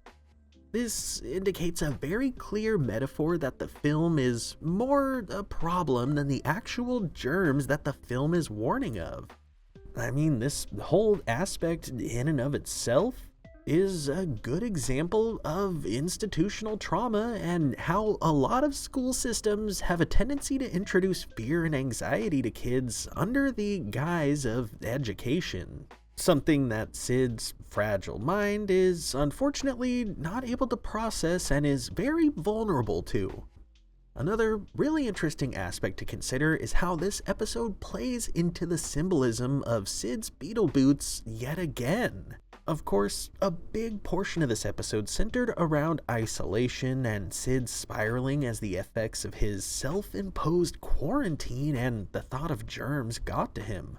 This indicates a very clear metaphor that the film is more a problem than the actual germs that the film is warning of. I mean, this whole aspect in and of itself is a good example of institutional trauma and how a lot of school systems have a tendency to introduce fear and anxiety to kids under the guise of education. Something that Sid's fragile mind is unfortunately not able to process and is very vulnerable to. Another really interesting aspect to consider is how this episode plays into the symbolism of Sid's beetle boots yet again. Of course, a big portion of this episode centered around isolation and Sid spiraling as the effects of his self-imposed quarantine and the thought of germs got to him.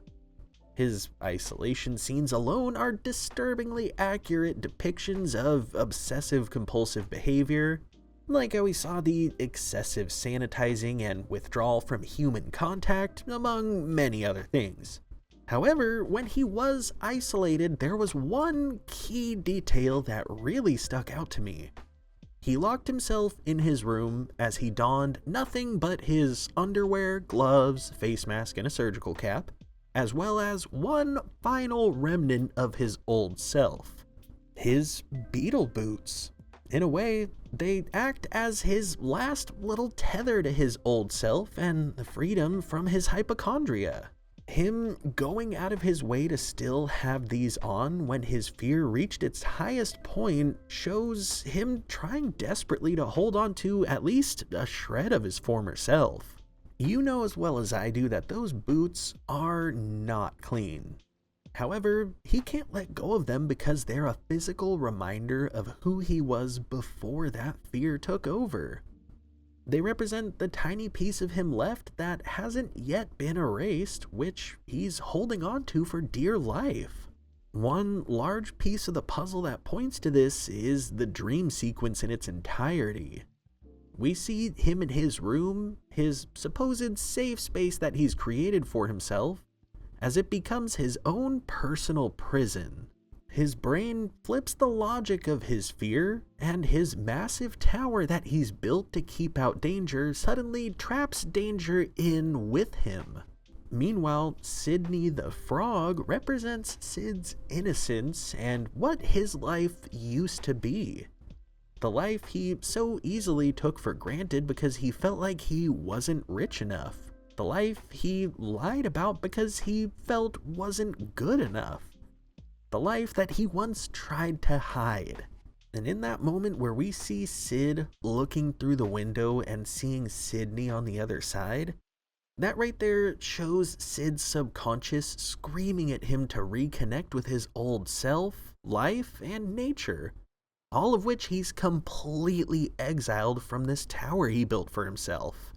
His isolation scenes alone are disturbingly accurate depictions of obsessive-compulsive behavior, like how we saw the excessive sanitizing and withdrawal from human contact, among many other things. However, when he was isolated, there was one key detail that really stuck out to me. He locked himself in his room as he donned nothing but his underwear, gloves, face mask, and a surgical cap, as well as one final remnant of his old self: his beetle boots. In a way, they act as his last little tether to his old self and the freedom from his hypochondria. Him going out of his way to still have these on when his fear reached its highest point shows him trying desperately to hold on to at least a shred of his former self. You know as well as I do that those boots are not clean. However, he can't let go of them because they're a physical reminder of who he was before that fear took over. They represent the tiny piece of him left that hasn't yet been erased, which he's holding on to for dear life. One large piece of the puzzle that points to this is the dream sequence in its entirety. We see him in his room, his supposed safe space that he's created for himself, as it becomes his own personal prison. His brain flips the logic of his fear, and his massive tower that he's built to keep out danger suddenly traps danger in with him. Meanwhile, Sydney the Frog represents Sid's innocence and what his life used to be. The life he so easily took for granted because he felt like he wasn't rich enough. The life he lied about because he felt wasn't good enough. The life that he once tried to hide. And in that moment where we see Sid looking through the window and seeing Sydney on the other side, that right there shows Sid's subconscious screaming at him to reconnect with his old self, life, and nature. All of which he's completely exiled from this tower he built for himself.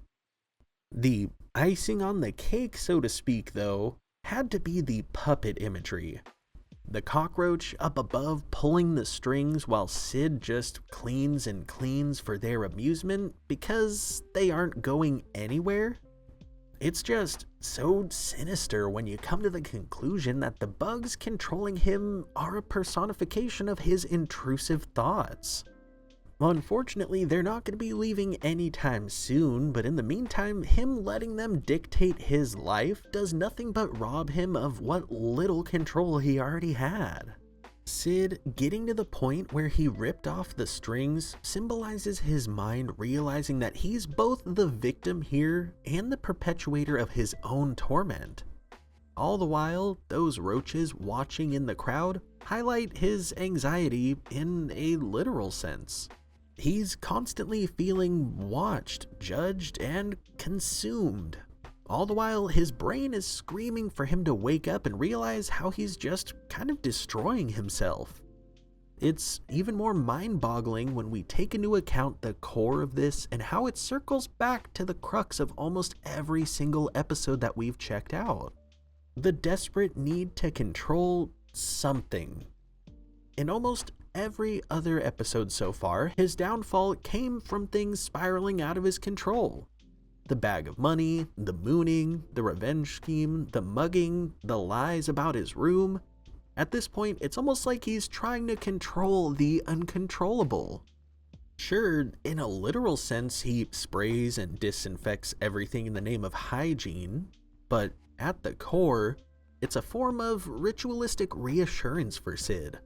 The icing on the cake, so to speak, though, had to be the puppet imagery. The cockroach up above pulling the strings while Sid just cleans and cleans for their amusement because they aren't going anywhere. It's just so sinister when you come to the conclusion that the bugs controlling him are a personification of his intrusive thoughts. Unfortunately, they're not going to be leaving anytime soon, but in the meantime, him letting them dictate his life does nothing but rob him of what little control he already had. Sid getting to the point where he ripped off the strings symbolizes his mind realizing that he's both the victim here and the perpetuator of his own torment. All the while, those roaches watching in the crowd highlight his anxiety in a literal sense. He's constantly feeling watched, judged, and consumed. All the while, his brain is screaming for him to wake up and realize how he's just kind of destroying himself. It's even more mind-boggling when we take into account the core of this and how it circles back to the crux of almost every single episode that we've checked out. The desperate need to control something. In almost every other episode so far, his downfall came from things spiraling out of his control. The bag of money, the mooning, the revenge scheme, the mugging, the lies about his room. At this point, it's almost like he's trying to control the uncontrollable. Sure, in a literal sense, he sprays and disinfects everything in the name of hygiene, but at the core, it's a form of ritualistic reassurance for Sid.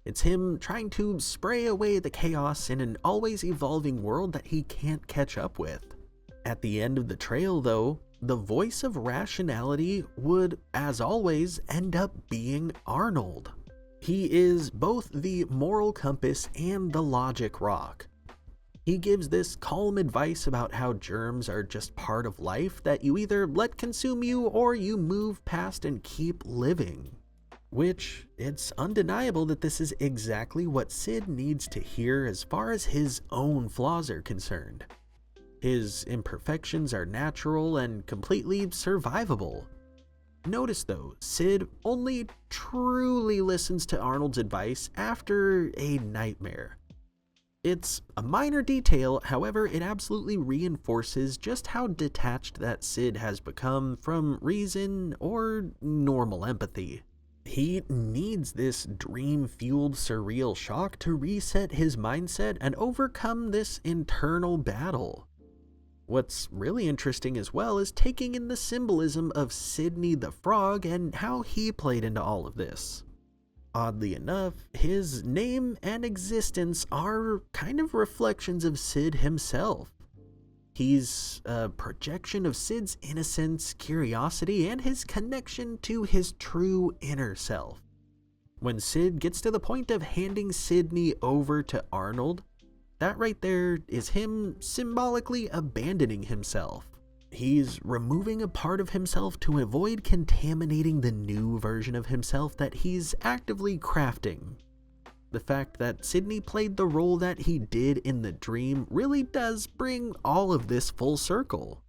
It's him trying to spray away the chaos in an always evolving world that he can't catch up with. At the end of the trail, though, the voice of rationality would, as always, end up being Arnold. He is both the moral compass and the logic rock. He gives this calm advice about how germs are just part of life that you either let consume you or you move past and keep living. Which, it's undeniable that this is exactly what Sid needs to hear as far as his own flaws are concerned. His imperfections are natural and completely survivable. Notice though, Sid only truly listens to Arnold's advice after a nightmare. It's a minor detail, however, it absolutely reinforces just how detached that Sid has become from reason or normal empathy. He needs this dream-fueled surreal shock to reset his mindset and overcome this internal battle. What's really interesting as well is taking in the symbolism of Sydney the Frog and how he played into all of this. Oddly enough, his name and existence are kind of reflections of Sid himself. He's a projection of Sid's innocence, curiosity, and his connection to his true inner self. When Sid gets to the point of handing Sydney over to Arnold, that right there is him symbolically abandoning himself. He's removing a part of himself to avoid contaminating the new version of himself that he's actively crafting. The fact that Sydney played the role that he did in the dream really does bring all of this full circle.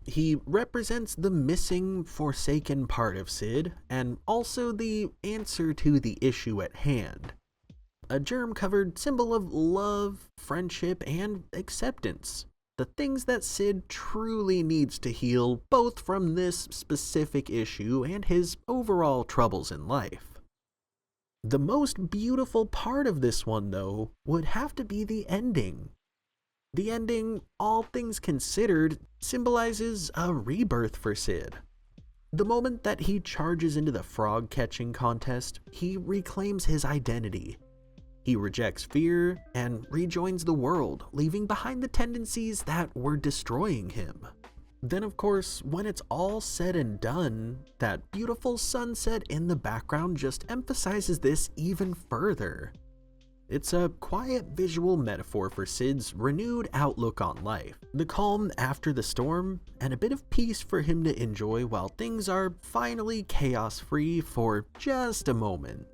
He represents the missing, forsaken part of Sid, and also the answer to the issue at hand. A germ-covered symbol of love, friendship, and acceptance. The things that Sid truly needs to heal, both from this specific issue and his overall troubles in life. The most beautiful part of this one, though, would have to be the ending. The ending, all things considered, symbolizes a rebirth for Sid. The moment that he charges into the frog catching contest, he reclaims his identity. He rejects fear and rejoins the world, leaving behind the tendencies that were destroying him. Then, of course, when it's all said and done, that beautiful sunset in the background just emphasizes this even further. It's a quiet visual metaphor for Sid's renewed outlook on life, the calm after the storm, and a bit of peace for him to enjoy while things are finally chaos-free for just a moment.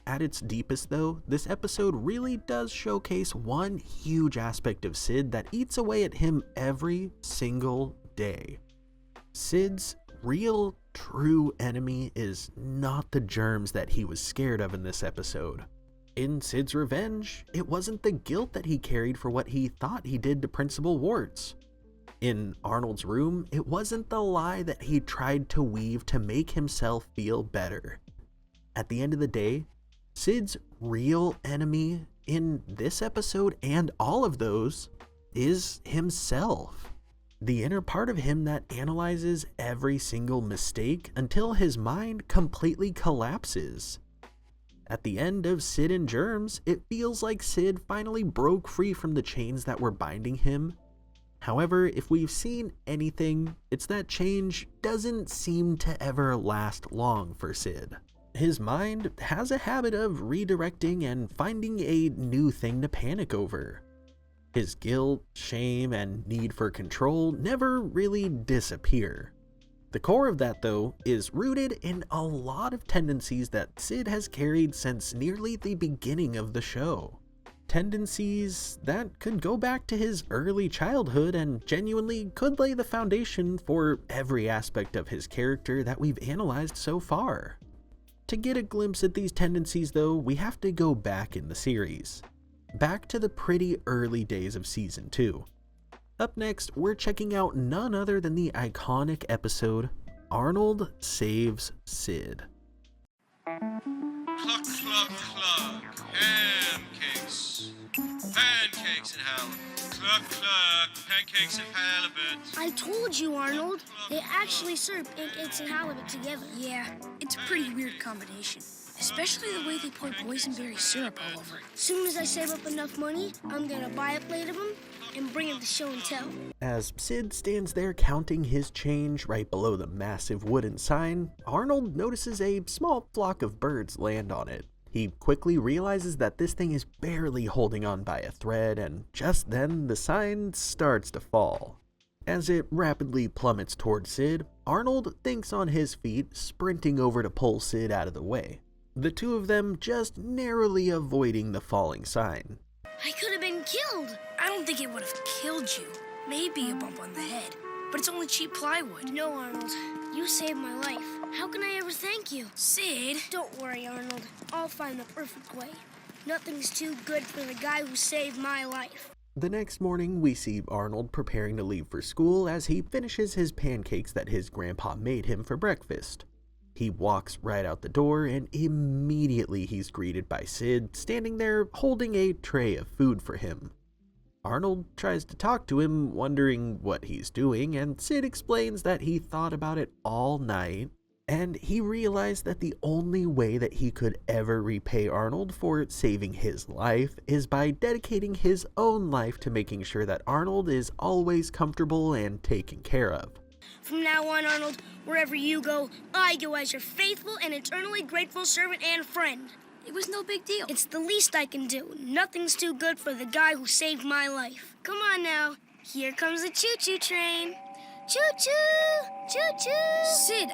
At its deepest though, this episode really does showcase one huge aspect of Sid that eats away at him every single day. Sid's real, true enemy is not the germs that he was scared of in this episode. In Sid's revenge, it wasn't the guilt that he carried for what he thought he did to Principal Wartz. In Arnold's room, it wasn't the lie that he tried to weave to make himself feel better. At the end of the day, Sid's real enemy in this episode and all of those is himself. The inner part of him that analyzes every single mistake until his mind completely collapses. At the end of Sid and Germs, it feels like Sid finally broke free from the chains that were binding him. However, if we've seen anything, it's that change doesn't seem to ever last long for Sid. His mind has a habit of redirecting and finding a new thing to panic over. His guilt, shame, and need for control never really disappear. The core of that, though, is rooted in a lot of tendencies that Sid has carried since nearly the beginning of the show. Tendencies that could go back to his early childhood and genuinely could lay the foundation for every aspect of his character that we've analyzed so far. To get a glimpse at these tendencies, though, we have to go back in the series. Back to the pretty early days of Season 2. Up next, we're checking out none other than the iconic episode, Arnold Saves Sid. Cluck, cluck, cluck. Pancakes. Pancakes and halibut. Cluck, cluck. Pancakes and halibut. I told you, Arnold. They actually serve pancakes and halibut together. Yeah, it's a pretty weird combination. Especially the way they pour boysenberry syrup all over it. Soon as I save up enough money, I'm gonna buy a plate of them and bring it to show and tell. As Sid stands there counting his change right below the massive wooden sign, Arnold notices a small flock of birds land on it. He quickly realizes that this thing is barely holding on by a thread, and just then the sign starts to fall. As it rapidly plummets towards Sid, Arnold thinks on his feet, sprinting over to pull Sid out of the way. The two of them just narrowly avoiding the falling sign. I could have been killed. I don't think it would have killed you. Maybe a bump on the head. But it's only cheap plywood. No, Arnold. You saved my life. How can I ever thank you? Sid! Don't worry, Arnold. I'll find the perfect way. Nothing's too good for the guy who saved my life. The next morning, we see Arnold preparing to leave for school as he finishes his pancakes that his grandpa made him for breakfast. He walks right out the door, and immediately he's greeted by Sid, standing there holding a tray of food for him. Arnold tries to talk to him, wondering what he's doing, and Sid explains that he thought about it all night, And he realized that the only way that he could ever repay Arnold for saving his life is by dedicating his own life to making sure that Arnold is always comfortable and taken care of. From now on, Arnold, wherever you go, I go as your faithful and eternally grateful servant and friend. It was no big deal. It's the least I can do. Nothing's too good for the guy who saved my life. Come on now. Here comes the choo-choo train. Choo-choo! Choo-choo! Sid,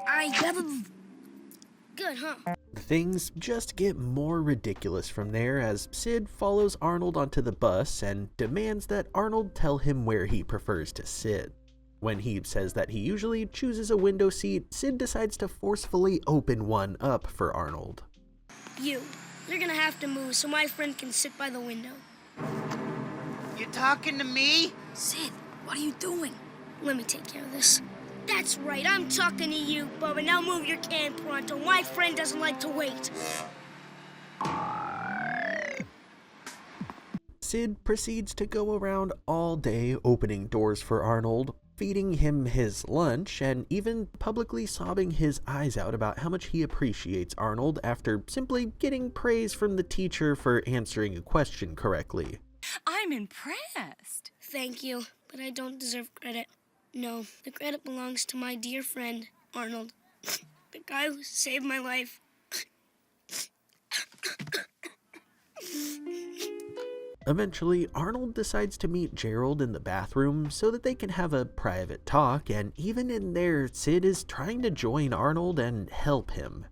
Good, huh? Things just get more ridiculous from there as Sid follows Arnold onto the bus and demands that Arnold tell him where he prefers to sit. When he says that he usually chooses a window seat, Sid decides to forcefully open one up for Arnold. You're gonna have to move so my friend can sit by the window. You talking to me? Sid, what are you doing? Let me take care of this. That's right, I'm talking to you, Bubba. Now move your can pronto. My friend doesn't like to wait. Sid proceeds to go around all day opening doors for Arnold, feeding him his lunch, and even publicly sobbing his eyes out about how much he appreciates Arnold after simply getting praise from the teacher for answering a question correctly. I'm impressed. Thank you, but I don't deserve credit. No, the credit belongs to my dear friend, Arnold. The guy who saved my life. Eventually, Arnold decides to meet Gerald in the bathroom so that they can have a private talk, and even in there, Sid is trying to join Arnold and help him.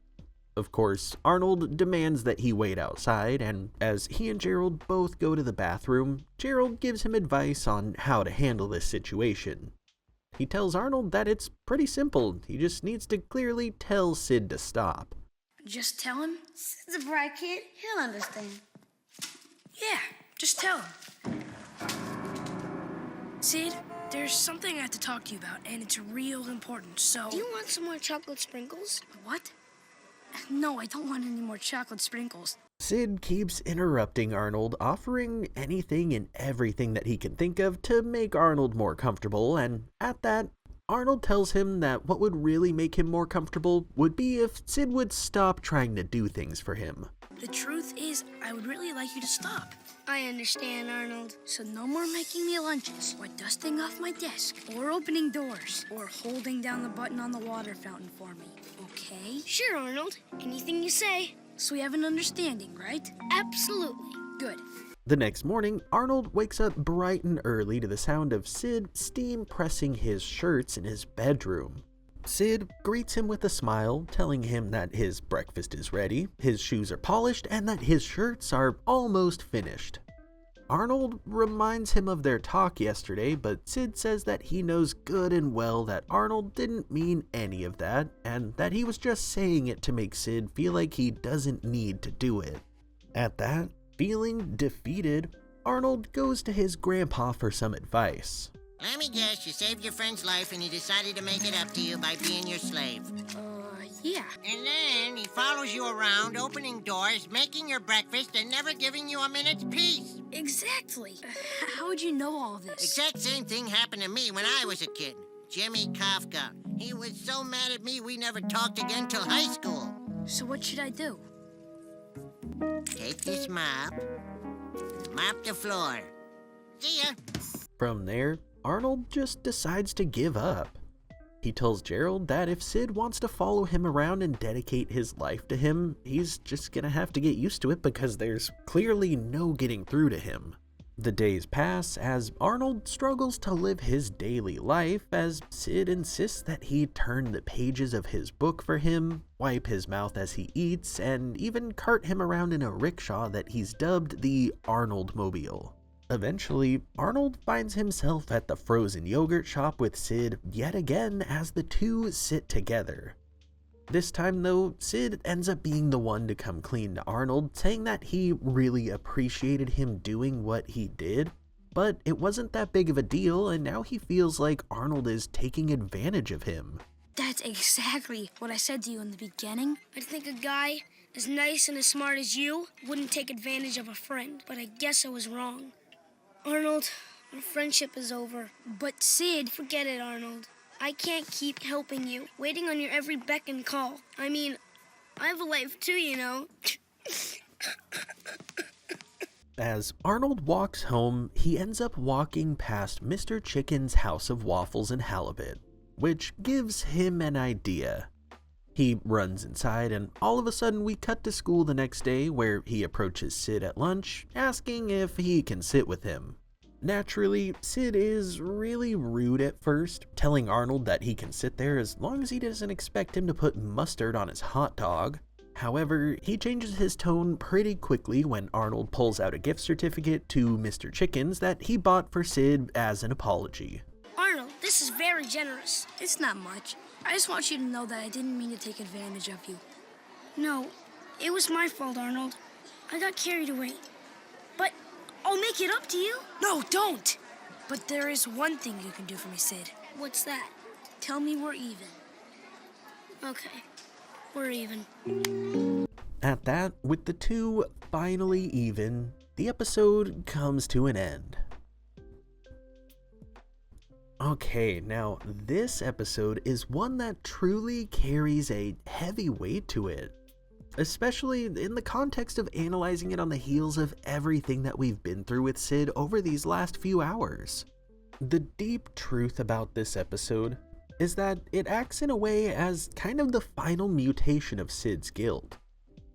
Of course, Arnold demands that he wait outside, and as he and Gerald both go to the bathroom, Gerald gives him advice on how to handle this situation. He tells Arnold that it's pretty simple, he just needs to clearly tell Sid to stop. Just tell him? Sid's a bright kid. He'll understand. Yeah, just tell him. Sid, there's something I have to talk to you about, and it's real important, so... Do you want some more chocolate sprinkles? What? No, I don't want any more chocolate sprinkles. Sid keeps interrupting Arnold, offering anything and everything that he can think of to make Arnold more comfortable, and at that, Arnold tells him that what would really make him more comfortable would be if Sid would stop trying to do things for him. The truth is, I would really like you to stop. I understand, Arnold. So no more making me lunches, or dusting off my desk, or opening doors, or holding down the button on the water fountain for me, okay? Sure, Arnold. Anything you say. So we have an understanding, right? Absolutely. Good. The next morning, Arnold wakes up bright and early to the sound of Sid steam pressing his shirts in his bedroom. Sid greets him with a smile, telling him that his breakfast is ready, his shoes are polished, and that his shirts are almost finished. Arnold reminds him of their talk yesterday, but Sid says that he knows good and well that Arnold didn't mean any of that, and that he was just saying it to make Sid feel like he doesn't need to do it. At that, feeling defeated, Arnold goes to his grandpa for some advice. Let me guess, you saved your friend's life and he decided to make it up to you by being your slave. Yeah. And then he follows you around, opening doors, making your breakfast, and never giving you a minute's peace. Exactly. How would you know all this? Exact same thing happened to me when I was a kid. Jimmy Kafka. He was so mad at me we never talked again till high school. So what should I do? Take this mop the floor. See ya. From there, Arnold just decides to give up. He tells Gerald that if Sid wants to follow him around and dedicate his life to him, he's just gonna have to get used to it because there's clearly no getting through to him. The days pass as Arnold struggles to live his daily life as Sid insists that he turn the pages of his book for him, wipe his mouth as he eats, and even cart him around in a rickshaw that he's dubbed the Arnold Mobile. Eventually, Arnold finds himself at the frozen yogurt shop with Sid yet again as the two sit together. This time though, Sid ends up being the one to come clean to Arnold, saying that he really appreciated him doing what he did, but it wasn't that big of a deal and now he feels like Arnold is taking advantage of him. That's exactly what I said to you in the beginning. I think a guy as nice and as smart as you wouldn't take advantage of a friend, but I guess I was wrong. Arnold, our friendship is over. But Sid... Forget it, Arnold. I can't keep helping you, waiting on your every beck and call. I mean, I have a life too, you know. As Arnold walks home, he ends up walking past Mr. Chicken's house of waffles and halibut, which gives him an idea. He runs inside, and all of a sudden we cut to school the next day, where he approaches Sid at lunch, asking if he can sit with him. Naturally, Sid is really rude at first, telling Arnold that he can sit there as long as he doesn't expect him to put mustard on his hot dog. However, he changes his tone pretty quickly when Arnold pulls out a gift certificate to Mr. Chicken's that he bought for Sid as an apology. Arnold, this is very generous. It's not much. I just want you to know that I didn't mean to take advantage of you. No, it was my fault, Arnold. I got carried away. But I'll make it up to you. No, don't! But there is one thing you can do for me, Sid. What's that? Tell me we're even. Okay, we're even. At that, with the two finally even, the episode comes to an end. Okay, now this episode is one that truly carries a heavy weight to it, especially in the context of analyzing it on the heels of everything that we've been through with Sid over these last few hours. The deep truth about this episode is that it acts in a way as kind of the final mutation of Sid's guilt,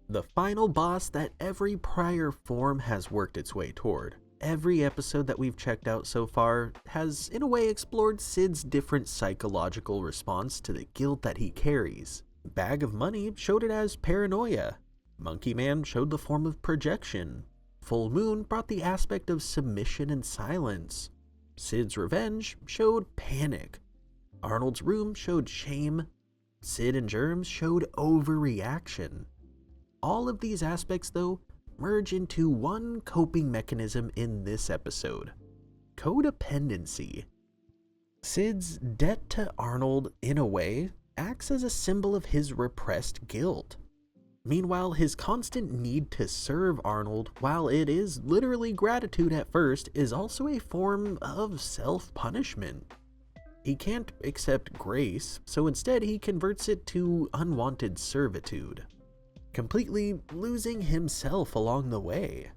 the final boss that every prior form has worked its way toward. Every episode that we've checked out so far has, in a way, explored Sid's different psychological response to the guilt that he carries. Bag of Money showed it as paranoia. Monkey Man showed the form of projection. Full Moon brought the aspect of submission and silence. Sid's Revenge showed panic. Arnold's Room showed shame. Sid and Germs showed overreaction. All of these aspects, though, merge into one coping mechanism in this episode: codependency. Sid's debt to Arnold, in a way, acts as a symbol of his repressed guilt. Meanwhile, his constant need to serve Arnold, while it is literally gratitude at first, is also a form of self-punishment. He can't accept grace, so instead he converts it to unwanted servitude, completely losing himself along the way.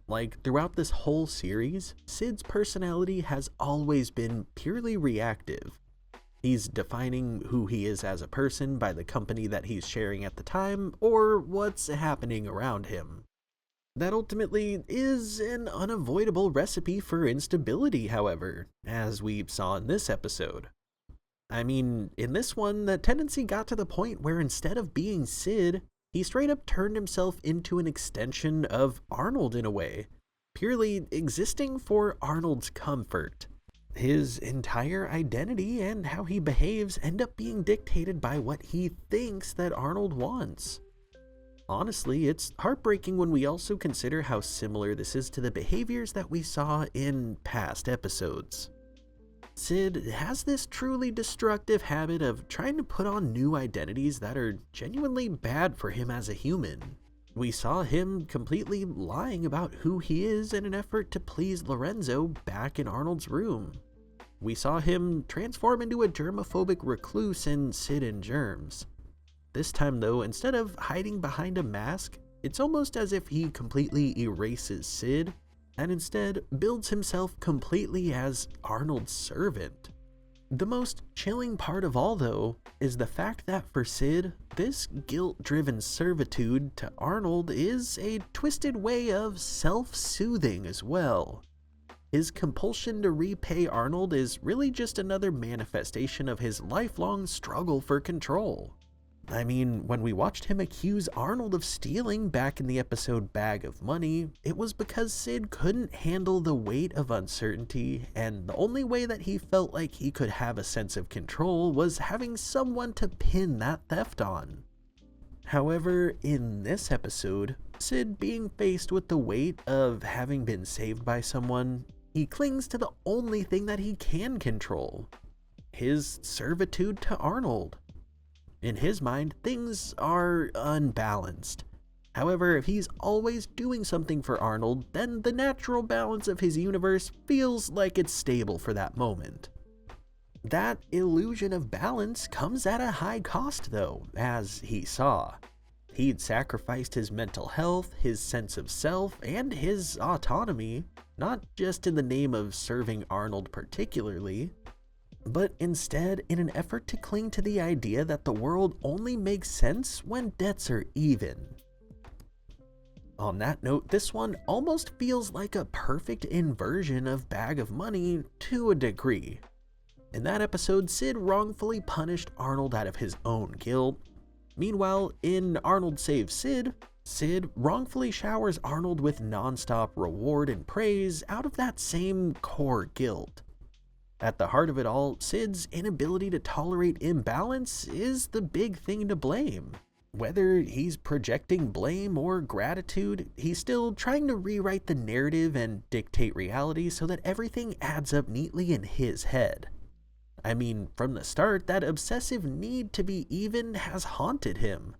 Like, throughout this whole series, Sid's personality has always been purely reactive. He's defining who he is as a person by the company that he's sharing at the time, or what's happening around him. That ultimately is an unavoidable recipe for instability, however, as we saw in this episode. I mean, in this one, the tendency got to the point where instead of being Sid, he straight up turned himself into an extension of Arnold in a way, purely existing for Arnold's comfort. His entire identity and how he behaves end up being dictated by what he thinks that Arnold wants. Honestly, it's heartbreaking when we also consider how similar this is to the behaviors that we saw in past episodes. Sid has this truly destructive habit of trying to put on new identities that are genuinely bad for him as a human. We saw him completely lying about who he is in an effort to please Lorenzo back in Arnold's room. We saw him transform into a germophobic recluse in Sid and Germs. This time though, instead of hiding behind a mask, it's almost as if he completely erases Sid and instead builds himself completely as Arnold's servant. The most chilling part of all, though, is the fact that for Sid, this guilt-driven servitude to Arnold is a twisted way of self-soothing as well. His compulsion to repay Arnold is really just another manifestation of his lifelong struggle for control. I mean, when we watched him accuse Arnold of stealing back in the episode Bag of Money, it was because Sid couldn't handle the weight of uncertainty, and the only way that he felt like he could have a sense of control was having someone to pin that theft on. However, in this episode, Sid being faced with the weight of having been saved by someone, he clings to the only thing that he can control: his servitude to Arnold. In his mind, things are unbalanced. However, if he's always doing something for Arnold, then the natural balance of his universe feels like it's stable for that moment. That illusion of balance comes at a high cost though, as he saw. He'd sacrificed his mental health, his sense of self, and his autonomy, not just in the name of serving Arnold particularly, but instead in an effort to cling to the idea that the world only makes sense when debts are even. On that note, this one almost feels like a perfect inversion of Bag of Money to a degree. In that episode, Sid wrongfully punished Arnold out of his own guilt. Meanwhile, in Arnold Saves Sid, Sid wrongfully showers Arnold with non-stop reward and praise out of that same core guilt. At the heart of it all, Sid's inability to tolerate imbalance is the big thing to blame. Whether he's projecting blame or gratitude, he's still trying to rewrite the narrative and dictate reality so that everything adds up neatly in his head. I mean, from the start, that obsessive need to be even has haunted him.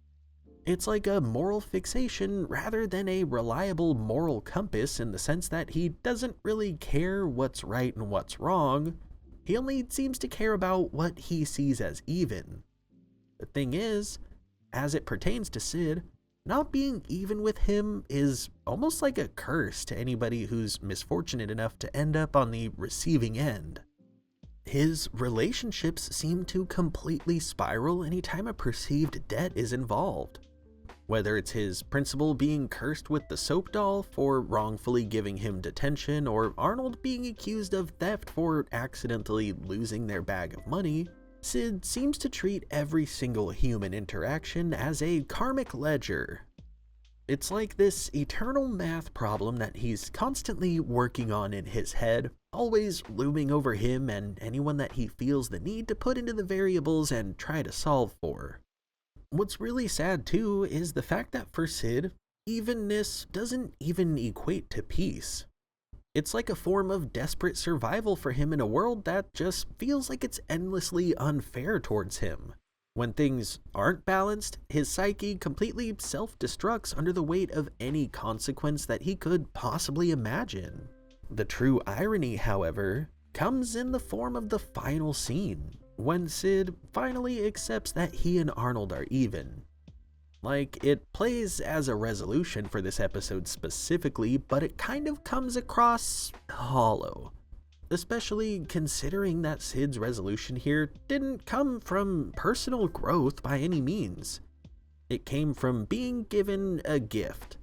It's like a moral fixation rather than a reliable moral compass, in the sense that he doesn't really care what's right and what's wrong. He only seems to care about what he sees as even. The thing is, as it pertains to Sid, not being even with him is almost like a curse to anybody who's misfortunate enough to end up on the receiving end. His relationships seem to completely spiral anytime a perceived debt is involved. Whether it's his principal being cursed with the soap doll for wrongfully giving him detention, or Arnold being accused of theft for accidentally losing their bag of money, Sid seems to treat every single human interaction as a karmic ledger. It's like this eternal math problem that he's constantly working on in his head, always looming over him and anyone that he feels the need to put into the variables and try to solve for. What's really sad too is the fact that for Sid, evenness doesn't even equate to peace. It's like a form of desperate survival for him in a world that just feels like it's endlessly unfair towards him. When things aren't balanced, his psyche completely self-destructs under the weight of any consequence that he could possibly imagine. The true irony, however, comes in the form of the final scene, when Sid finally accepts that he and Arnold are even. Like, it plays as a resolution for this episode specifically, but it kind of comes across hollow. Especially considering that Sid's resolution here didn't come from personal growth by any means. It came from being given a gift.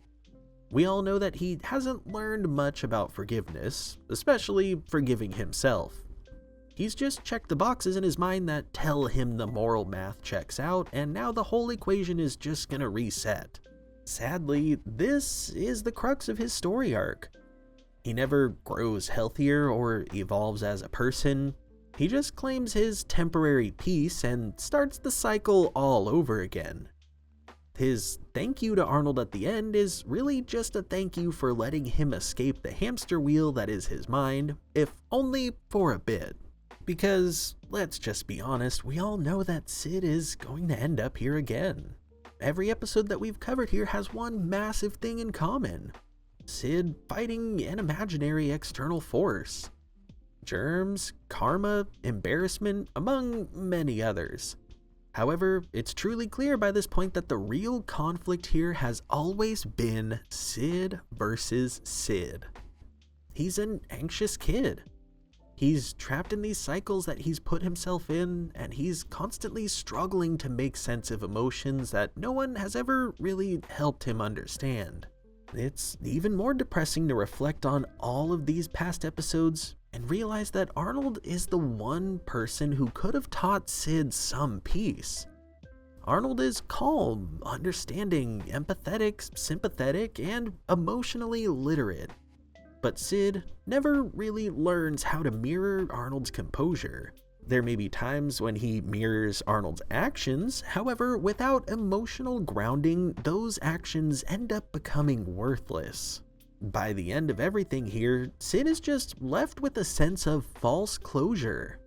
We all know that he hasn't learned much about forgiveness, especially forgiving himself. He's just checked the boxes in his mind that tell him the moral math checks out, and now the whole equation is just gonna reset. Sadly, this is the crux of his story arc. He never grows healthier or evolves as a person. He just claims his temporary peace and starts the cycle all over again. His thank you to Arnold at the end is really just a thank you for letting him escape the hamster wheel that is his mind, if only for a bit. Because, let's just be honest, we all know that Sid is going to end up here again. Every episode that we've covered here has one massive thing in common. Sid fighting an imaginary external force. Germs, karma, embarrassment, among many others. However, it's truly clear by this point that the real conflict here has always been Sid versus Sid. He's an anxious kid. He's trapped in these cycles that he's put himself in, and he's constantly struggling to make sense of emotions that no one has ever really helped him understand. It's even more depressing to reflect on all of these past episodes and realize that Arnold is the one person who could have taught Sid some peace. Arnold is calm, understanding, empathetic, sympathetic, and emotionally literate. But Sid never really learns how to mirror Arnold's composure. There may be times when he mirrors Arnold's actions, however, without emotional grounding, those actions end up becoming worthless. By the end of everything here, Sid is just left with a sense of false closure.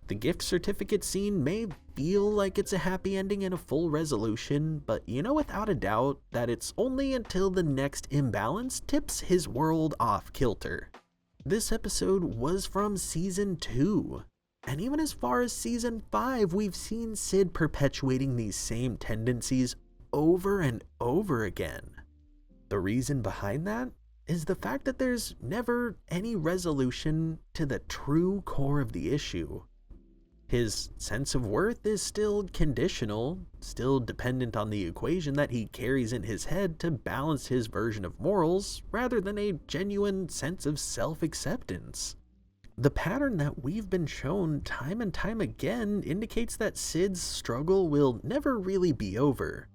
The gift certificate scene may feel like it's a happy ending and a full resolution, but you know without a doubt that it's only until the next imbalance tips his world off kilter. This episode was from Season 2. And even as far as season 5, we've seen Sid perpetuating these same tendencies over and over again. The reason behind that is the fact that there's never any resolution to the true core of the issue. His sense of worth is still conditional, still dependent on the equation that he carries in his head to balance his version of morals, rather than a genuine sense of self-acceptance. The pattern that we've been shown time and time again indicates that Sid's struggle will never really be over.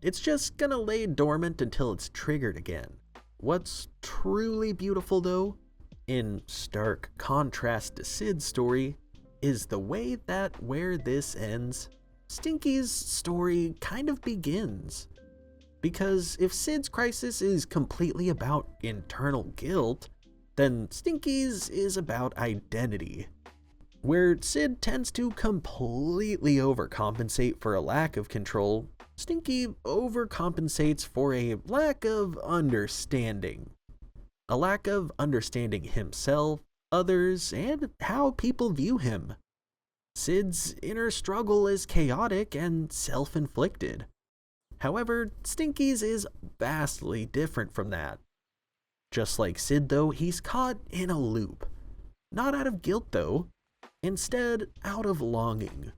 It's just gonna lay dormant until it's triggered again. What's truly beautiful though, in stark contrast to Sid's story, is the way that where this ends, Stinky's story kind of begins. Because if Sid's crisis is completely about internal guilt, then Stinky's is about identity. Where Sid tends to completely overcompensate for a lack of control, Stinky overcompensates for a lack of understanding. A lack of understanding himself, others, and how people view him. Sid's inner struggle is chaotic and self-inflicted. However, Stinky's is vastly different from that. Just like Sid though, he's caught in a loop. Not out of guilt though, instead out of longing.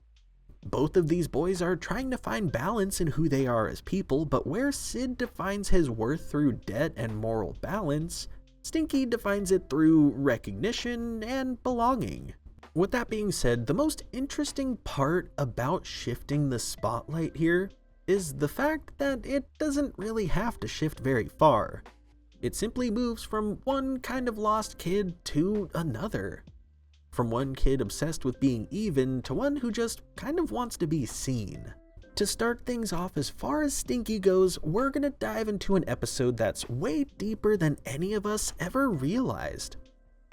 Both of these boys are trying to find balance in who they are as people, but where Sid defines his worth through debt and moral balance, Stinky defines it through recognition and belonging. With that being said, the most interesting part about shifting the spotlight here is the fact that it doesn't really have to shift very far. It simply moves from one kind of lost kid to another. From one kid obsessed with being even to one who just kind of wants to be seen. To start things off, as far as Stinky goes, we're gonna dive into an episode that's way deeper than any of us ever realized.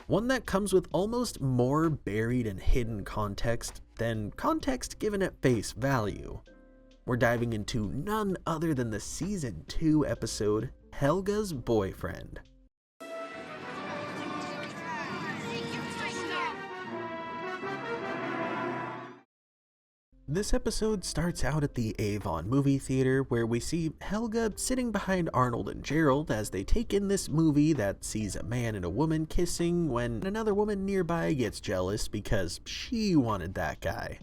One that comes with almost more buried and hidden context than context given at face value. We're diving into none other than the season 2 episode, Helga's Boyfriend. This episode starts out at the Avon movie theater where we see Helga sitting behind Arnold and Gerald as they take in this movie that sees a man and a woman kissing when another woman nearby gets jealous because she wanted that guy.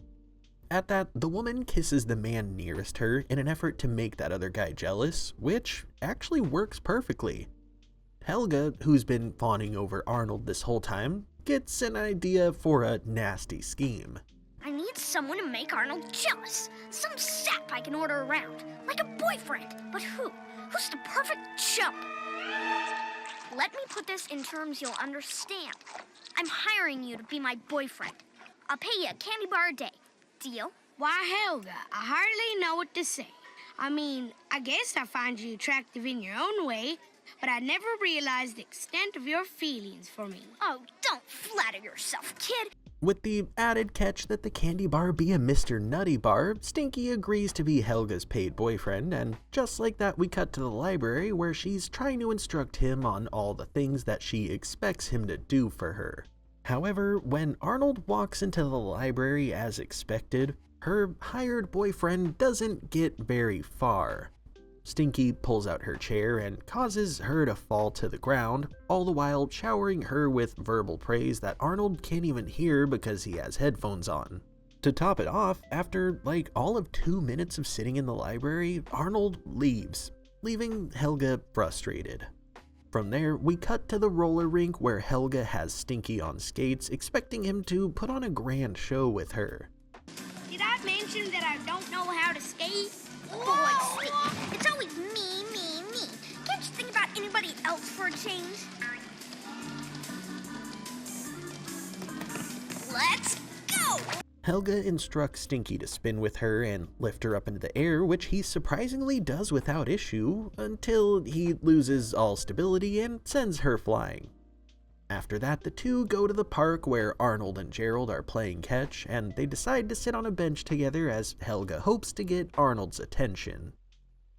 At that, the woman kisses the man nearest her in an effort to make that other guy jealous, which actually works perfectly. Helga, who's been fawning over Arnold this whole time, gets an idea for a nasty scheme. I need someone to make Arnold jealous. Some sap I can order around, like a boyfriend. But who? Who's the perfect chump? Let me put this in terms you'll understand. I'm hiring you to be my boyfriend. I'll pay you a candy bar a day. Deal? Why, Helga, I hardly know what to say. I mean, I guess I find you attractive in your own way, but I never realized the extent of your feelings for me. Oh, don't flatter yourself, kid. With the added catch that the candy bar be a Mr. Nutty bar, Stinky agrees to be Helga's paid boyfriend, and just like that we cut to the library where she's trying to instruct him on all the things that she expects him to do for her. However, when Arnold walks into the library as expected, her hired boyfriend doesn't get very far. Stinky pulls out her chair and causes her to fall to the ground, all the while showering her with verbal praise that Arnold can't even hear because he has headphones on. To top it off, after like all of 2 minutes of sitting in the library, Arnold leaves, leaving Helga frustrated. From there, we cut to the roller rink where Helga has Stinky on skates, expecting him to put on a grand show with her. Did I mention that I don't know how to skate? Boy, Steve, it's always me. Can't you think about anybody else for a change? Let's go! Helga instructs Stinky to spin with her and lift her up into the air, which he surprisingly does without issue, until he loses all stability and sends her flying. After that, the two go to the park where Arnold and Gerald are playing catch, and they decide to sit on a bench together as Helga hopes to get Arnold's attention.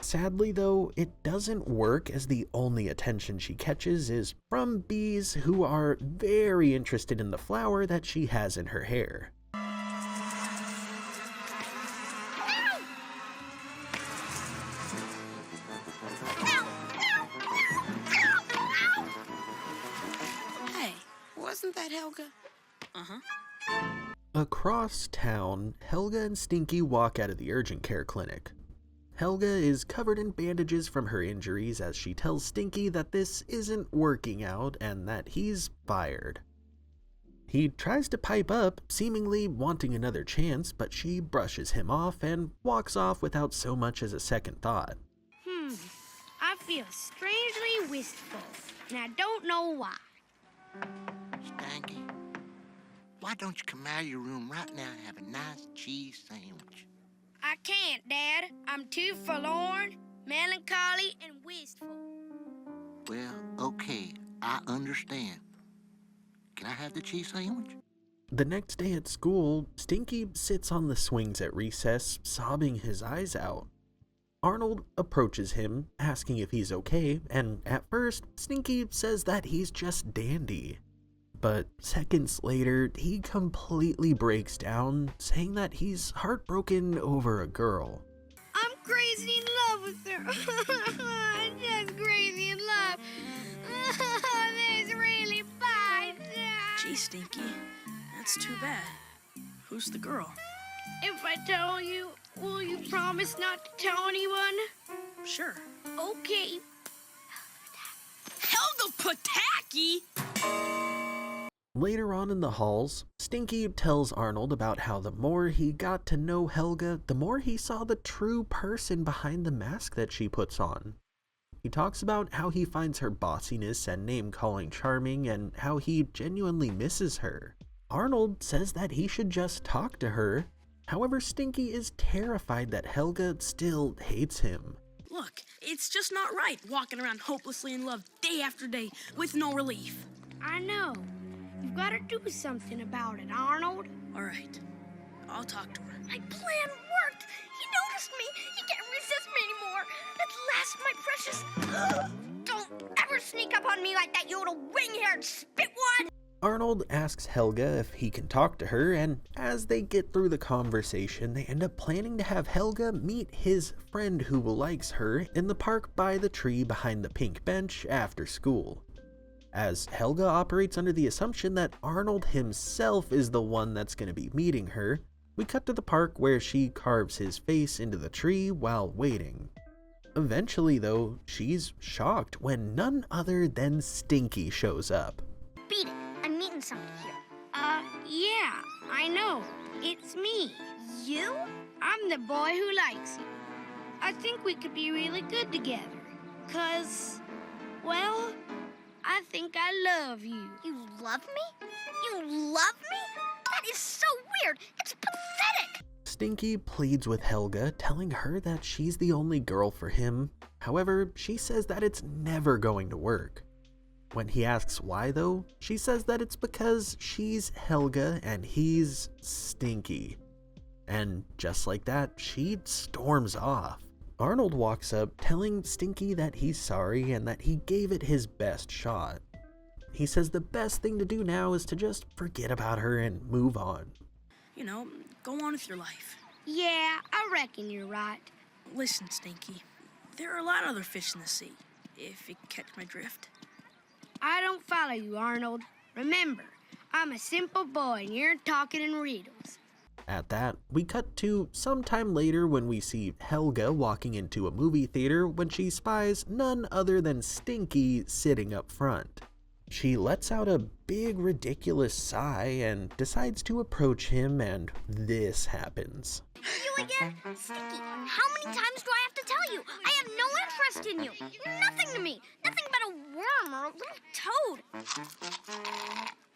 Sadly though, it doesn't work, as the only attention she catches is from bees who are very interested in the flower that she has in her hair. Helga? Uh-huh. Across town, Helga and Stinky walk out of the urgent care clinic. Helga is covered in bandages from her injuries as she tells Stinky that this isn't working out and that he's fired. He tries to pipe up, seemingly wanting another chance, but she brushes him off and walks off without so much as a second thought. I feel strangely wistful, and I don't know why. Stinky, why don't you come out of your room right now and have a nice cheese sandwich? I can't, Dad. I'm too forlorn, melancholy, and wistful. Well, okay, I understand. Can I have the cheese sandwich? The next day at school, Stinky sits on the swings at recess, sobbing his eyes out. Arnold approaches him, asking if he's okay, and at first, Stinky says that he's just dandy. But seconds later, he completely breaks down, saying that he's heartbroken over a girl. I'm crazy in love with her. I'm just crazy in love. This really bites. Gee, Stinky, that's too bad. Who's the girl? If I tell you, will you promise not to tell anyone? Sure. Okay. Helga Pataki? Later on in the halls, Stinky tells Arnold about how the more he got to know Helga, the more he saw the true person behind the mask that she puts on. He talks about how he finds her bossiness and name-calling charming and how he genuinely misses her. Arnold says that he should just talk to her. However, Stinky is terrified that Helga still hates him. Look, it's just not right walking around hopelessly in love day after day with no relief. I know. You've got to do something about it, Arnold. All right, I'll talk to her. My plan worked. He noticed me. He can't resist me anymore. At last, my precious. Don't ever sneak up on me like that, you little wing-haired spitwad. Arnold asks Helga if he can talk to her, and as they get through the conversation, they end up planning to have Helga meet his friend who likes her in the park by the tree behind the pink bench after school. As Helga operates under the assumption that Arnold himself is the one that's going to be meeting her, we cut to the park where she carves his face into the tree while waiting. Eventually, though, she's shocked when none other than Stinky shows up. Beat it. I'm meeting somebody here. Yeah, I know. It's me. You? I'm the boy who likes you. I think we could be really good together. 'Cause, well, I think I love you. You love me? You love me? That is so weird. It's pathetic. Stinky pleads with Helga, telling her that she's the only girl for him. However, she says that it's never going to work. When he asks why though, she says that it's because she's Helga and he's Stinky. And just like that, she storms off. Arnold walks up, telling Stinky that he's sorry and that he gave it his best shot. He says the best thing to do now is to just forget about her and move on. You know, go on with your life. Yeah, I reckon you're right. Listen, Stinky, there are a lot of other fish in the sea, if you catch my drift. I don't follow you, Arnold. Remember, I'm a simple boy and you're talking in riddles. At that, we cut to some time later when we see Helga walking into a movie theater when she spies none other than Stinky sitting up front. She lets out a big ridiculous sigh and decides to approach him, and this happens. You again? Stinky, how many times do I have to tell you? I have no interest in you. You're nothing to me. Nothing but a worm or a little toad.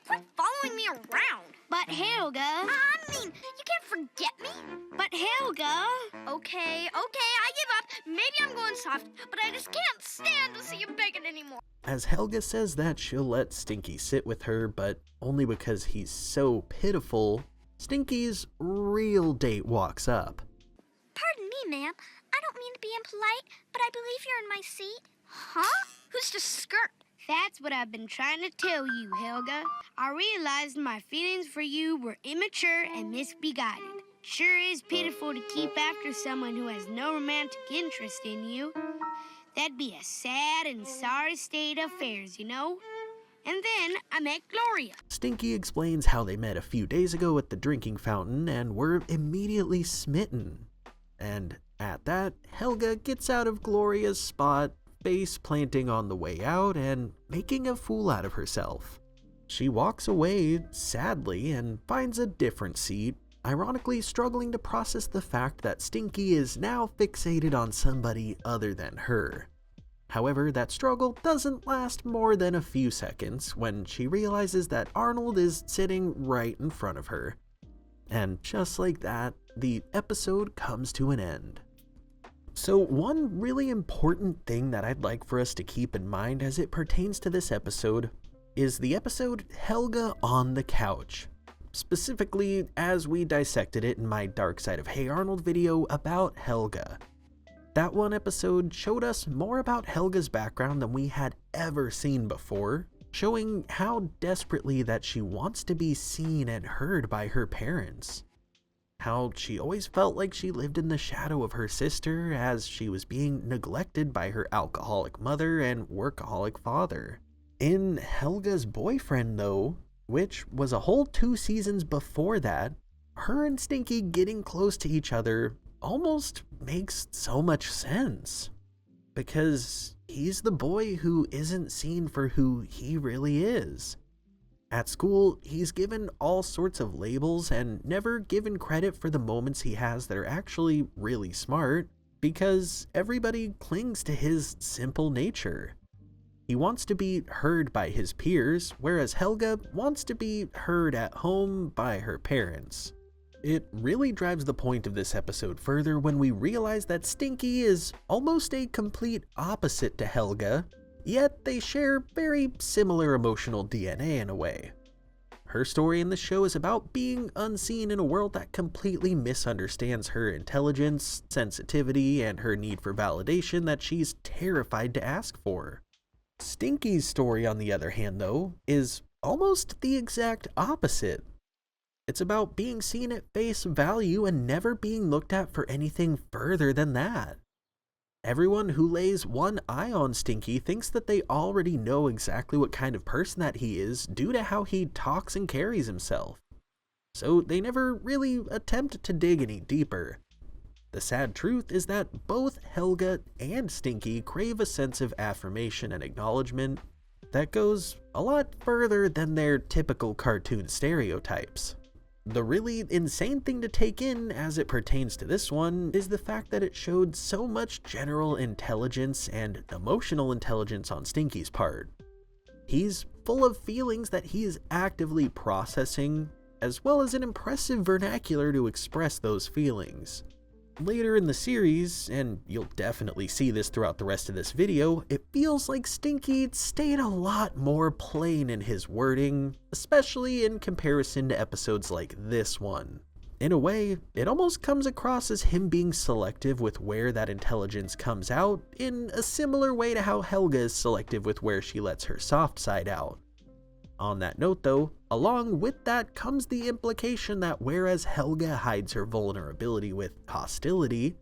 Quit following me around. But Helga... I mean, you can't forget me. But Helga... Okay, I give up. Maybe I'm going soft, but I just can't stand to see you begging anymore. As Helga says that she'll let Stinky sit with her, but only because he's so pitiful, Stinky's real date walks up. Pardon me, ma'am. I don't mean to be impolite, but I believe you're in my seat. Huh? Who's the skirt? That's what I've been trying to tell you, Helga. I realized my feelings for you were immature and misguided. Sure is pitiful to keep after someone who has no romantic interest in you. That'd be a sad and sorry state of affairs, you know? And then I met Gloria. Stinky explains how they met a few days ago at the drinking fountain and were immediately smitten. And at that, Helga gets out of Gloria's spot, face planting on the way out and making a fool out of herself. She walks away, sadly, and finds a different seat, ironically struggling to process the fact that Stinky is now fixated on somebody other than her. However, that struggle doesn't last more than a few seconds when she realizes that Arnold is sitting right in front of her. And just like that, the episode comes to an end. So one really important thing that I'd like for us to keep in mind as it pertains to this episode is the episode Helga on the Couch. Specifically, as we dissected it in my Dark Side of Hey Arnold video about Helga. That one episode showed us more about Helga's background than we had ever seen before, showing how desperately that she wants to be seen and heard by her parents. How she always felt like she lived in the shadow of her sister as she was being neglected by her alcoholic mother and workaholic father. In Helga's boyfriend though, which was a whole 2 seasons before that, her and Stinky getting close to each other almost makes so much sense. Because he's the boy who isn't seen for who he really is. At school, he's given all sorts of labels and never given credit for the moments he has that are actually really smart, because everybody clings to his simple nature. He wants to be heard by his peers, whereas Helga wants to be heard at home by her parents. It really drives the point of this episode further when we realize that Stinky is almost a complete opposite to Helga, yet they share very similar emotional DNA in a way. Her story in the show is about being unseen in a world that completely misunderstands her intelligence, sensitivity, and her need for validation that she's terrified to ask for. Stinky's story, on the other hand, though, is almost the exact opposite. It's about being seen at face value and never being looked at for anything further than that. Everyone who lays one eye on Stinky thinks that they already know exactly what kind of person that he is due to how he talks and carries himself. So they never really attempt to dig any deeper. The sad truth is that both Helga and Stinky crave a sense of affirmation and acknowledgement that goes a lot further than their typical cartoon stereotypes. The really insane thing to take in as it pertains to this one is the fact that it showed so much general intelligence and emotional intelligence on Stinky's part. He's full of feelings that he is actively processing, as well as an impressive vernacular to express those feelings. Later in the series, and you'll definitely see this throughout the rest of this video, it feels like Stinky stayed a lot more plain in his wording, especially in comparison to episodes like this one. In a way, it almost comes across as him being selective with where that intelligence comes out, in a similar way to how Helga is selective with where she lets her soft side out. On that note though, along with that comes the implication that whereas Helga hides her vulnerability with hostility,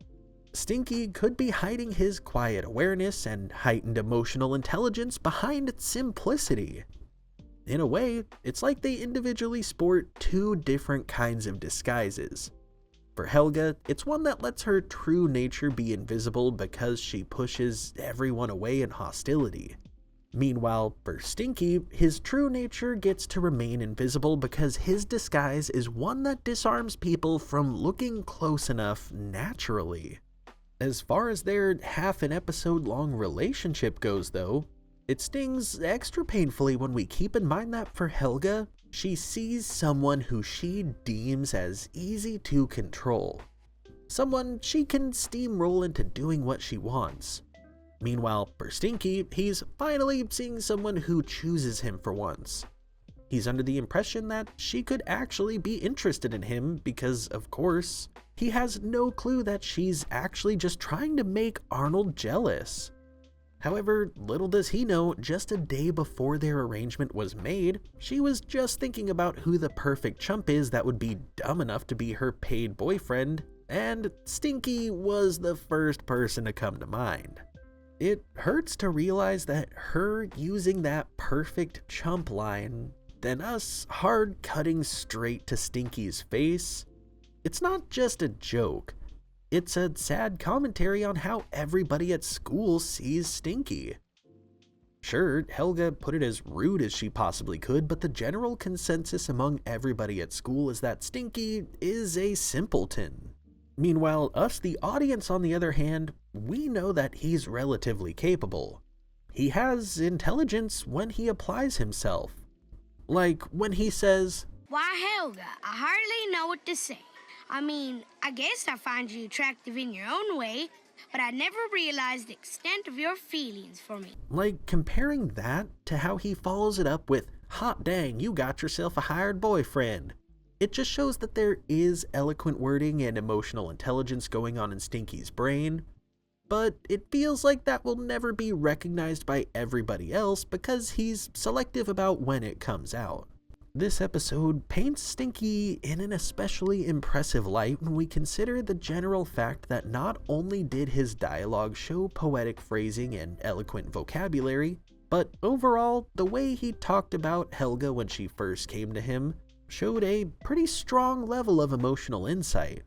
Stinky could be hiding his quiet awareness and heightened emotional intelligence behind simplicity. In a way, it's like they individually sport 2 different kinds of disguises. For Helga, it's one that lets her true nature be invisible because she pushes everyone away in hostility. Meanwhile, for Stinky, his true nature gets to remain invisible because his disguise is one that disarms people from looking close enough naturally. As far as their half an episode long relationship goes though, it stings extra painfully when we keep in mind that for Helga, she sees someone who she deems as easy to control. Someone she can steamroll into doing what she wants. Meanwhile, for Stinky, he's finally seeing someone who chooses him for once. He's under the impression that she could actually be interested in him because, of course, he has no clue that she's actually just trying to make Arnold jealous. However, little does he know, just a day before their arrangement was made, she was just thinking about who the perfect chump is that would be dumb enough to be her paid boyfriend, and Stinky was the first person to come to mind. it hurts to realize that her using that perfect chump line, then us hard cutting straight to Stinky's face, it's not just a joke. It's a sad commentary on how everybody at school sees Stinky. Sure, Helga put it as rude as she possibly could, but the general consensus among everybody at school is that Stinky is a simpleton. Meanwhile, us, the audience, on the other hand, we know that he's relatively capable. He has intelligence when he applies himself. Like when he says, Why, Helga, I hardly know what to say. I mean, I guess I find you attractive in your own way, but I never realized the extent of your feelings for me. Like comparing that to how he follows it up with, hot dang, you got yourself a hired boyfriend. It just shows that there is eloquent wording and emotional intelligence going on in Stinky's brain, but it feels like that will never be recognized by everybody else because he's selective about when it comes out. This episode paints Stinky in an especially impressive light when we consider the general fact that not only did his dialogue show poetic phrasing and eloquent vocabulary, but overall, the way he talked about Helga when she first came to him showed a pretty strong level of emotional insight.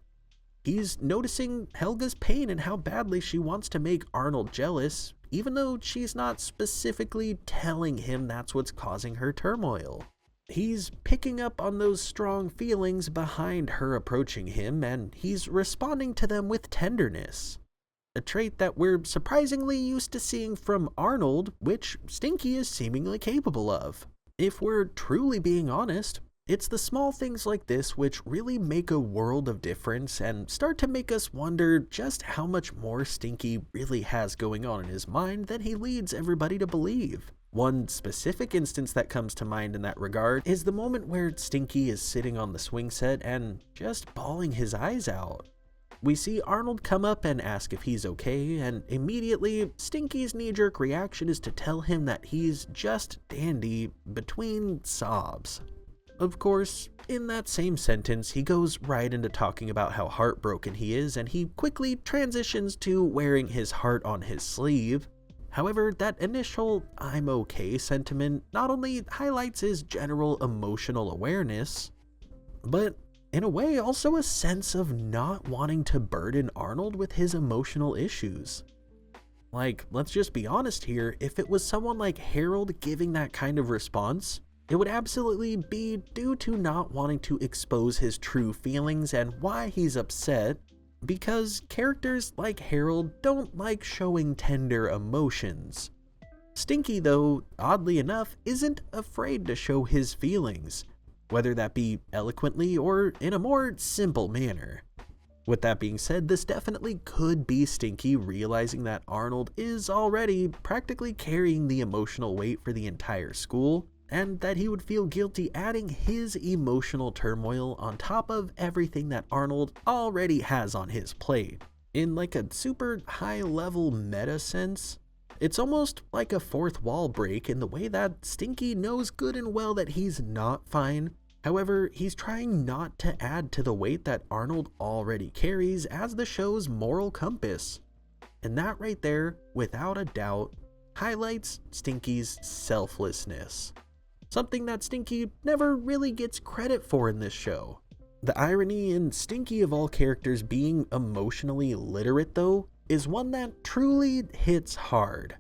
He's noticing Helga's pain and how badly she wants to make Arnold jealous, even though she's not specifically telling him that's what's causing her turmoil. He's picking up on those strong feelings behind her approaching him, and he's responding to them with tenderness. A trait that we're surprisingly used to seeing from Arnold, which Stinky is seemingly capable of. If we're truly being honest, it's the small things like this which really make a world of difference and start to make us wonder just how much more Stinky really has going on in his mind than he leads everybody to believe. One specific instance that comes to mind in that regard is the moment where Stinky is sitting on the swing set and just bawling his eyes out. We see Arnold come up and ask if he's okay, and immediately Stinky's knee-jerk reaction is to tell him that he's just dandy between sobs. Of course, in that same sentence, he goes right into talking about how heartbroken he is, and he quickly transitions to wearing his heart on his sleeve. However, that initial "I'm okay" sentiment not only highlights his general emotional awareness, but in a way also a sense of not wanting to burden Arnold with his emotional issues. Like, let's just be honest here, if it was someone like Harold giving that kind of response, it would absolutely be due to not wanting to expose his true feelings and why he's upset, because characters like Harold don't like showing tender emotions. Stinky, though, oddly enough, isn't afraid to show his feelings, whether that be eloquently or in a more simple manner. With that being said, this definitely could be Stinky realizing that Arnold is already practically carrying the emotional weight for the entire school, and that he would feel guilty adding his emotional turmoil on top of everything that Arnold already has on his plate. In like a super high level meta sense, it's almost like a fourth wall break in the way that Stinky knows good and well that he's not fine. However, he's trying not to add to the weight that Arnold already carries as the show's moral compass. And that right there, without a doubt, highlights Stinky's selflessness. Something that Stinky never really gets credit for in this show. The irony in Stinky of all characters being emotionally literate, though, is one that truly hits hard.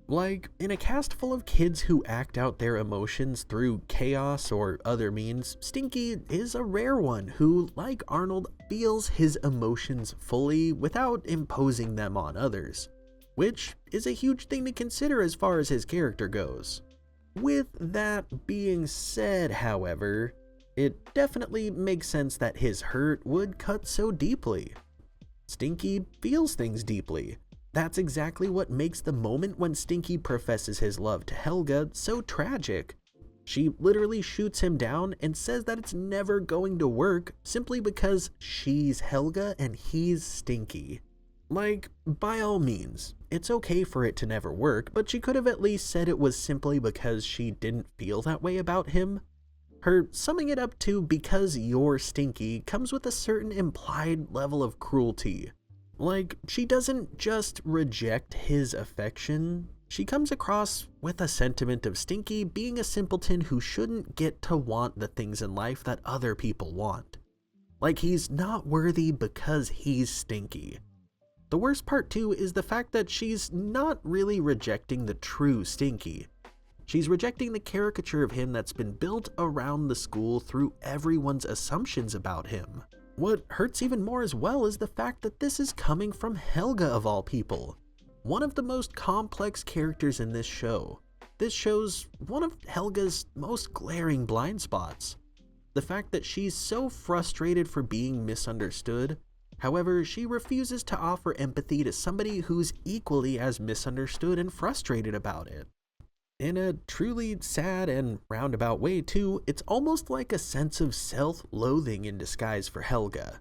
Like, in a cast full of kids who act out their emotions through chaos or other means, Stinky is a rare one who, like Arnold, feels his emotions fully without imposing them on others, which is a huge thing to consider as far as his character goes. With that being said, however, it definitely makes sense that his hurt would cut so deeply. Stinky feels things deeply. That's exactly what makes the moment when Stinky professes his love to Helga so tragic. She literally shoots him down and says that it's never going to work simply because she's Helga and he's Stinky. Like, by all means, it's okay for it to never work, but she could have at least said it was simply because she didn't feel that way about him. Her summing it up to "because you're Stinky" comes with a certain implied level of cruelty. Like, she doesn't just reject his affection, she comes across with a sentiment of Stinky being a simpleton who shouldn't get to want the things in life that other people want. Like, he's not worthy because he's Stinky. The worst part too is the fact that she's not really rejecting the true Stinky. She's rejecting the caricature of him that's been built around the school through everyone's assumptions about him. What hurts even more as well is the fact that this is coming from Helga of all people, one of the most complex characters in this show. This shows one of Helga's most glaring blind spots. The fact that she's so frustrated for being misunderstood, however, she refuses to offer empathy to somebody who's equally as misunderstood and frustrated about it. In a truly sad and roundabout way too, it's almost like a sense of self-loathing in disguise for Helga.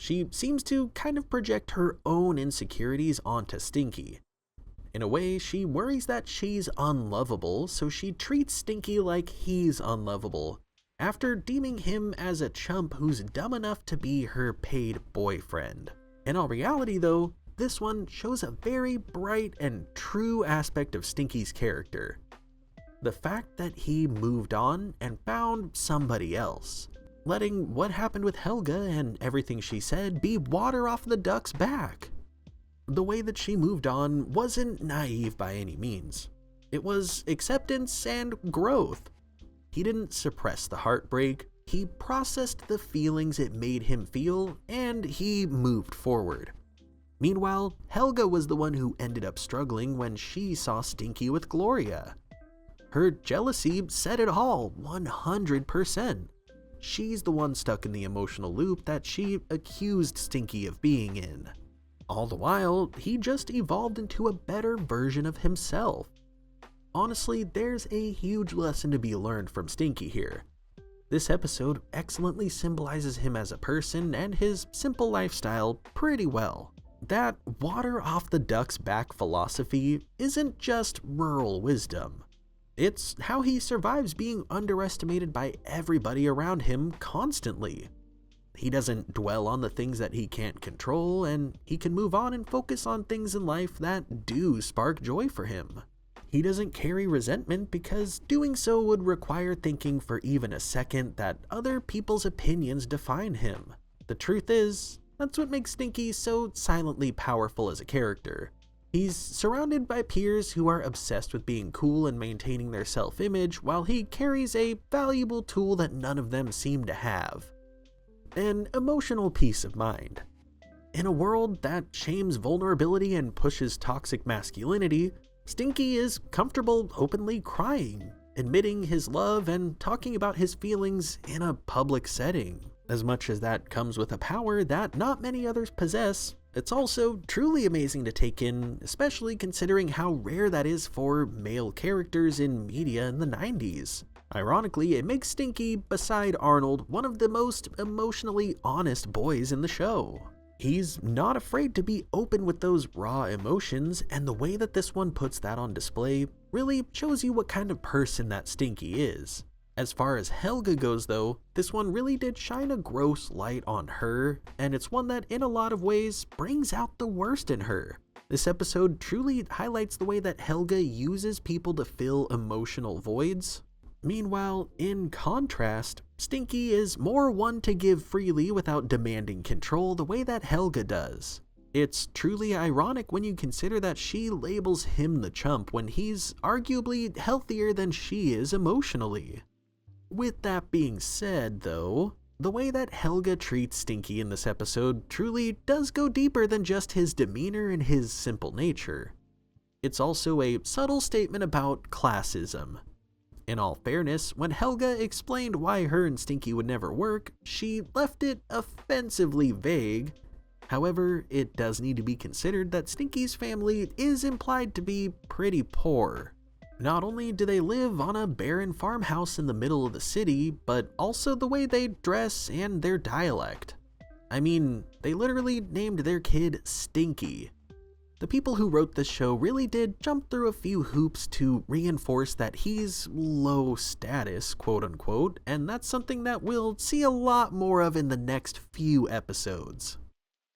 She seems to kind of project her own insecurities onto Stinky. In a way, she worries that she's unlovable, so she treats Stinky like he's unlovable, after deeming him as a chump who's dumb enough to be her paid boyfriend. In all reality though, this one shows a very bright and true aspect of Stinky's character. The fact that he moved on and found somebody else, letting what happened with Helga and everything she said be water off the duck's back. The way that she moved on wasn't naive by any means. It was acceptance and growth. He didn't suppress the heartbreak, he processed the feelings it made him feel, and he moved forward. Meanwhile, Helga was the one who ended up struggling when she saw Stinky with Gloria. Her jealousy said it all, 100%. She's the one stuck in the emotional loop that she accused Stinky of being in. All the while, he just evolved into a better version of himself. Honestly, there's a huge lesson to be learned from Stinky here. This episode excellently symbolizes him as a person and his simple lifestyle pretty well. That water off the duck's back philosophy isn't just rural wisdom. It's how he survives being underestimated by everybody around him constantly. He doesn't dwell on the things that he can't control, and he can move on and focus on things in life that do spark joy for him. He doesn't carry resentment because doing so would require thinking for even a second that other people's opinions define him. The truth is, that's what makes Stinky so silently powerful as a character. He's surrounded by peers who are obsessed with being cool and maintaining their self-image, while he carries a valuable tool that none of them seem to have: an emotional peace of mind. In a world that shames vulnerability and pushes toxic masculinity, Stinky is comfortable openly crying, admitting his love, and talking about his feelings in a public setting. As much as that comes with a power that not many others possess, it's also truly amazing to take in, especially considering how rare that is for male characters in media in the 90s. Ironically, it makes Stinky, beside Arnold, one of the most emotionally honest boys in the show. He's not afraid to be open with those raw emotions, and the way that this one puts that on display really shows you what kind of person that Stinky is. As far as Helga goes though, this one really did shine a gross light on her, and it's one that in a lot of ways brings out the worst in her. This episode truly highlights the way that Helga uses people to fill emotional voids. Meanwhile, in contrast, Stinky is more one to give freely without demanding control the way that Helga does. It's truly ironic when you consider that she labels him the chump when he's arguably healthier than she is emotionally. With that being said though, the way that Helga treats Stinky in this episode truly does go deeper than just his demeanor and his simple nature. It's also a subtle statement about classism. In all fairness, when Helga explained why her and Stinky would never work, she left it offensively vague. However, it does need to be considered that Stinky's family is implied to be pretty poor. Not only do they live on a barren farmhouse in the middle of the city, but also the way they dress and their dialect. I mean, they literally named their kid Stinky. The people who wrote this show really did jump through a few hoops to reinforce that he's low status, quote unquote, and that's something that we'll see a lot more of in the next few episodes.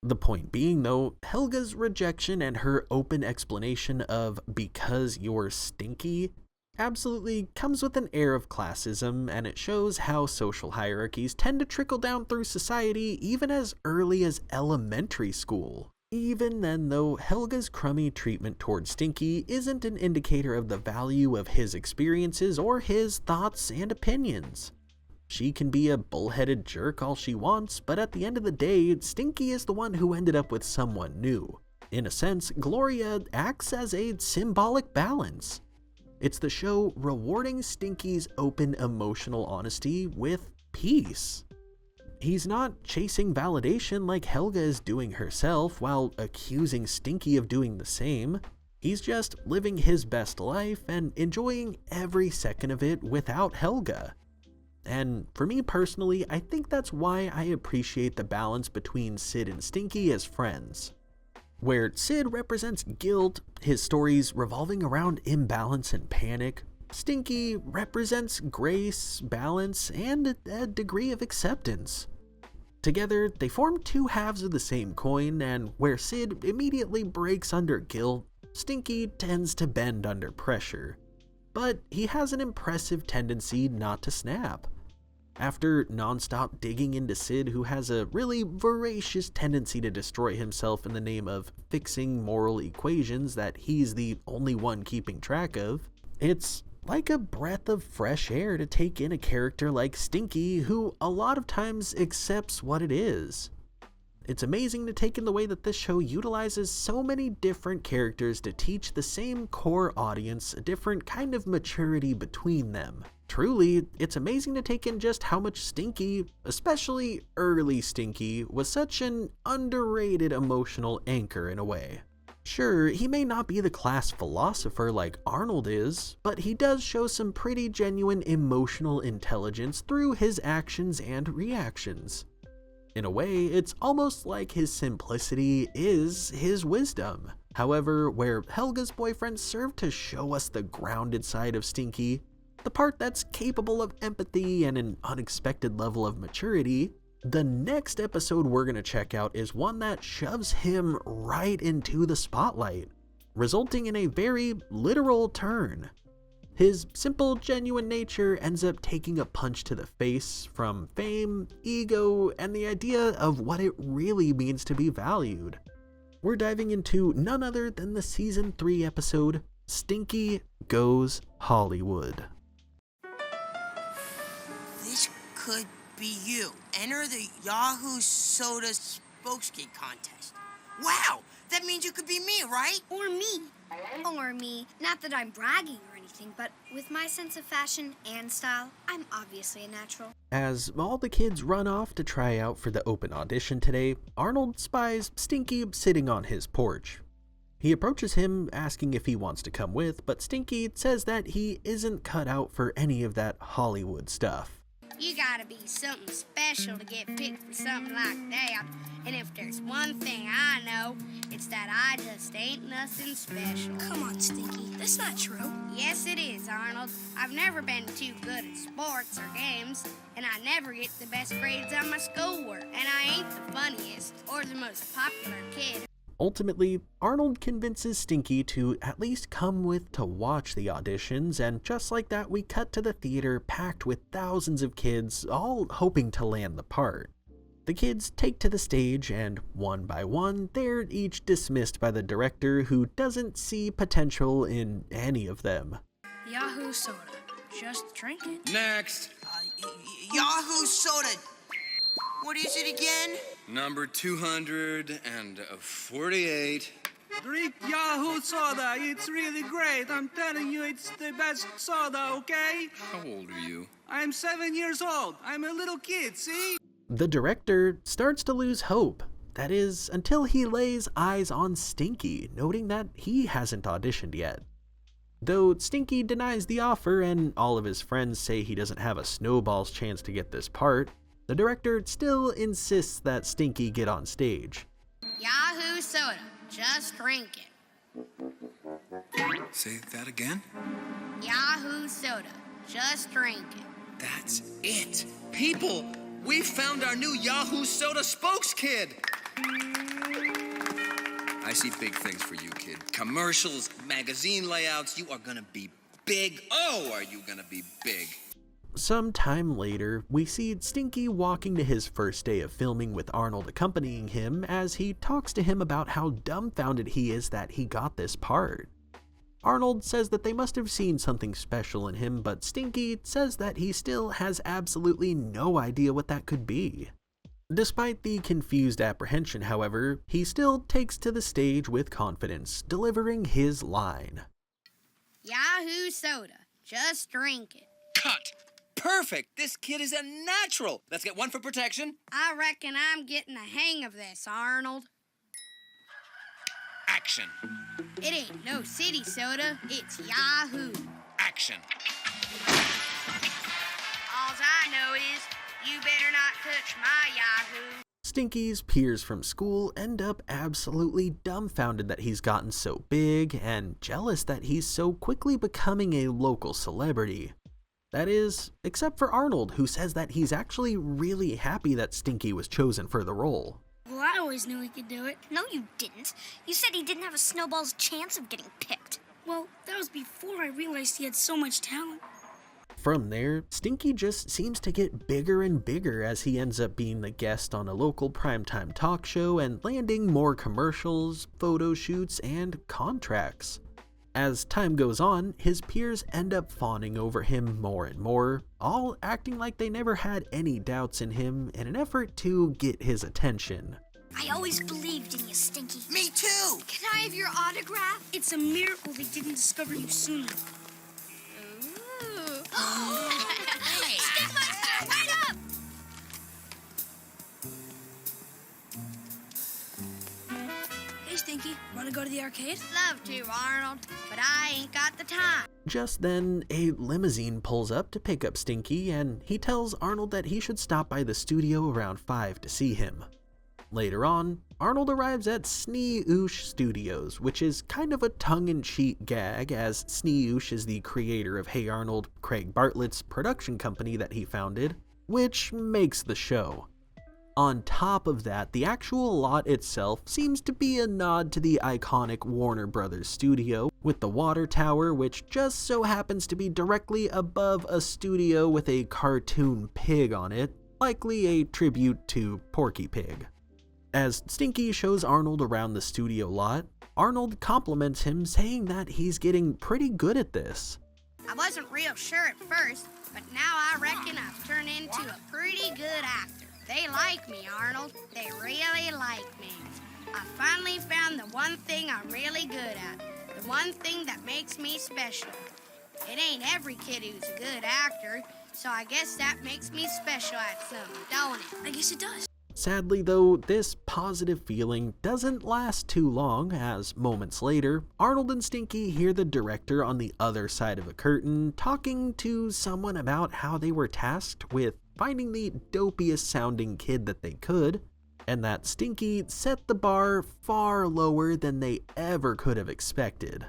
The point being, though, Helga's rejection and her open explanation of "because you're stinky" absolutely comes with an air of classism, and it shows how social hierarchies tend to trickle down through society even as early as elementary school. Even then, though, Helga's crummy treatment towards Stinky isn't an indicator of the value of his experiences or his thoughts and opinions. She can be a bullheaded jerk all she wants, but at the end of the day, Stinky is the one who ended up with someone new. In a sense, Gloria acts as a symbolic balance. It's the show rewarding Stinky's open emotional honesty with peace. He's not chasing validation like Helga is doing herself while accusing Stinky of doing the same. He's just living his best life and enjoying every second of it without Helga. And for me personally, I think that's why I appreciate the balance between Sid and Stinky as friends. Where Sid represents guilt, his stories revolving around imbalance and panic, Stinky represents grace, balance, and a degree of acceptance. Together, they form two halves of the same coin, and where Sid immediately breaks under guilt, Stinky tends to bend under pressure. But he has an impressive tendency not to snap. After non-stop digging into Sid, who has a really voracious tendency to destroy himself in the name of fixing moral equations that he's the only one keeping track of, it's like a breath of fresh air to take in a character like Stinky, who a lot of times accepts what it is. It's amazing to take in the way that this show utilizes so many different characters to teach the same core audience a different kind of maturity between them. Truly, it's amazing to take in just how much Stinky, especially early Stinky, was such an underrated emotional anchor in a way. Sure, he may not be the class philosopher like Arnold is, but he does show some pretty genuine emotional intelligence through his actions and reactions. In a way, it's almost like his simplicity is his wisdom. However, where Helga's boyfriend served to show us the grounded side of Stinky, the part that's capable of empathy and an unexpected level of maturity, the next episode we're going to check out is one that shoves him right into the spotlight, resulting in a very literal turn. His simple, genuine nature ends up taking a punch to the face from fame, ego, and the idea of what it really means to be valued. We're diving into none other than the Season 3 episode, Stinky Goes Hollywood. This could be you. Enter the Yahoo Soda Spokeskid contest. Wow, that means you could be me, right? Or me. Or me. Not that I'm bragging or anything, but with my sense of fashion and style, I'm obviously a natural. As all the kids run off to try out for the open audition today, Arnold spies Stinky sitting on his porch. He approaches him asking if he wants to come with, but Stinky says that he isn't cut out for any of that Hollywood stuff. You gotta be something special to get fit for something like that. And if there's one thing I know, it's that I just ain't nothing special. Come on, Stinky. That's not true. Yes, it is, Arnold. I've never been too good at sports or games, and I never get the best grades on my schoolwork. And I ain't the funniest or the most popular kid. Ultimately, Arnold convinces Stinky to at least come with to watch the auditions, and just like that, we cut to the theater packed with thousands of kids, all hoping to land the part. The kids take to the stage, and one by one, they're each dismissed by the director, who doesn't see potential in any of them. Yahoo Soda. Just drink it. Next. Yahoo Soda. What is it again? Number 248. Drink Yahoo Soda. It's really great. I'm telling you, it's the best soda, okay? How old are you? I'm 7 years old. I'm a little kid, see? The director starts to lose hope. That is, until he lays eyes on Stinky, noting that he hasn't auditioned yet. Though Stinky denies the offer and all of his friends say he doesn't have a snowball's chance to get this part, the director still insists that Stinky get on stage. Yahoo Soda. Just drink it. Say that again? Yahoo Soda. Just drink it. That's it. People, we found our new Yahoo Soda Spokeskid. I see big things for you, kid. Commercials, magazine layouts. You are gonna be big. Oh, are you gonna be big? Some time later, we see Stinky walking to his first day of filming with Arnold accompanying him as he talks to him about how dumbfounded he is that he got this part. Arnold says that they must have seen something special in him, but Stinky says that he still has absolutely no idea what that could be. Despite the confused apprehension, however, he still takes to the stage with confidence, delivering his line. Yahoo soda. Just drink it. Cut! Perfect! This kid is a natural! Let's get one for protection. I reckon I'm getting the hang of this, Arnold. Action. It ain't no city soda, it's Yahoo. Action. Alls I know is, you better not touch my Yahoo. Stinky's peers from school end up absolutely dumbfounded that he's gotten so big and jealous that he's so quickly becoming a local celebrity. That is, except for Arnold, who says that he's actually really happy that Stinky was chosen for the role. Well, I always knew he could do it. No, you didn't. You said he didn't have a snowball's chance of getting picked. Well, that was before I realized he had so much talent. From there, Stinky just seems to get bigger and bigger as he ends up being the guest on a local primetime talk show and landing more commercials, photo shoots, and contracts. As time goes on, his peers end up fawning over him more and more, all acting like they never had any doubts in him in an effort to get his attention. I always believed in you, Stinky. Me too! Can I have your autograph? It's a miracle they didn't discover you sooner. Stick monster, wait up! Hey, Stinky, wanna go to the arcade? Love to, Arnold, but I ain't got the time. Just then, a limousine pulls up to pick up Stinky, and he tells Arnold that he should stop by the studio around 5 to see him. Later on, Arnold arrives at Snee-Oosh Studios, which is kind of a tongue-in-cheek gag, as Snee-Oosh is the creator of Hey Arnold, Craig Bartlett's production company that he founded, which makes the show. On top of that, the actual lot itself seems to be a nod to the iconic Warner Brothers studio, with the water tower, which just so happens to be directly above a studio with a cartoon pig on it, likely a tribute to Porky Pig. As Stinky shows Arnold around the studio lot, Arnold compliments him, saying that he's getting pretty good at this. I wasn't real sure at first, but now I reckon I've turned into a pretty good actor. They like me, Arnold. They really like me. I finally found the one thing I'm really good at. The one thing that makes me special. It ain't every kid who's a good actor, so I guess that makes me special at something, don't it? I guess it does. Sadly though, this positive feeling doesn't last too long, as moments later, Arnold and Stinky hear the director on the other side of a curtain talking to someone about how they were tasked with finding the dopiest sounding kid that they could, and that Stinky set the bar far lower than they ever could have expected.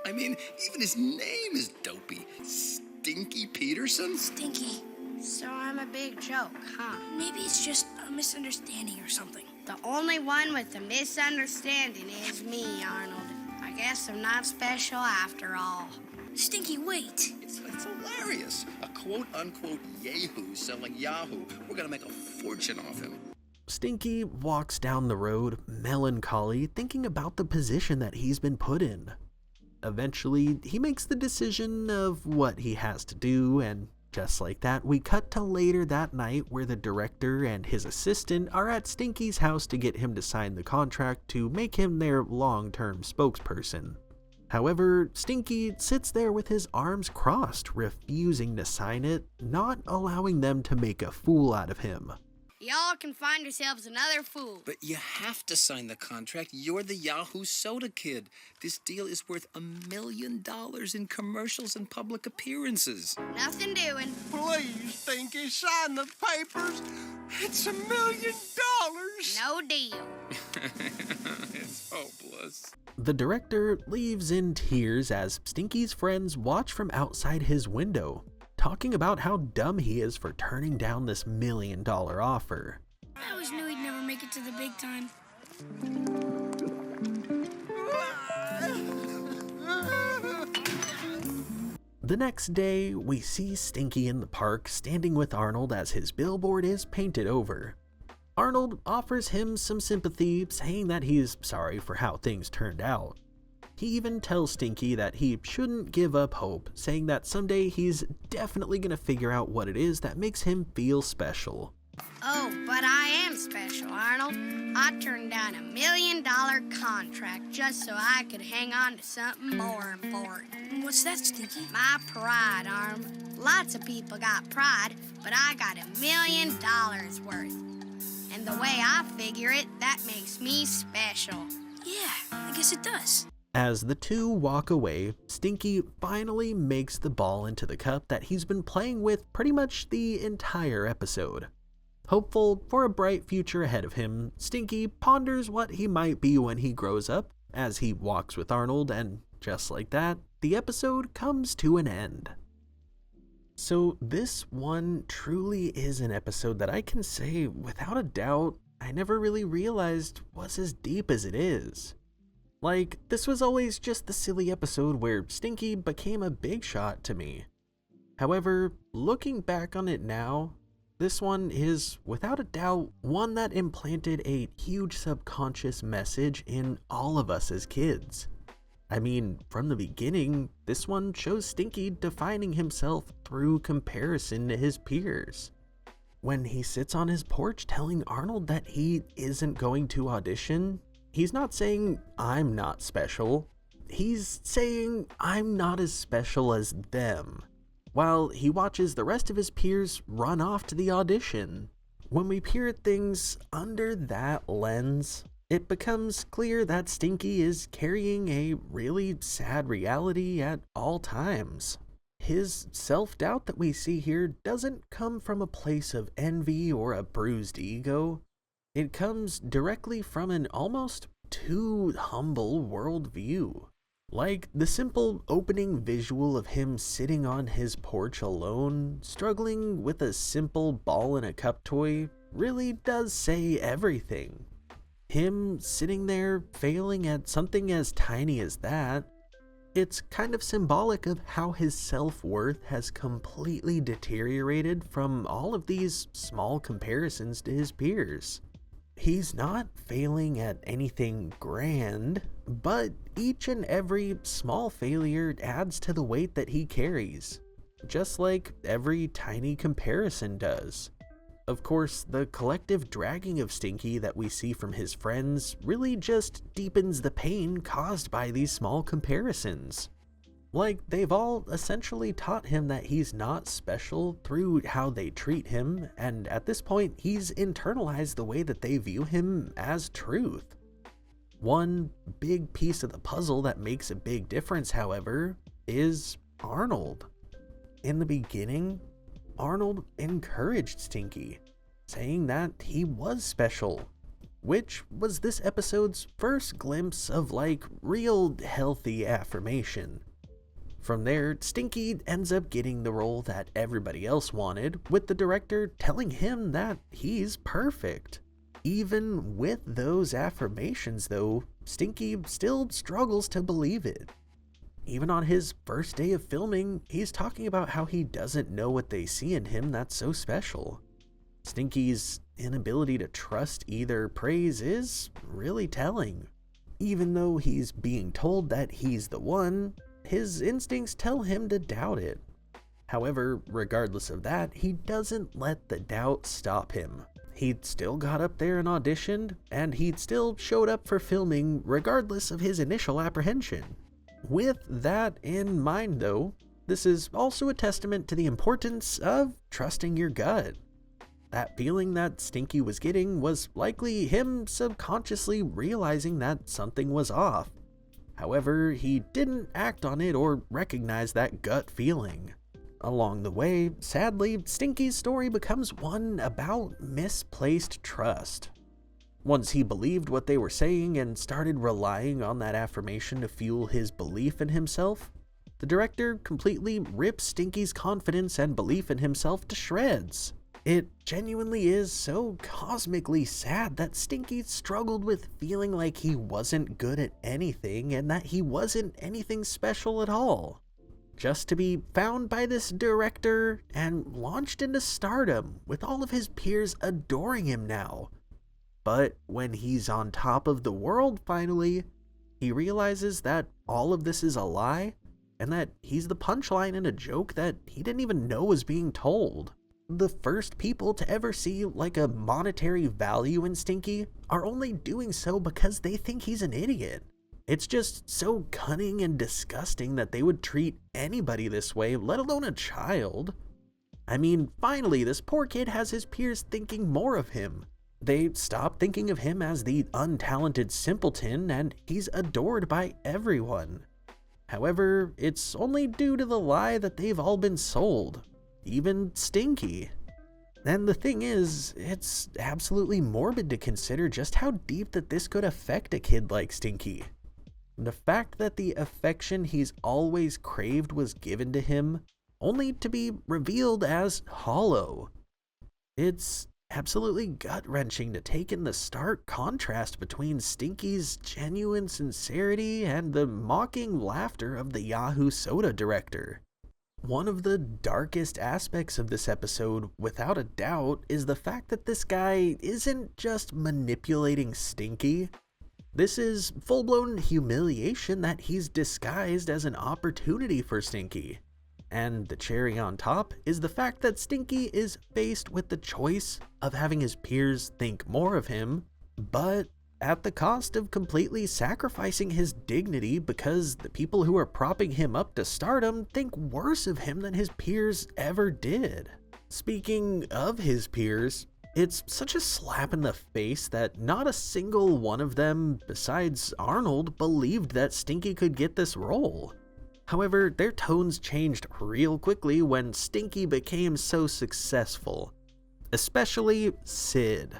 I mean, even his name is dopey. Stinky Peterson? Stinky. So I'm a big joke, huh? Maybe it's just a misunderstanding or something. The only one with a misunderstanding is me, Arnold. I guess I'm not special after all. Stinky, wait. It's hilarious. A quote-unquote yahoo selling Yahoo. We're gonna make a fortune off him. Stinky walks down the road, melancholy, thinking about the position that he's been put in. Eventually, he makes the decision of what he has to do, and just like that, we cut to later that night where the director and his assistant are at Stinky's house to get him to sign the contract to make him their long-term spokesperson. However, Stinky sits there with his arms crossed, refusing to sign it, not allowing them to make a fool out of him. Y'all can find yourselves another fool. But you have to sign the contract. You're the Yahoo Soda Kid. This deal is worth $1 million in commercials and public appearances. Nothing doing. Please, Stinky, sign the papers. It's $1 million. No deal. It's hopeless. The director leaves in tears as Stinky's friends watch from outside his window, talking about how dumb he is for turning down this $1 million offer. I always knew he'd never make it to the big time. The next day, we see Stinky in the park standing with Arnold as his billboard is painted over. Arnold offers him some sympathy, saying that he's sorry for how things turned out. He even tells Stinky that he shouldn't give up hope, saying that someday he's definitely gonna figure out what it is that makes him feel special. Oh, but I am special, Arnold. I turned down $1 million contract just so I could hang on to something more important. What's that, Stinky? My pride, Arnold. Lots of people got pride, but I got $1 million worth. And the way I figure it, that makes me special. Yeah, I guess it does. As the two walk away, Stinky finally makes the ball into the cup that he's been playing with pretty much the entire episode. Hopeful for a bright future ahead of him, Stinky ponders what he might be when he grows up as he walks with Arnold, and just like that, the episode comes to an end. So this one truly is an episode that I can say without a doubt I never really realized was as deep as it is. Like, this was always just the silly episode where Stinky became a big shot to me. However, looking back on it now, this one is, without a doubt, one that implanted a huge subconscious message in all of us as kids. I mean, from the beginning, this one shows Stinky defining himself through comparison to his peers. When he sits on his porch telling Arnold that he isn't going to audition, he's not saying, "I'm not special." He's saying, "I'm not as special as them," while he watches the rest of his peers run off to the audition. When we peer at things under that lens, it becomes clear that Stinky is carrying a really sad reality at all times. His self-doubt that we see here doesn't come from a place of envy or a bruised ego. It comes directly from an almost too humble worldview. Like the simple opening visual of him sitting on his porch alone, struggling with a simple ball and a cup toy, really does say everything. Him sitting there failing at something as tiny as that, it's kind of symbolic of how his self-worth has completely deteriorated from all of these small comparisons to his peers. He's not failing at anything grand, but each and every small failure adds to the weight that he carries, just like every tiny comparison does. Of course, the collective dragging of Stinky that we see from his friends really just deepens the pain caused by these small comparisons. Like, they've all essentially taught him that he's not special through how they treat him, and at this point, he's internalized the way that they view him as truth. One big piece of the puzzle that makes a big difference, however, is Arnold. In the beginning, Arnold encouraged Stinky, saying that he was special, which was this episode's first glimpse of like real healthy affirmation. From there, Stinky ends up getting the role that everybody else wanted, with the director telling him that he's perfect. Even with those affirmations though, Stinky still struggles to believe it. Even on his first day of filming, he's talking about how he doesn't know what they see in him that's so special. Stinky's inability to trust either praise is really telling. Even though he's being told that he's the one, his instincts tell him to doubt it. However, regardless of that, he doesn't let the doubt stop him. He'd still got up there and auditioned, and he'd still showed up for filming regardless of his initial apprehension. With that in mind though, this is also a testament to the importance of trusting your gut. That feeling that Stinky was getting was likely him subconsciously realizing that something was off. However, he didn't act on it or recognize that gut feeling. Along the way, sadly, Stinky's story becomes one about misplaced trust. Once he believed what they were saying and started relying on that affirmation to fuel his belief in himself, the director completely rips Stinky's confidence and belief in himself to shreds. It genuinely is so cosmically sad that Stinky struggled with feeling like he wasn't good at anything and that he wasn't anything special at all. Just to be found by this director and launched into stardom with all of his peers adoring him now. But when he's on top of the world finally, he realizes that all of this is a lie and that he's the punchline in a joke that he didn't even know was being told. The first people to ever see like a monetary value in Stinky are only doing so because they think he's an idiot. It's just so cunning and disgusting that they would treat anybody this way, let alone a child. I mean, finally, this poor kid has his peers thinking more of him. They stop thinking of him as the untalented simpleton, and he's adored by everyone. However, it's only due to the lie that they've all been sold, even Stinky. And the thing is, it's absolutely morbid to consider just how deep that this could affect a kid like Stinky. The fact that the affection he's always craved was given to him, only to be revealed as hollow. It's absolutely gut-wrenching to take in the stark contrast between Stinky's genuine sincerity and the mocking laughter of the Yahoo Soda director. One of the darkest aspects of this episode, without a doubt, is the fact that this guy isn't just manipulating Stinky. This is full-blown humiliation that he's disguised as an opportunity for Stinky. And the cherry on top is the fact that Stinky is faced with the choice of having his peers think more of him, but at the cost of completely sacrificing his dignity because the people who are propping him up to stardom think worse of him than his peers ever did. Speaking of his peers, it's such a slap in the face that not a single one of them, besides Arnold, believed that Stinky could get this role. However, their tones changed real quickly when Stinky became so successful. Especially Sid.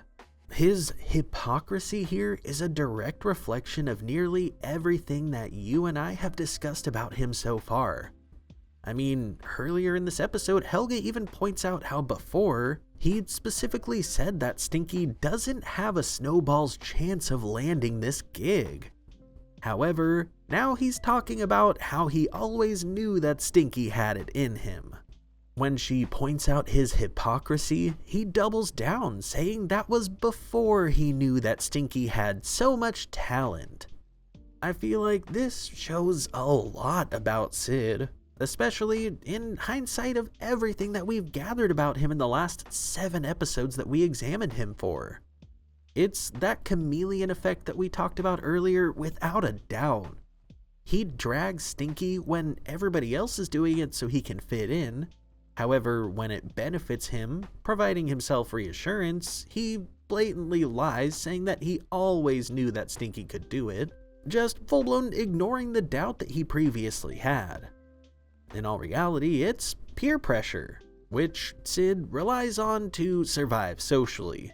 His hypocrisy here is a direct reflection of nearly everything that you and I have discussed about him so far. I mean, earlier in this episode, Helga even points out how before, he'd specifically said that Stinky doesn't have a snowball's chance of landing this gig. However, now he's talking about how he always knew that Stinky had it in him. When she points out his hypocrisy, he doubles down, saying that was before he knew that Stinky had so much talent. I feel like this shows a lot about Sid, especially in hindsight of everything that we've gathered about him in the last 7 episodes that we examined him for. It's that chameleon effect that we talked about earlier without a doubt. He drags Stinky when everybody else is doing it so he can fit in. However, when it benefits him, providing himself reassurance, he blatantly lies, saying that he always knew that Stinky could do it, just full-blown ignoring the doubt that he previously had. In all reality, it's peer pressure, which Sid relies on to survive socially.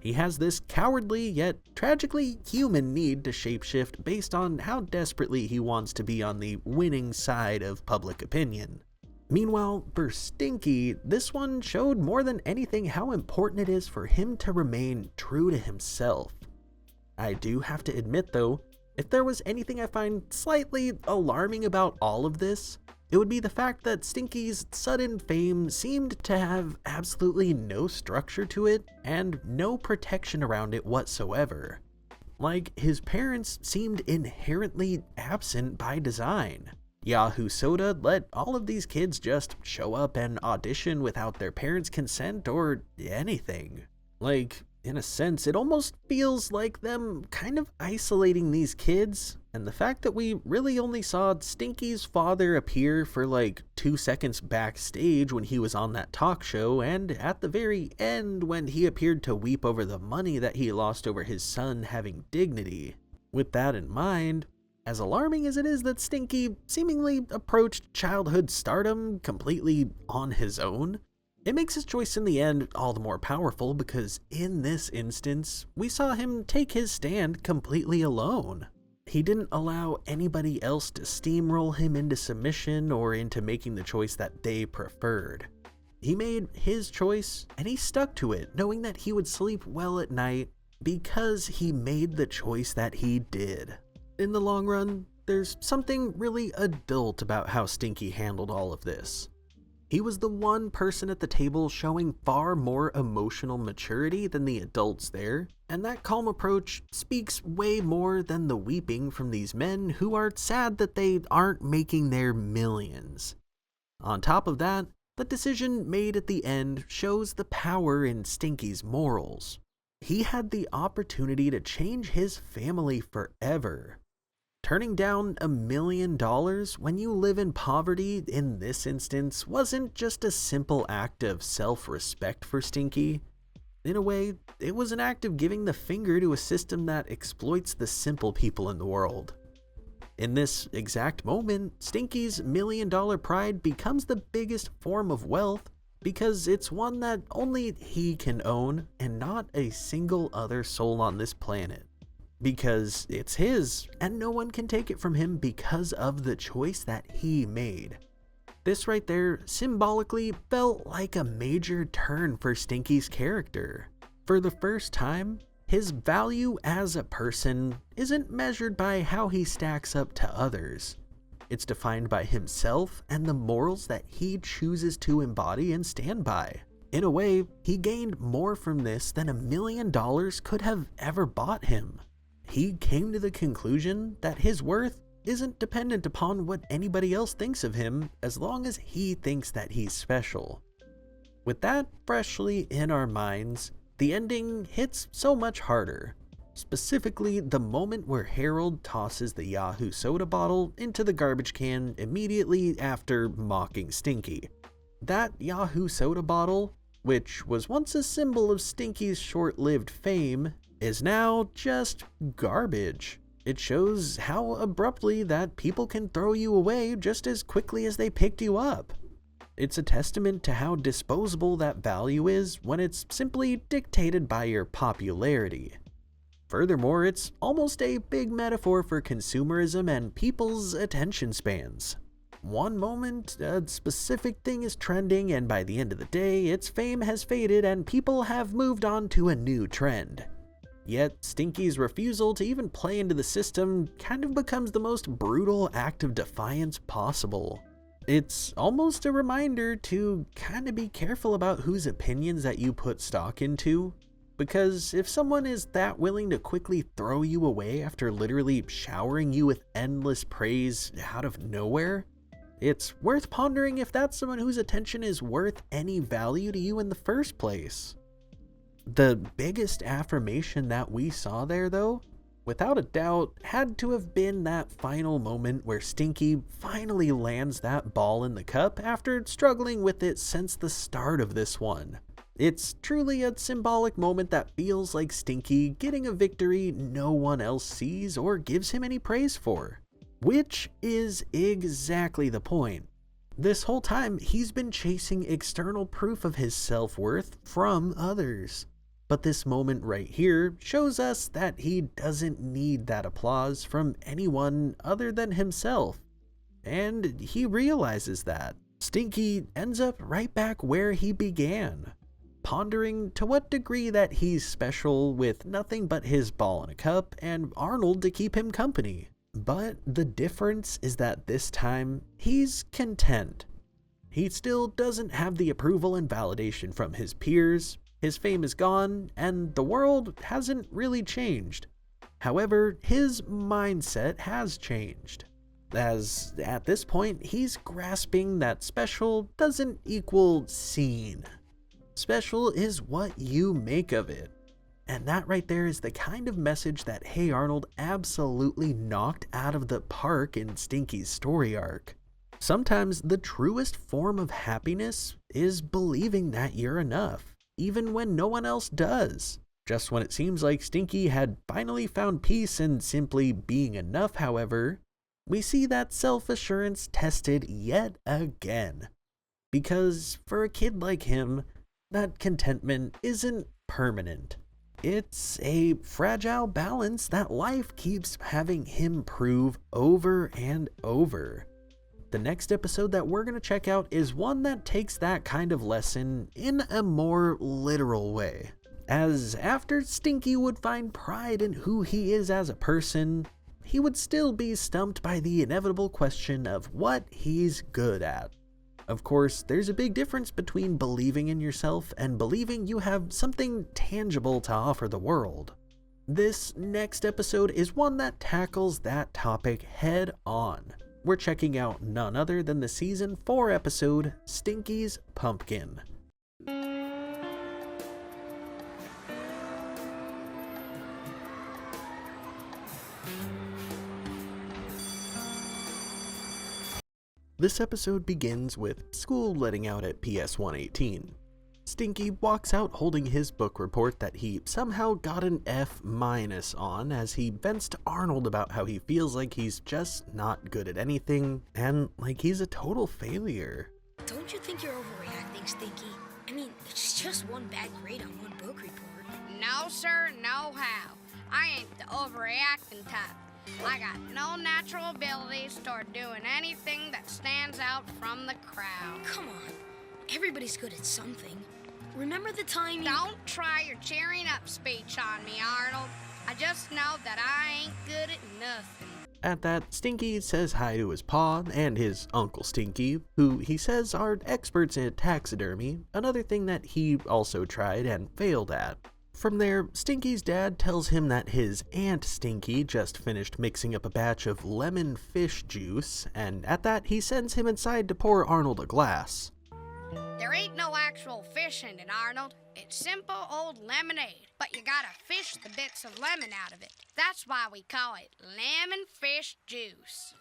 He has this cowardly yet tragically human need to shapeshift based on how desperately he wants to be on the winning side of public opinion. Meanwhile, for Stinky, this one showed more than anything how important it is for him to remain true to himself. I do have to admit though, if there was anything I find slightly alarming about all of this, it would be the fact that Stinky's sudden fame seemed to have absolutely no structure to it and no protection around it whatsoever. Like, his parents seemed inherently absent by design. Yahoo Soda let all of these kids just show up and audition without their parents' consent or anything. Like, in a sense, it almost feels like them kind of isolating these kids, and the fact that we really only saw Stinky's father appear for like 2 seconds backstage when he was on that talk show, and at the very end when he appeared to weep over the money that he lost over his son having dignity. With that in mind, as alarming as it is that Stinky seemingly approached childhood stardom completely on his own, it makes his choice in the end all the more powerful because in this instance, we saw him take his stand completely alone. He didn't allow anybody else to steamroll him into submission or into making the choice that they preferred. He made his choice and he stuck to it, knowing that he would sleep well at night because he made the choice that he did. In the long run, there's something really adult about how Stinky handled all of this. He was the one person at the table showing far more emotional maturity than the adults there, and that calm approach speaks way more than the weeping from these men who are sad that they aren't making their millions. On top of that, the decision made at the end shows the power in Stinky's morals. He had the opportunity to change his family forever. Turning down $1 million when you live in poverty in this instance wasn't just a simple act of self-respect for Stinky. In a way, it was an act of giving the finger to a system that exploits the simple people in the world. In this exact moment, Stinky's $1 million pride becomes the biggest form of wealth because it's one that only he can own and not a single other soul on this planet. Because it's his, and no one can take it from him because of the choice that he made. This right there symbolically felt like a major turn for Stinky's character. For the first time, his value as a person isn't measured by how he stacks up to others. It's defined by himself and the morals that he chooses to embody and stand by. In a way, he gained more from this than $1 million could have ever bought him. He came to the conclusion that his worth isn't dependent upon what anybody else thinks of him as long as he thinks that he's special. With that freshly in our minds, the ending hits so much harder. Specifically, the moment where Harold tosses the Yahoo soda bottle into the garbage can immediately after mocking Stinky. That Yahoo soda bottle, which was once a symbol of Stinky's short-lived fame, is now just garbage. It shows how abruptly that people can throw you away just as quickly as they picked you up. It's a testament to how disposable that value is when it's simply dictated by your popularity. Furthermore, it's almost a big metaphor for consumerism and people's attention spans. One moment, a specific thing is trending, and by the end of the day, its fame has faded and people have moved on to a new trend. Yet, Stinky's refusal to even play into the system kind of becomes the most brutal act of defiance possible. It's almost a reminder to kind of be careful about whose opinions that you put stock into, because if someone is that willing to quickly throw you away after literally showering you with endless praise out of nowhere, it's worth pondering if that's someone whose attention is worth any value to you in the first place. The biggest affirmation that we saw there, though, without a doubt, had to have been that final moment where Stinky finally lands that ball in the cup after struggling with it since the start of this one. It's truly a symbolic moment that feels like Stinky getting a victory no one else sees or gives him any praise for. Which is exactly the point. This whole time, he's been chasing external proof of his self-worth from others. But this moment right here shows us that he doesn't need that applause from anyone other than himself. And he realizes that. Stinky ends up right back where he began, pondering to what degree that he's special with nothing but his ball in a cup and Arnold to keep him company. But the difference is that this time, he's content. He still doesn't have the approval and validation from his peers. His fame is gone, and the world hasn't really changed. However, his mindset has changed, as at this point, he's grasping that special doesn't equal seen. Special is what you make of it. And that right there is the kind of message that Hey Arnold absolutely knocked out of the park in Stinky's story arc. Sometimes the truest form of happiness is believing that you're enough, even when no one else does. Just when it seems like Stinky had finally found peace in simply being enough, however, we see that self-assurance tested yet again. Because for a kid like him, that contentment isn't permanent. It's a fragile balance that life keeps having him prove over and over. The next episode that we're going to check out is one that takes that kind of lesson in a more literal way. As after Stinky would find pride in who he is as a person, he would still be stumped by the inevitable question of what he's good at. Of course, there's a big difference between believing in yourself and believing you have something tangible to offer the world. This next episode is one that tackles that topic head on. We're checking out none other than the season 4 episode, Stinky's Pumpkin. This episode begins with school letting out at PS 118. Stinky walks out holding his book report that he somehow got an F- on as he vents to Arnold about how he feels like he's just not good at anything and like he's a total failure. Don't you think you're overreacting, Stinky? I mean, it's just one bad grade on one book report. No, sir, no how. I ain't the overreacting type. I got no natural abilities toward doing anything that stands out from the crowd. Come on. Everybody's good at something. Remember the time you... Don't try your cheering up speech on me, Arnold. I just know that I ain't good at nothing. At that, Stinky says hi to his pa and his Uncle Stinky, who he says are experts in taxidermy, another thing that he also tried and failed at. From there, Stinky's dad tells him that his Aunt Stinky just finished mixing up a batch of lemon fish juice, and at that he sends him inside to pour Arnold a glass. There ain't no actual fish in it, Arnold. It's simple old lemonade, but you gotta fish the bits of lemon out of it. That's why we call it lemon fish juice.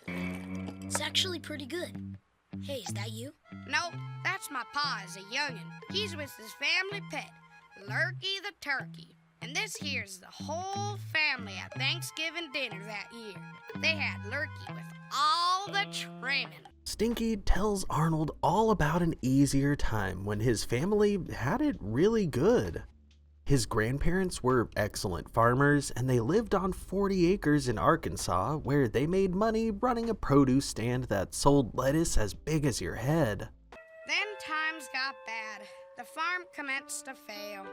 It's actually pretty good. Hey, is that you? Nope, that's my pa as a youngin'. He's with his family pet, Lurky the turkey. And this here's the whole family at Thanksgiving dinner that year. They had Lurky with all the trimming. Stinky tells Arnold all about an easier time when his family had it really good. His grandparents were excellent farmers, and they lived on 40 acres in Arkansas, where they made money running a produce stand that sold lettuce as big as your head. Then times got bad. The farm commenced to fail.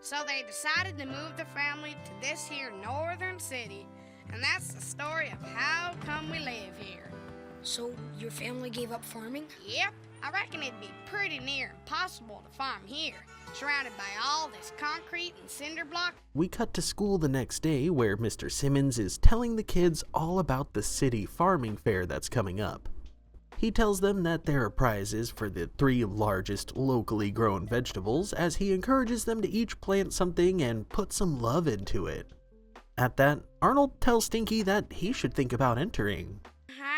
So they decided to move the family to this here northern city, and that's the story of how come we live here. So your family gave up farming? Yep. I reckon it'd be pretty near impossible to farm here, surrounded by all this concrete and cinder block. We cut to school the next day where Mr. Simmons is telling the kids all about the city farming fair that's coming up. He tells them that there are prizes for the 3 largest locally grown vegetables as he encourages them to each plant something and put some love into it. At that, Arnold tells Stinky that he should think about entering.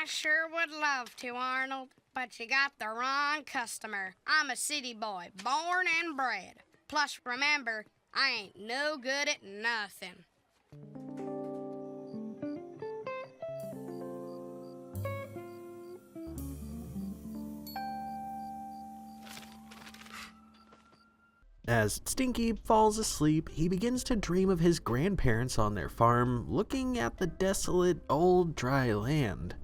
I sure would love to, Arnold, but you got the wrong customer. I'm a city boy, born and bred. Plus, remember, I ain't no good at nothing. As Stinky falls asleep, he begins to dream of his grandparents on their farm, looking at the desolate, old, dry land.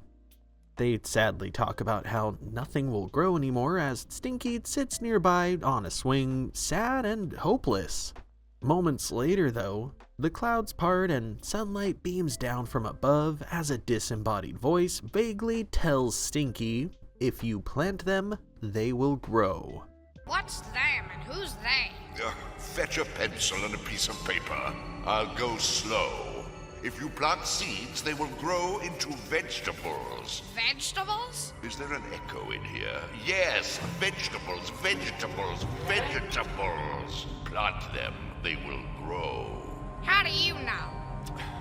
They sadly talk about how nothing will grow anymore as Stinky sits nearby on a swing, sad and hopeless. Moments later, though, the clouds part and sunlight beams down from above as a disembodied voice vaguely tells Stinky, if you plant them, they will grow. What's them and who's they? Fetch a pencil and a piece of paper. I'll go slow. If you plant seeds, they will grow into vegetables. Vegetables? Is there an echo in here? Yes, vegetables, vegetables, vegetables. Plant them, they will grow. How do you know?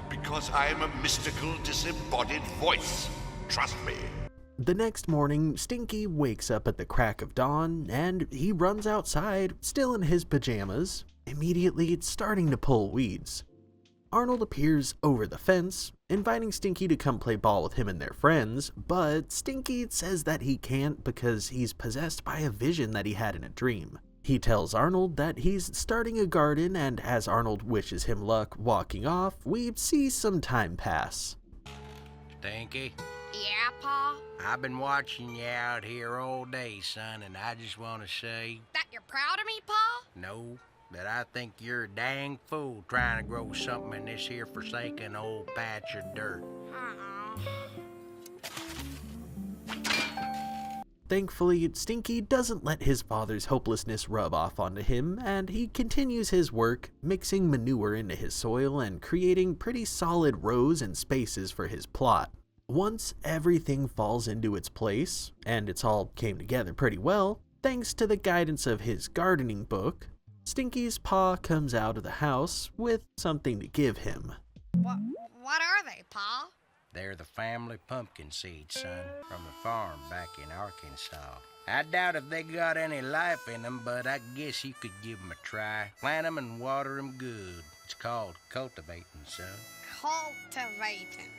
Because I am a mystical, disembodied voice. Trust me. The next morning, Stinky wakes up at the crack of dawn, and he runs outside, still in his pajamas, immediately starting to pull weeds. Arnold appears over the fence, inviting Stinky to come play ball with him and their friends, but Stinky says that he can't because he's possessed by a vision that he had in a dream. He tells Arnold that he's starting a garden, and as Arnold wishes him luck walking off, we see some time pass. Stinky, Yeah, Pa? I've been watching you out here all day, son, and I just want to say... That you're proud of me, Pa? No, that I think you're a dang fool trying to grow something in this here forsaken old patch of dirt. Thankfully, Stinky doesn't let his father's hopelessness rub off onto him, and he continues his work, mixing manure into his soil and creating pretty solid rows and spaces for his plot. Once everything falls into its place, and it's all came together pretty well, thanks to the guidance of his gardening book, Stinky's pa comes out of the house with something to give him. What are they, Pa? They're the family pumpkin seeds, son, from the farm back in Arkansas. I doubt if they got any life in them, but I guess you could give them a try. Plant them and water them good. It's called cultivating, son. Cultivating.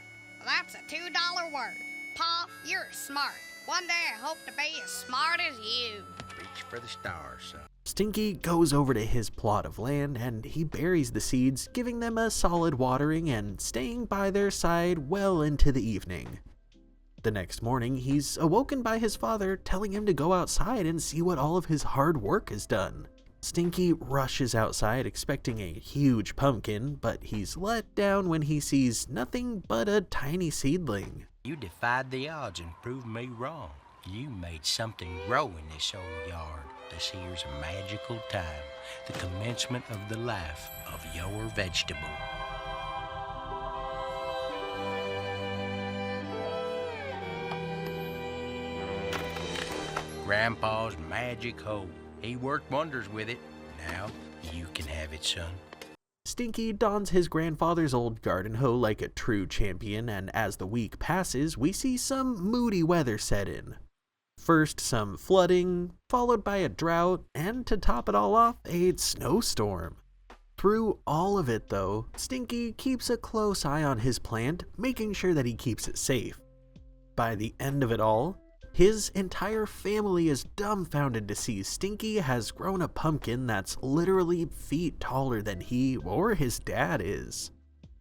That's a $2 word. Pa, you're smart. One day I hope to be as smart as you. Reach for the stars, son. Stinky goes over to his plot of land and he buries the seeds, giving them a solid watering and staying by their side well into the evening. The next morning, he's awoken by his father telling him to go outside and see what all of his hard work has done. Stinky rushes outside expecting a huge pumpkin, but he's let down when he sees nothing but a tiny seedling. You defied the odds and proved me wrong. You made something grow in this old yard. This here's a magical time, the commencement of the life of your vegetable. Grandpa's magic hoe. He worked wonders with it. Now you can have it, son. Stinky dons his grandfather's old garden hoe like a true champion, and as the week passes, we see some moody weather set in. First, some flooding, followed by a drought, and to top it all off, a snowstorm. Through all of it, though, Stinky keeps a close eye on his plant, making sure that he keeps it safe. By the end of it all, his entire family is dumbfounded to see Stinky has grown a pumpkin that's literally feet taller than he or his dad is.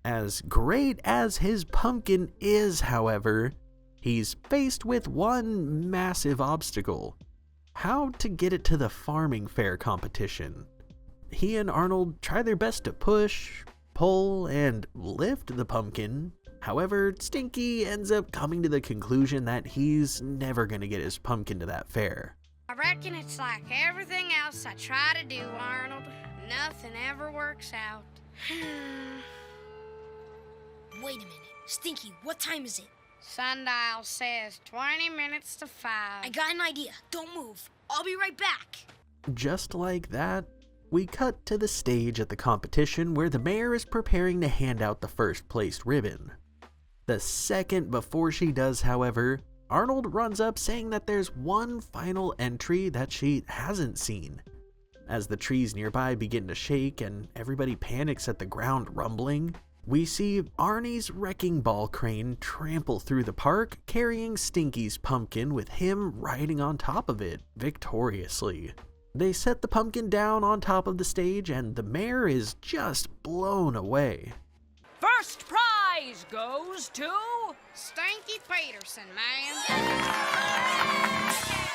As great as his pumpkin is, however, he's faced with one massive obstacle: how to get it to the farming fair competition. He and Arnold try their best to push, pull, and lift the pumpkin. However, Stinky ends up coming to the conclusion that he's never gonna get his pumpkin to that fair. I reckon it's like everything else I try to do, Arnold. Nothing ever works out. Wait a minute. Stinky, what time is it? Sundial says 20 minutes to 5. I got an idea. Don't move. I'll be right back. Just like that, we cut to the stage at the competition where the mayor is preparing to hand out the first place ribbon. The second before she does, however, Arnold runs up saying that there's one final entry that she hasn't seen. As the trees nearby begin to shake and everybody panics at the ground rumbling, we see Arnie's wrecking ball crane trample through the park, carrying Stinky's pumpkin with him riding on top of it victoriously. They set the pumpkin down on top of the stage and the mayor is just blown away. First prize goes to... Stinky Peterson, man.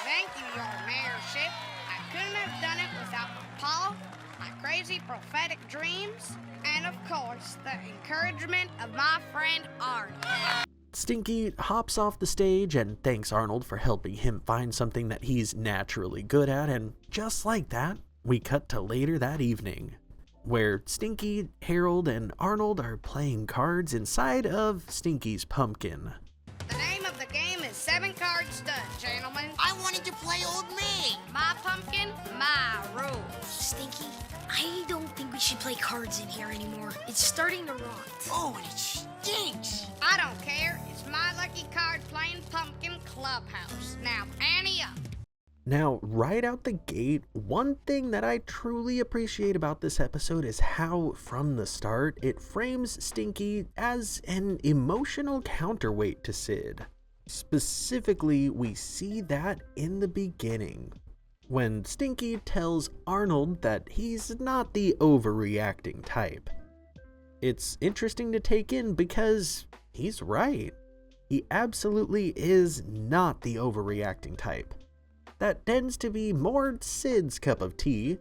Thank you, your mayorship. I couldn't have done it without my pa, my crazy prophetic dreams, and of course, the encouragement of my friend Arnold. Stinky hops off the stage and thanks Arnold for helping him find something that he's naturally good at, and just like that, we cut to later that evening, where Stinky, Harold, and Arnold are playing cards inside of Stinky's pumpkin. The name of the game is 7-Card Stud, gentlemen. I wanted to play old me. My pumpkin, my rules. Stinky, I don't think we should play cards in here anymore. It's starting to rot. Oh, and it stinks. I don't care. It's my lucky card playing pumpkin clubhouse. Now, ante up. Now, right out the gate, one thing that I truly appreciate about this episode is how, from the start, it frames Stinky as an emotional counterweight to Sid. Specifically, we see that in the beginning, when Stinky tells Arnold that he's not the overreacting type. It's interesting to take in because he's right. he absolutely is not the overreacting type. That tends to be more Sid's cup of tea,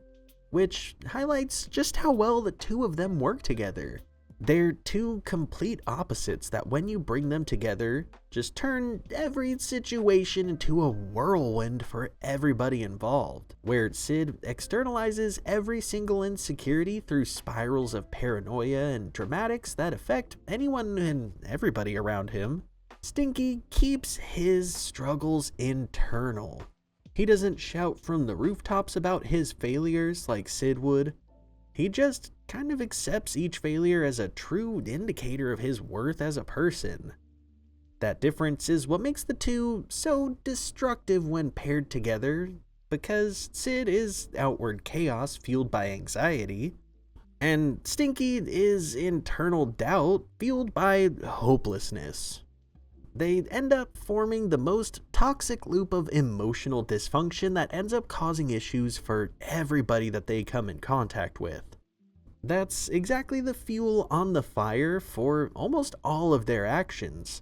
which highlights just how well the two of them work together. They're two complete opposites that when you bring them together, just turn every situation into a whirlwind for everybody involved, where Sid externalizes every single insecurity through spirals of paranoia and dramatics that affect anyone and everybody around him. Stinky keeps his struggles internal. He doesn't shout from the rooftops about his failures like Sid would. He just kind of accepts each failure as a true indicator of his worth as a person. That difference is what makes the two so destructive when paired together, because Sid is outward chaos fueled by anxiety, and Stinky is internal doubt fueled by hopelessness. They end up forming the most toxic loop of emotional dysfunction that ends up causing issues for everybody that they come in contact with. That's exactly the fuel on the fire for almost all of their actions.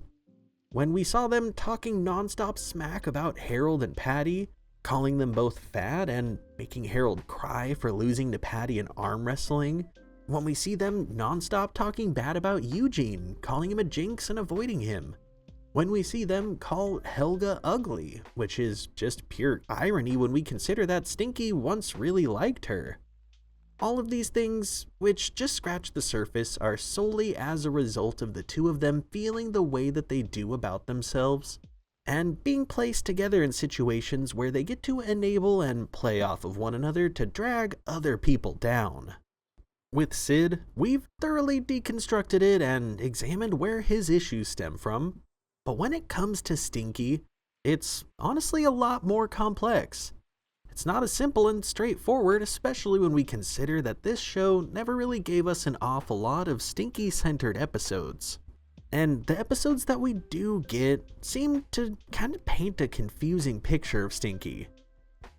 When we saw them talking nonstop smack about Harold and Patty, calling them both fat and making Harold cry for losing to Patty in arm wrestling, when we see them nonstop talking bad about Eugene, calling him a jinx and avoiding him, when we see them call Helga ugly, which is just pure irony when we consider that Stinky once really liked her. All of these things, which just scratch the surface, are solely as a result of the two of them feeling the way that they do about themselves, and being placed together in situations where they get to enable and play off of one another to drag other people down. With Sid, we've thoroughly deconstructed it and examined where his issues stem from, but when it comes to Stinky, it's honestly a lot more complex. It's not as simple and straightforward, especially when we consider that this show never really gave us an awful lot of Stinky-centered episodes. And the episodes that we do get seem to kind of paint a confusing picture of Stinky.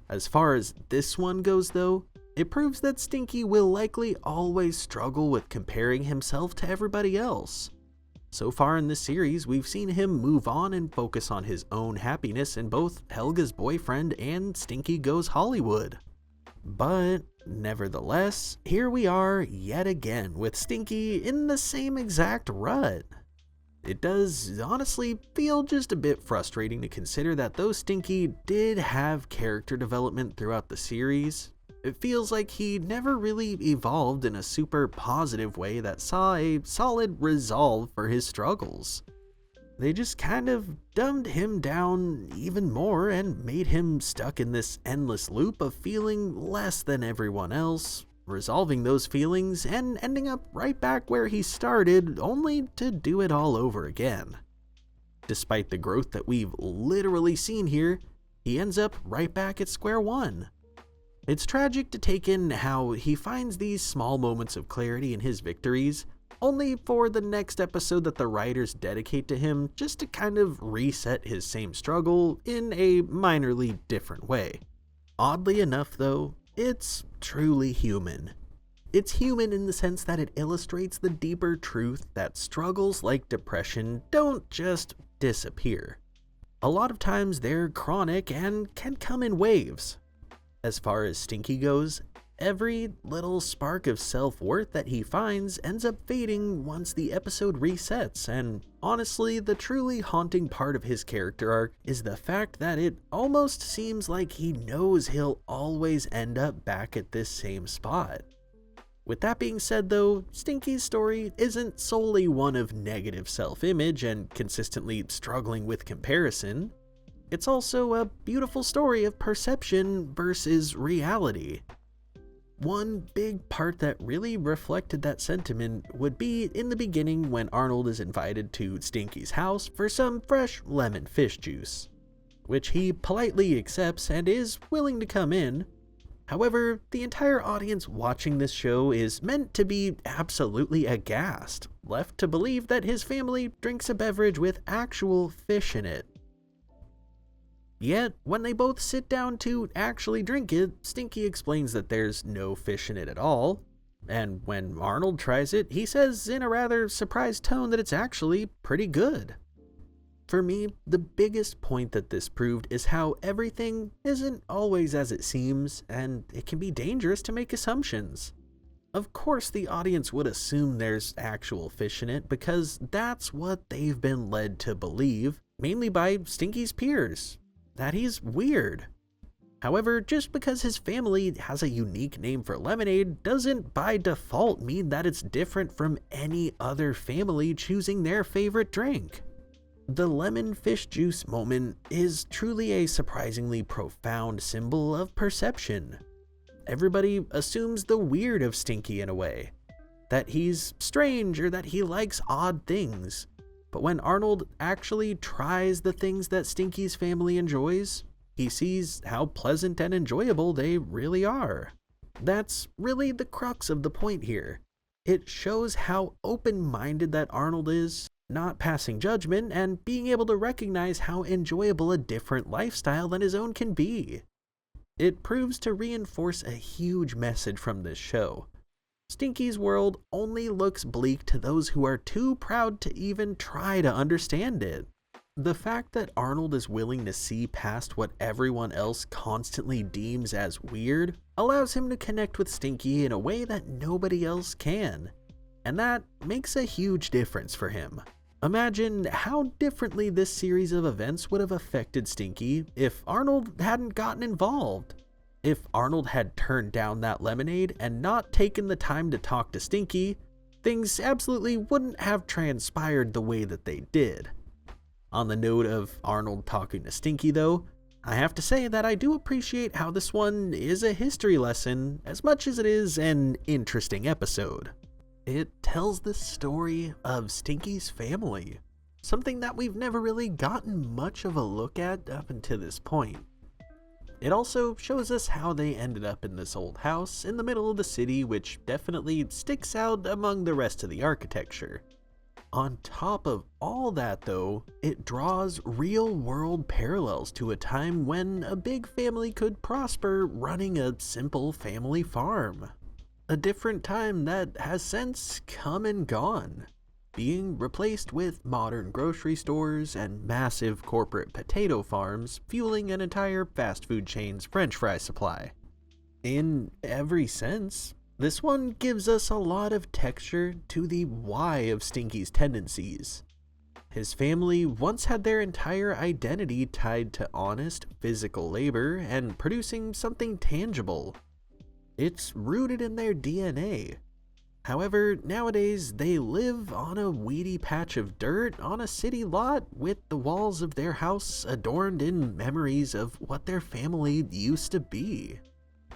As far as this one goes though, it proves that Stinky will likely always struggle with comparing himself to everybody else. So far in this series, we've seen him move on and focus on his own happiness in both Helga's boyfriend and Stinky Goes Hollywood. But nevertheless, here we are yet again with Stinky in the same exact rut. It does honestly feel just a bit frustrating to consider that though Stinky did have character development throughout the series, it feels like he never really evolved in a super positive way that saw a solid resolve for his struggles. They just kind of dumbed him down even more and made him stuck in this endless loop of feeling less than everyone else, resolving those feelings and ending up right back where he started, only to do it all over again. Despite the growth that we've literally seen here, he ends up right back at square one. It's tragic to take in how he finds these small moments of clarity in his victories, only for the next episode that the writers dedicate to him just to kind of reset his same struggle in a minorly different way. Oddly enough though, it's truly human. It's human in the sense that it illustrates the deeper truth that struggles like depression don't just disappear. A lot of times they're chronic and can come in waves. As far as Stinky goes, every little spark of self-worth that he finds ends up fading once the episode resets, and honestly, the truly haunting part of his character arc is the fact that it almost seems like he knows he'll always end up back at this same spot. With that being said though, Stinky's story isn't solely one of negative self-image and consistently struggling with comparison. It's also a beautiful story of perception versus reality. One big part that really reflected that sentiment would be in the beginning when Arnold is invited to Stinky's house for some fresh lemon fish juice, which he politely accepts and is willing to come in. However, the entire audience watching this show is meant to be absolutely aghast, left to believe that his family drinks a beverage with actual fish in it. Yet, when they both sit down to actually drink it, Stinky explains that there's no fish in it at all, and when Arnold tries it, he says in a rather surprised tone that it's actually pretty good. For me, the biggest point that this proved is how everything isn't always as it seems, and it can be dangerous to make assumptions. Of course, the audience would assume there's actual fish in it because that's what they've been led to believe, mainly by Stinky's peers, that he's weird. However, just because his family has a unique name for lemonade doesn't by default mean that it's different from any other family choosing their favorite drink. The lemon fish juice moment is truly a surprisingly profound symbol of perception. Everybody assumes the weird of Stinky in a way, that he's strange or that he likes odd things. But when Arnold actually tries the things that Stinky's family enjoys, he sees how pleasant and enjoyable they really are. That's really the crux of the point here. It shows how open-minded that Arnold is, not passing judgment and being able to recognize how enjoyable a different lifestyle than his own can be. It proves to reinforce a huge message from this show. Stinky's world only looks bleak to those who are too proud to even try to understand it. The fact that Arnold is willing to see past what everyone else constantly deems as weird allows him to connect with Stinky in a way that nobody else can, and that makes a huge difference for him. Imagine how differently this series of events would have affected Stinky if Arnold hadn't gotten involved. If Arnold had turned down that lemonade and not taken the time to talk to Stinky, things absolutely wouldn't have transpired the way that they did. On the note of Arnold talking to Stinky though, I have to say that I do appreciate how this one is a history lesson as much as it is an interesting episode. It tells the story of Stinky's family, something that we've never really gotten much of a look at up until this point. It also shows us how they ended up in this old house in the middle of the city, which definitely sticks out among the rest of the architecture. On top of all that though, it draws real-world parallels to a time when a big family could prosper running a simple family farm. A different time that has since come and gone, being replaced with modern grocery stores and massive corporate potato farms fueling an entire fast food chain's french fry supply. In every sense, this one gives us a lot of texture to the why of Stinky's tendencies. His family once had their entire identity tied to honest physical labor and producing something tangible. It's rooted in their DNA. However, nowadays they live on a weedy patch of dirt on a city lot with the walls of their house adorned in memories of what their family used to be.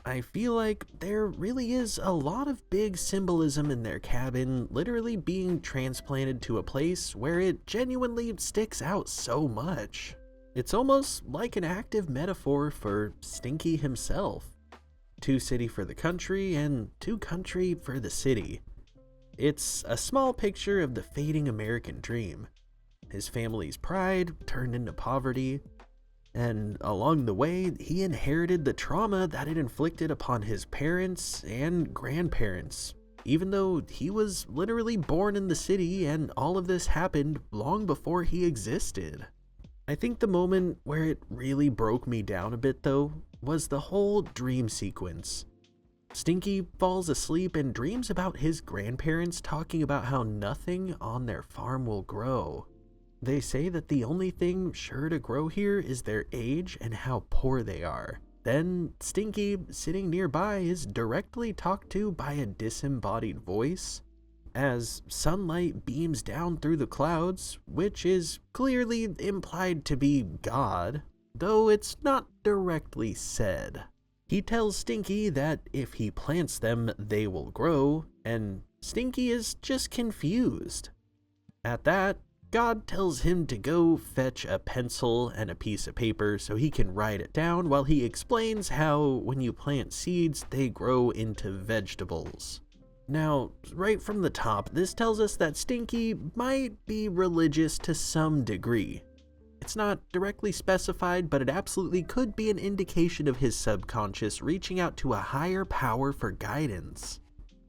I feel like there really is a lot of big symbolism in their cabin literally being transplanted to a place where it genuinely sticks out so much. It's almost like an active metaphor for Stinky himself. Too city for the country and too country for the city. It's a small picture of the fading American dream. His family's pride turned into poverty, and along the way, he inherited the trauma that it inflicted upon his parents and grandparents, even though he was literally born in the city and all of this happened long before he existed. I think the moment where it really broke me down a bit though was the whole dream sequence. Stinky falls asleep and dreams about his grandparents talking about how nothing on their farm will grow. They say that the only thing sure to grow here is their age and how poor they are. Then Stinky, sitting nearby, is directly talked to by a disembodied voice as sunlight beams down through the clouds, which is clearly implied to be God, though it's not directly said. He tells Stinky that if he plants them, they will grow, and Stinky is just confused. At that, God tells him to go fetch a pencil and a piece of paper so he can write it down while he explains how when you plant seeds, they grow into vegetables. Now, right from the top, this tells us that Stinky might be religious to some degree. It's not directly specified, but it absolutely could be an indication of his subconscious reaching out to a higher power for guidance.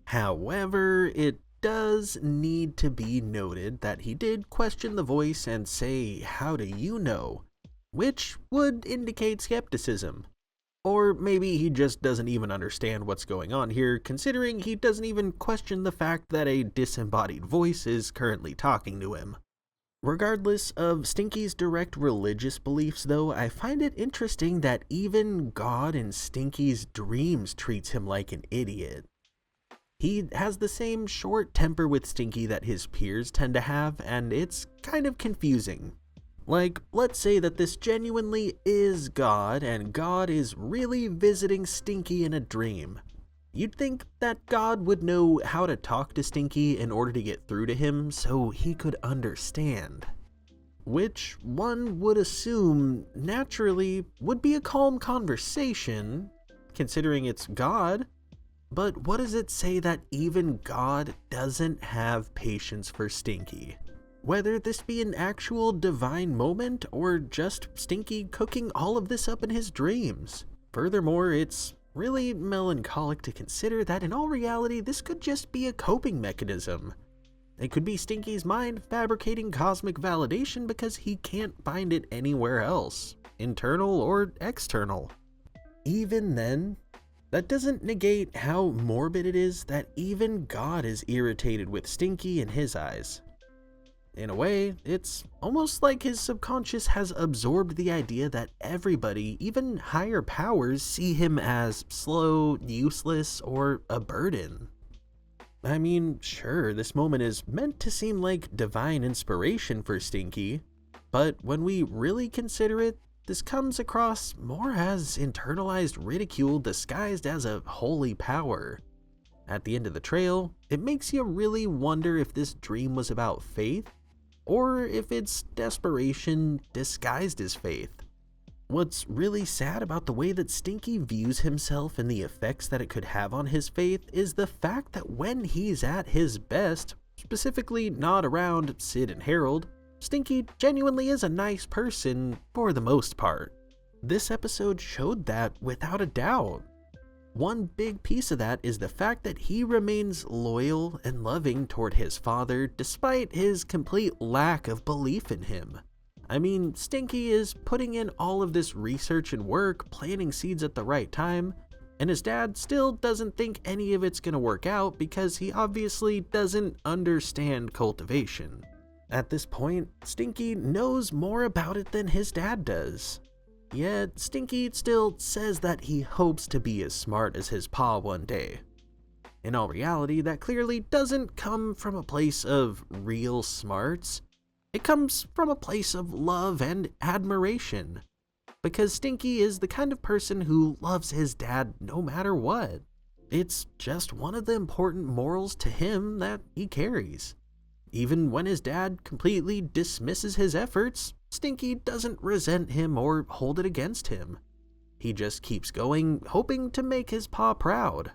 However, it does need to be noted that he did question the voice and say, "How do you know?" which would indicate skepticism. Or maybe he just doesn't even understand what's going on here, considering he doesn't even question the fact that a disembodied voice is currently talking to him. Regardless of Stinky's direct religious beliefs though, I find it interesting that even God in Stinky's dreams treats him like an idiot. He has the same short temper with Stinky that his peers tend to have, and it's kind of confusing. Like, let's say that this genuinely is God, and God is really visiting Stinky in a dream. You'd think that God would know how to talk to Stinky in order to get through to him so he could understand. Which one would assume, naturally, would be a calm conversation, considering it's God. But what does it say that even God doesn't have patience for Stinky? Whether this be an actual divine moment or just Stinky cooking all of this up in his dreams. Furthermore, it's really melancholic to consider that in all reality this could just be a coping mechanism. It could be Stinky's mind fabricating cosmic validation because he can't find it anywhere else, internal or external. Even then, that doesn't negate how morbid it is that even God is irritated with Stinky in his eyes. In a way, it's almost like his subconscious has absorbed the idea that everybody, even higher powers, see him as slow, useless, or a burden. I mean, sure, this moment is meant to seem like divine inspiration for Stinky, but when we really consider it, this comes across more as internalized ridicule disguised as a holy power. At the end of the trail, it makes you really wonder if this dream was about faith, or if it's desperation disguised as faith. What's really sad about the way that Stinky views himself and the effects that it could have on his faith is the fact that when he's at his best, specifically not around Sid and Harold, Stinky genuinely is a nice person for the most part. This episode showed that without a doubt. One big piece of that is the fact that he remains loyal and loving toward his father despite his complete lack of belief in him. I mean, Stinky is putting in all of this research and work, planting seeds at the right time, and his dad still doesn't think any of it's gonna work out because he obviously doesn't understand cultivation. At this point, Stinky knows more about it than his dad does. Yet, Stinky still says that he hopes to be as smart as his pa one day. In all reality, that clearly doesn't come from a place of real smarts. It comes from a place of love and admiration. Because Stinky is the kind of person who loves his dad no matter what. It's just one of the important morals to him that he carries. Even when his dad completely dismisses his efforts, Stinky doesn't resent him or hold it against him. He just keeps going, hoping to make his pa proud.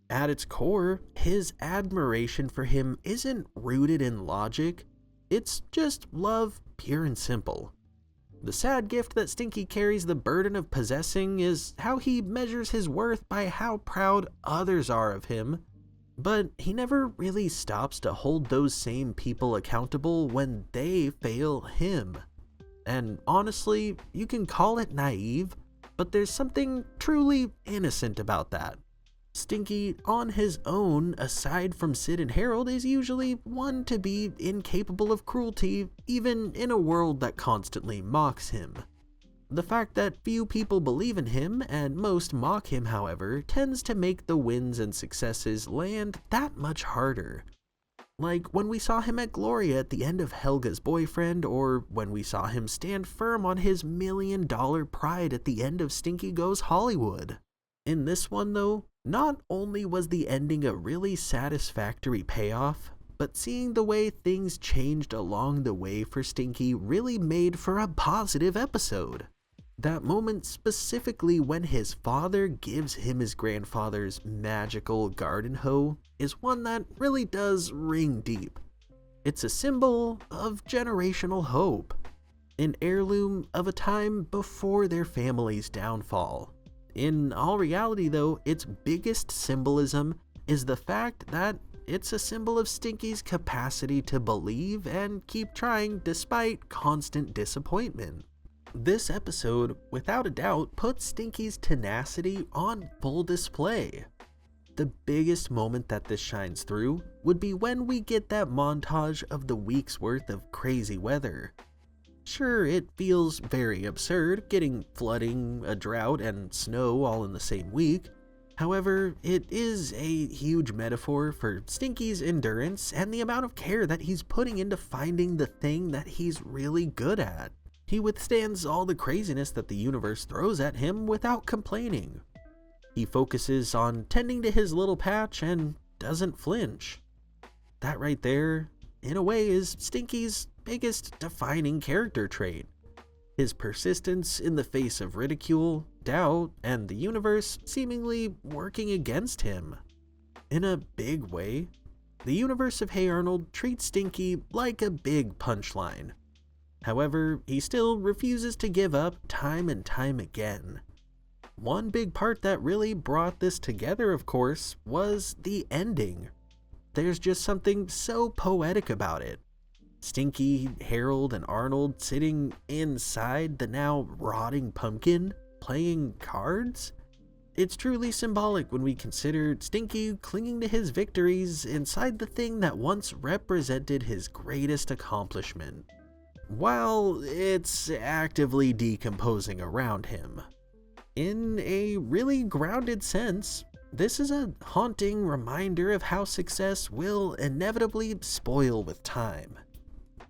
At its core, his admiration for him isn't rooted in logic, it's just love, pure and simple. The sad gift that Stinky carries the burden of possessing is how he measures his worth by how proud others are of him, but he never really stops to hold those same people accountable when they fail him. And honestly, you can call it naive, but there's something truly innocent about that. Stinky, on his own, aside from Sid and Harold, is usually one to be incapable of cruelty, even in a world that constantly mocks him. The fact that few people believe in him, and most mock him, however, tends to make the wins and successes land that much harder. Like when we saw him at Gloria at the end of Helga's Boyfriend, or when we saw him stand firm on his $1 million pride at the end of Stinky Goes Hollywood. In this one though, not only was the ending a really satisfactory payoff, but seeing the way things changed along the way for Stinky really made for a positive episode. That moment specifically when his father gives him his grandfather's magical garden hoe is one that really does ring deep. It's a symbol of generational hope, an heirloom of a time before their family's downfall. In all reality though, its biggest symbolism is the fact that it's a symbol of Stinky's capacity to believe and keep trying despite constant disappointment. This episode, without a doubt, puts Stinky's tenacity on full display. The biggest moment that this shines through would be when we get that montage of the week's worth of crazy weather. Sure, it feels very absurd getting flooding, a drought, and snow all in the same week. However, it is a huge metaphor for Stinky's endurance and the amount of care that he's putting into finding the thing that he's really good at. He withstands all the craziness that the universe throws at him without complaining. He focuses on tending to his little patch and doesn't flinch. That right there, in a way, is Stinky's biggest defining character trait. His persistence in the face of ridicule, doubt, and the universe seemingly working against him. In a big way, the universe of Hey Arnold treats Stinky like a big punchline. However, he still refuses to give up time and time again. One big part that really brought this together, of course, was the ending. There's just something so poetic about it. Stinky, Harold, and Arnold sitting inside the now rotting pumpkin, playing cards? It's truly symbolic when we consider Stinky clinging to his victories inside the thing that once represented his greatest accomplishment, while it's actively decomposing around him. In a really grounded sense, this is a haunting reminder of how success will inevitably spoil with time.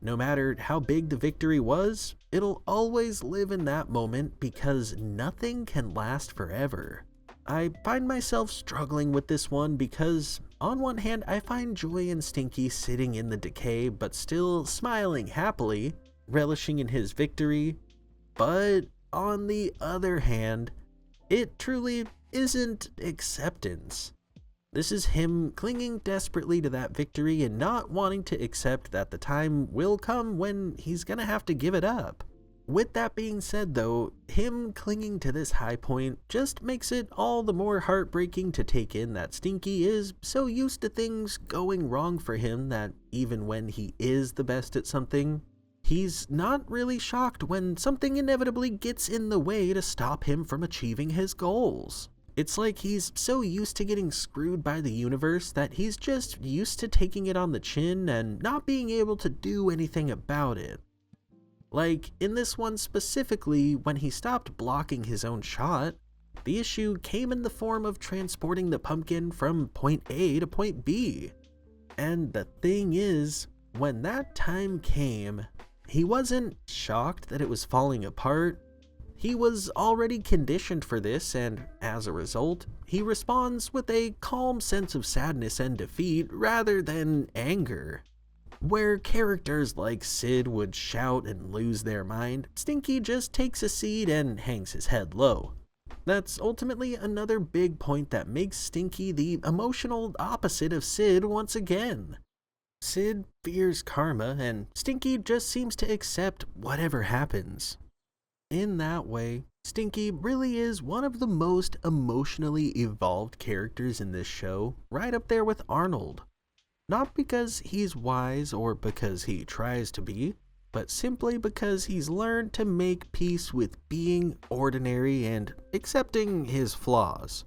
No matter how big the victory was, it'll always live in that moment because nothing can last forever. I find myself struggling with this one because, on one hand, I find joy in Stinky sitting in the decay but still smiling happily, relishing in his victory, but on the other hand, it truly isn't acceptance. This is him clinging desperately to that victory and not wanting to accept that the time will come when he's gonna have to give it up. With that being said though, him clinging to this high point just makes it all the more heartbreaking to take in that Stinky is so used to things going wrong for him that even when he is the best at something, he's not really shocked when something inevitably gets in the way to stop him from achieving his goals. It's like he's so used to getting screwed by the universe that he's just used to taking it on the chin and not being able to do anything about it. Like in this one specifically, when he stopped blocking his own shot, the issue came in the form of transporting the pumpkin from point A to point B. And the thing is, when that time came, he wasn't shocked that it was falling apart. He was already conditioned for this, and as a result, he responds with a calm sense of sadness and defeat rather than anger. Where characters like Sid would shout and lose their mind, Stinky just takes a seat and hangs his head low. That's ultimately another big point that makes Stinky the emotional opposite of Sid once again. Sid fears karma, and Stinky just seems to accept whatever happens. In that way, Stinky really is one of the most emotionally evolved characters in this show, right up there with Arnold. Not because he's wise or because he tries to be, but simply because he's learned to make peace with being ordinary and accepting his flaws.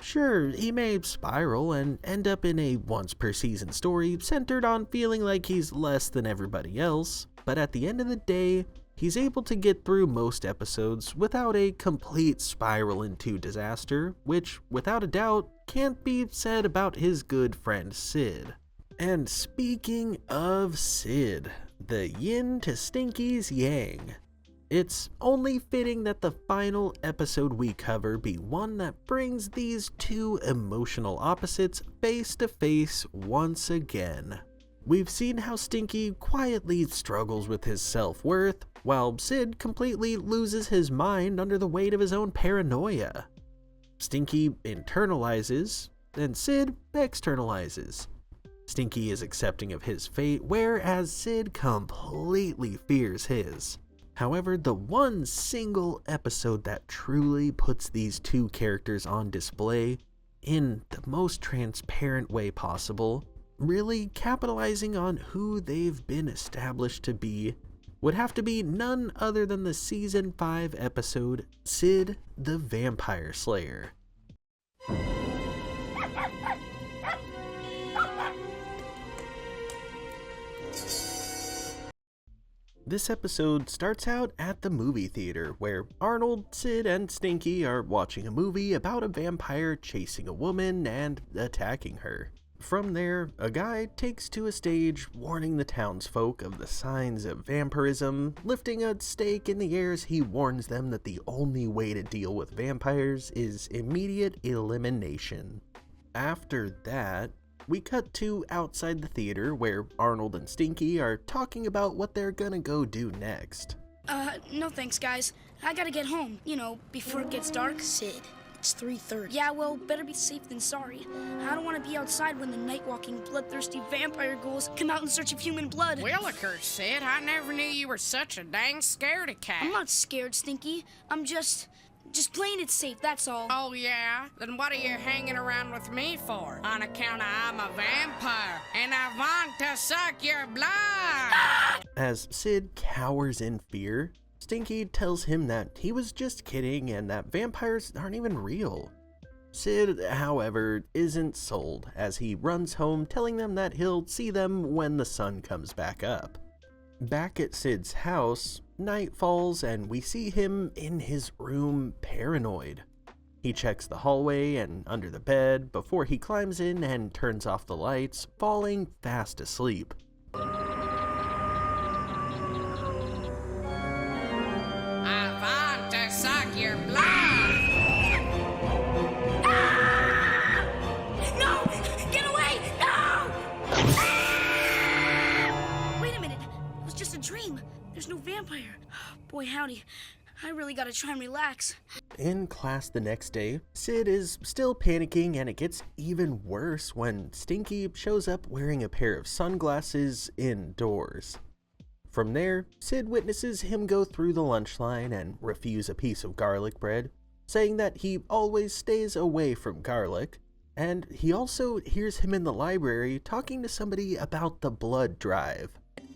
Sure, he may spiral and end up in a once-per-season story centered on feeling like he's less than everybody else, but at the end of the day, he's able to get through most episodes without a complete spiral into disaster, which, without a doubt, can't be said about his good friend Sid. And speaking of Sid, the yin to Stinky's yang, it's only fitting that the final episode we cover be one that brings these two emotional opposites face to face once again. We've seen how Stinky quietly struggles with his self-worth, while Sid completely loses his mind under the weight of his own paranoia. Stinky internalizes, and Sid externalizes. Stinky is accepting of his fate, whereas Sid completely fears his. However, the one single episode that truly puts these two characters on display in the most transparent way possible, really capitalizing on who they've been established to be, would have to be none other than the Season 5 episode Sid the Vampire Slayer. This episode starts out at the movie theater, where Arnold, Sid, and Stinky are watching a movie about a vampire chasing a woman and attacking her. From there, a guy takes to a stage warning the townsfolk of the signs of vampirism, lifting a stake in the air as he warns them that the only way to deal with vampires is immediate elimination. After that, we cut to outside the theater where Arnold and Stinky are talking about what they're gonna go do next. No thanks, guys. I gotta get home, before it gets dark. Sid, it's 3:30. Yeah, well, better be safe than sorry. I don't want to be outside when the night-walking, bloodthirsty vampire ghouls come out in search of human blood. Willikers, Sid, I never knew you were such a dang scaredy cat. I'm not scared, Stinky. I'm just playing it safe, that's all. Oh, yeah? Then what are you hanging around with me for? On account of I'm a vampire, and I want to suck your blood! As Sid cowers in fear, Stinky tells him that he was just kidding and that vampires aren't even real. Sid, however, isn't sold as he runs home telling them that he'll see them when the sun comes back up. Back at Sid's house, night falls and we see him in his room paranoid. He checks the hallway and under the bed before he climbs in and turns off the lights, falling fast asleep. I want to suck your blood! No! Get away! No! Wait a minute. It was just a dream. There's no vampire. Boy, howdy. I really gotta try and relax. In class the next day, Sid is still panicking and it gets even worse when Stinky shows up wearing a pair of sunglasses indoors. From there, Sid witnesses him go through the lunch line and refuse a piece of garlic bread, saying that he always stays away from garlic, and he also hears him in the library talking to somebody about the blood drive.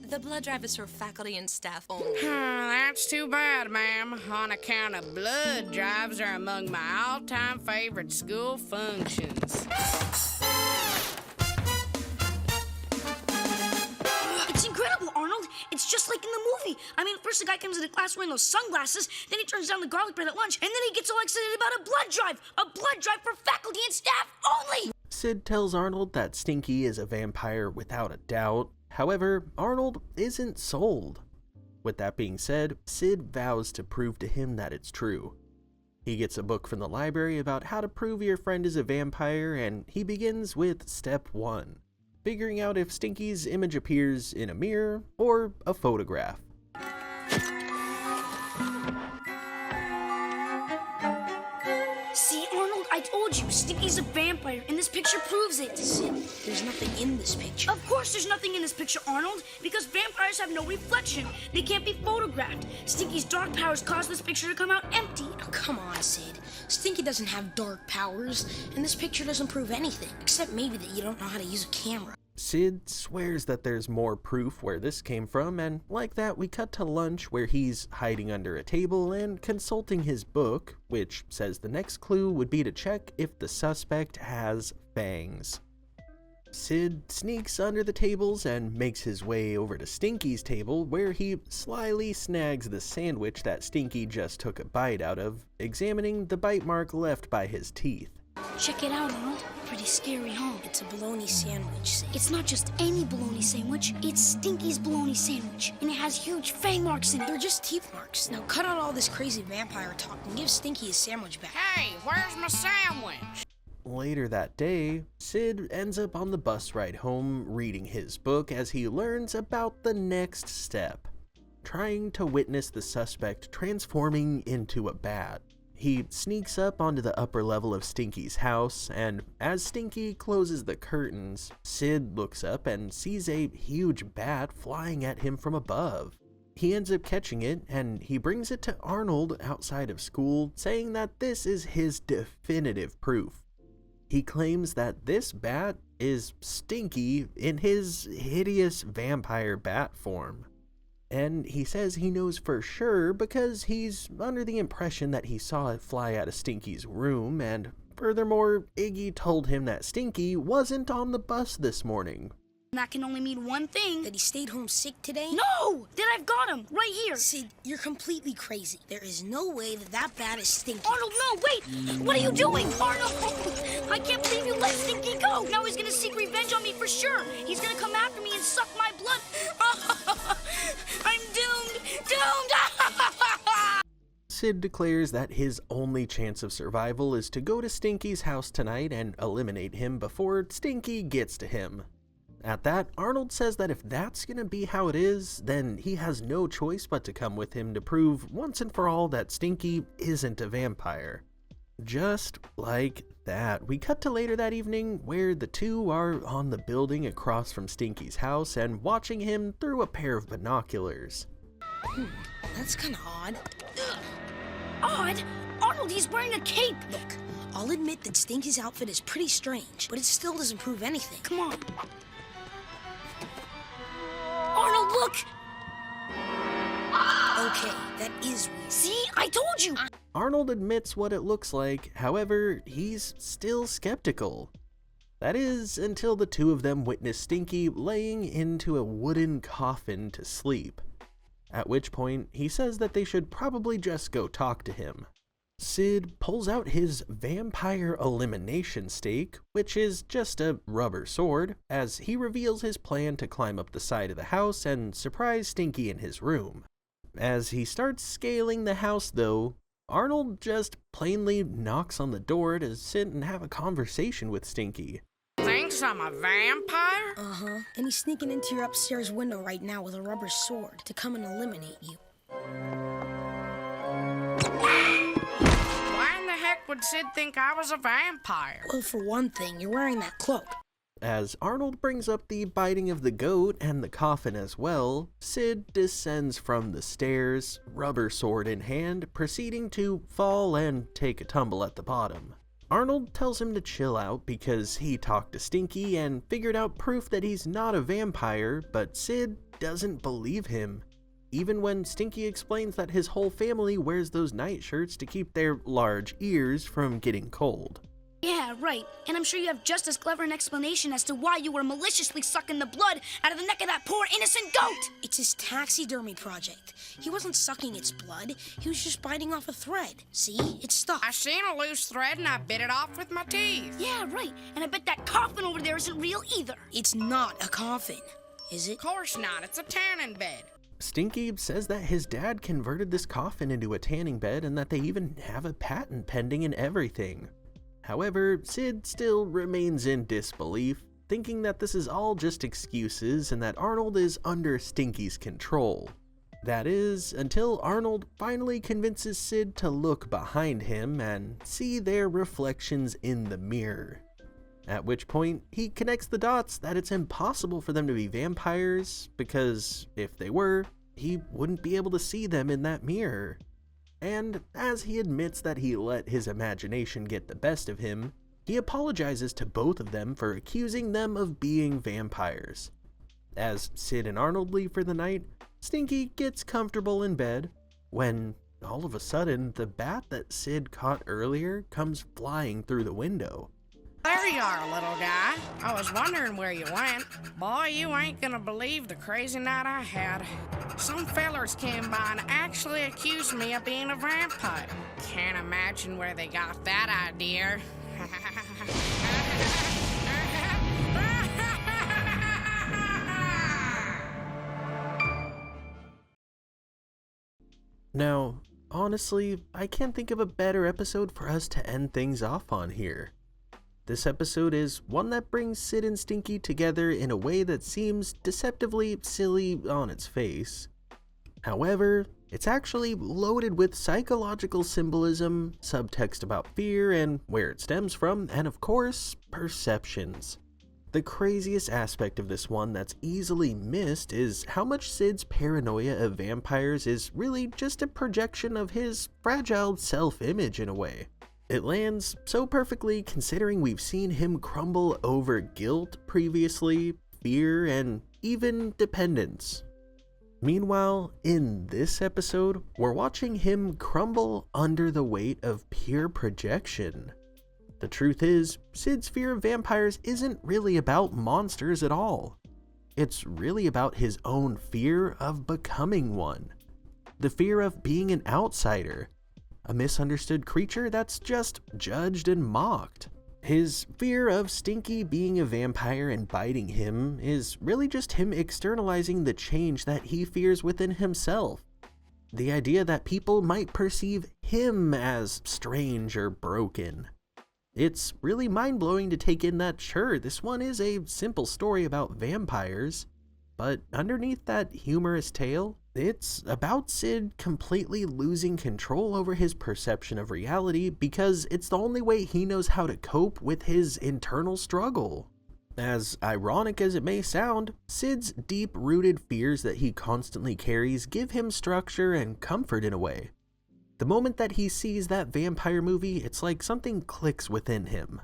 The blood drive is for faculty and staff only. That's too bad, ma'am. On account of blood drives are among my all-time favorite school functions. It's incredible, Arnold. It's just like in the movie. I mean, first the guy comes into class wearing those sunglasses, then he turns down the garlic bread at lunch, and then he gets all excited about a blood drive. A blood drive for faculty and staff only! Sid tells Arnold that Stinky is a vampire without a doubt. However, Arnold isn't sold. With that being said, Sid vows to prove to him that it's true. He gets a book from the library about how to prove your friend is a vampire, and he begins with step 1, figuring out if Stinky's image appears in a mirror or a photograph. See, Arnold, I told you, Stinky's a vampire, and this picture proves it. Sid, there's nothing in this picture. Of course there's nothing in this picture, Arnold, because vampires have no reflection. They can't be photographed. Stinky's dark powers cause this picture to come out empty. Oh, come on, Sid. Stinky doesn't have dark powers, and this picture doesn't prove anything, except maybe that you don't know how to use a camera. Sid swears that there's more proof where this came from, and like that we cut to lunch where he's hiding under a table and consulting his book, which says the next clue would be to check if the suspect has fangs. Sid sneaks under the tables and makes his way over to Stinky's table, where he slyly snags the sandwich that Stinky just took a bite out of, examining the bite mark left by his teeth. Check it out, Arnold. Pretty scary, huh? It's a bologna sandwich, Sid. It's not just any bologna sandwich, it's Stinky's bologna sandwich, and it has huge fang marks in it. They're just teeth marks. Now cut out all this crazy vampire talk and give Stinky his sandwich back. Hey, where's my sandwich? Later that day, Sid ends up on the bus ride home reading his book as he learns about the next step, trying to witness the suspect transforming into a bat. He sneaks up onto the upper level of Stinky's house, and as Stinky closes the curtains, Sid looks up and sees a huge bat flying at him from above. He ends up catching it, and he brings it to Arnold outside of school, saying that this is his definitive proof. He claims that this bat is Stinky in his hideous vampire bat form. And he says he knows for sure because he's under the impression that he saw it fly out of Stinky's room, and furthermore, Iggy told him that Stinky wasn't on the bus this morning. That can only mean one thing. That he stayed home sick today? No! That I've got him, right here. Sid, you're completely crazy. There is no way that bat is Stinky. Arnold, no, wait! What are you doing, Arnold? I can't believe you let Stinky go! Now he's gonna seek revenge on me for sure! He's gonna come after me and suck my blood! I'm doomed! Doomed! Sid declares that his only chance of survival is to go to Stinky's house tonight and eliminate him before Stinky gets to him. At that, Arnold says that if that's gonna be how it is, then he has no choice but to come with him to prove once and for all that Stinky isn't a vampire. Just like that, we cut to later that evening where the two are on the building across from Stinky's house and watching him through a pair of binoculars. That's kinda odd. Odd? Arnold, he's wearing a cape! Look, I'll admit that Stinky's outfit is pretty strange, but it still doesn't prove anything. Come on. Arnold, look! Okay, that is weird. See? I told you! Arnold admits what it looks like, however, he's still skeptical. That is, until the two of them witness Stinky laying into a wooden coffin to sleep. At which point, he says that they should probably just go talk to him. Sid pulls out his vampire elimination stake, which is just a rubber sword, as he reveals his plan to climb up the side of the house and surprise Stinky in his room. As he starts scaling the house though, Arnold just plainly knocks on the door to sit and have a conversation with Stinky. Thinks I'm a vampire? Uh-huh. And he's sneaking into your upstairs window right now with a rubber sword to come and eliminate you. Why in the heck would Sid think I was a vampire? Well, for one thing, you're wearing that cloak. As Arnold brings up the biting of the goat and the coffin as well, Sid descends from the stairs, rubber sword in hand, proceeding to fall and take a tumble at the bottom. Arnold tells him to chill out because he talked to Stinky and figured out proof that he's not a vampire, but Sid doesn't believe him. Even when Stinky explains that his whole family wears those nightshirts to keep their large ears from getting cold. Yeah, right. And I'm sure you have just as clever an explanation as to why you were maliciously sucking the blood out of the neck of that poor innocent goat! It's his taxidermy project. He wasn't sucking its blood, he was just biting off a thread. See? It's stuck. I seen a loose thread and I bit it off with my teeth. Yeah, right. And I bet that coffin over there isn't real either. It's not a coffin, is it? Of course not. It's a tanning bed. Stinky says that his dad converted this coffin into a tanning bed and that they even have a patent pending and everything. However, Sid still remains in disbelief, thinking that this is all just excuses and that Arnold is under Stinky's control. That is, until Arnold finally convinces Sid to look behind him and see their reflections in the mirror. At which point, he connects the dots that it's impossible for them to be vampires, because if they were, he wouldn't be able to see them in that mirror. And as he admits that he let his imagination get the best of him, he apologizes to both of them for accusing them of being vampires. As Sid and Arnold leave for the night, Stinky gets comfortable in bed, when all of a sudden the bat that Sid caught earlier comes flying through the window. There you are, little guy. I was wondering where you went. Boy, you ain't gonna believe the crazy night I had. Some fellers came by and actually accused me of being a vampire. Can't imagine where they got that idea. Now, honestly, I can't think of a better episode for us to end things off on here. This episode is one that brings Sid and Stinky together in a way that seems deceptively silly on its face. However, it's actually loaded with psychological symbolism, subtext about fear and where it stems from, and of course, perceptions. The craziest aspect of this one that's easily missed is how much Sid's paranoia of vampires is really just a projection of his fragile self-image in a way. It lands so perfectly considering we've seen him crumble over guilt previously, fear, and even dependence. Meanwhile, in this episode, we're watching him crumble under the weight of pure projection. The truth is, Sid's fear of vampires isn't really about monsters at all. It's really about his own fear of becoming one. The fear of being an outsider, a misunderstood creature that's just judged and mocked. His fear of Stinky being a vampire and biting him is really just him externalizing the change that he fears within himself. The idea that people might perceive him as strange or broken. It's really mind-blowing to take in that sure, this one is a simple story about vampires, but underneath that humorous tale, it's about Sid completely losing control over his perception of reality because it's the only way he knows how to cope with his internal struggle. As ironic as it may sound, Sid's deep-rooted fears that he constantly carries give him structure and comfort in a way. The moment that he sees that vampire movie, it's like something clicks within him.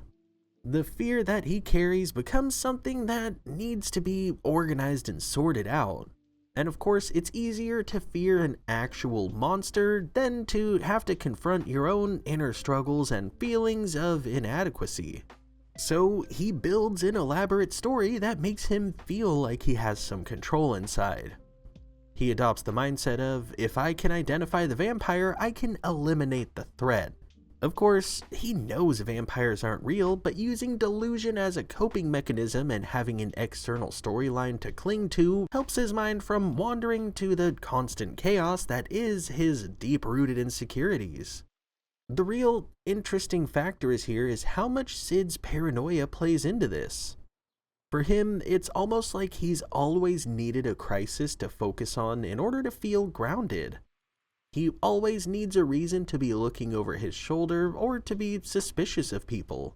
The fear that he carries becomes something that needs to be organized and sorted out. And of course, it's easier to fear an actual monster than to have to confront your own inner struggles and feelings of inadequacy. So he builds an elaborate story that makes him feel like he has some control inside. He adopts the mindset of, if I can identify the vampire, I can eliminate the threat. Of course, he knows vampires aren't real, but using delusion as a coping mechanism and having an external storyline to cling to helps his mind from wandering to the constant chaos that is his deep-rooted insecurities. The real interesting factor here is how much Sid's paranoia plays into this. For him, it's almost like he's always needed a crisis to focus on in order to feel grounded. He always needs a reason to be looking over his shoulder or to be suspicious of people.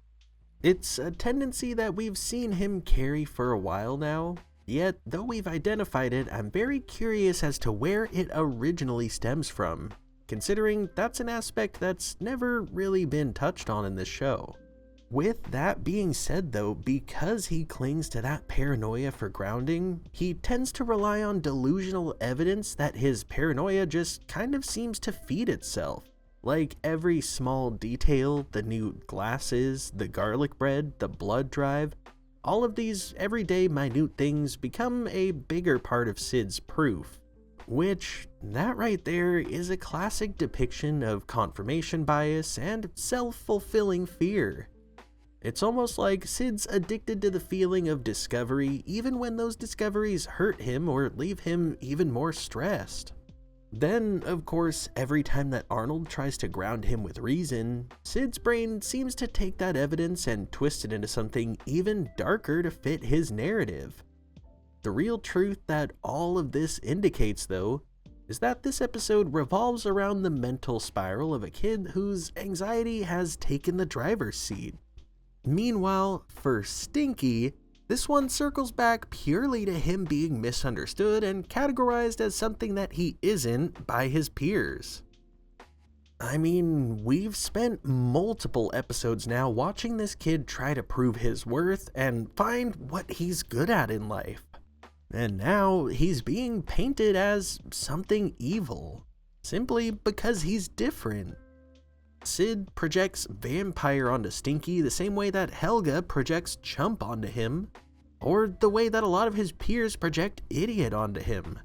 It's a tendency that we've seen him carry for a while now, yet though we've identified it, I'm very curious as to where it originally stems from, considering that's an aspect that's never really been touched on in this show. With that being said though, because he clings to that paranoia for grounding, he tends to rely on delusional evidence that his paranoia just kind of seems to feed itself. Like every small detail, the new glasses, the garlic bread, the blood drive, all of these everyday minute things become a bigger part of Sid's proof. Which, that right there is a classic depiction of confirmation bias and self-fulfilling fear. It's almost like Sid's addicted to the feeling of discovery even when those discoveries hurt him or leave him even more stressed. Then, of course, every time that Arnold tries to ground him with reason, Sid's brain seems to take that evidence and twist it into something even darker to fit his narrative. The real truth that all of this indicates, though, is that this episode revolves around the mental spiral of a kid whose anxiety has taken the driver's seat. Meanwhile, for Stinky, this one circles back purely to him being misunderstood and categorized as something that he isn't by his peers. I mean, we've spent multiple episodes now watching this kid try to prove his worth and find what he's good at in life. And now he's being painted as something evil, simply because he's different. Sid projects vampire onto Stinky the same way that Helga projects chump onto him, or the way that a lot of his peers project idiot onto him.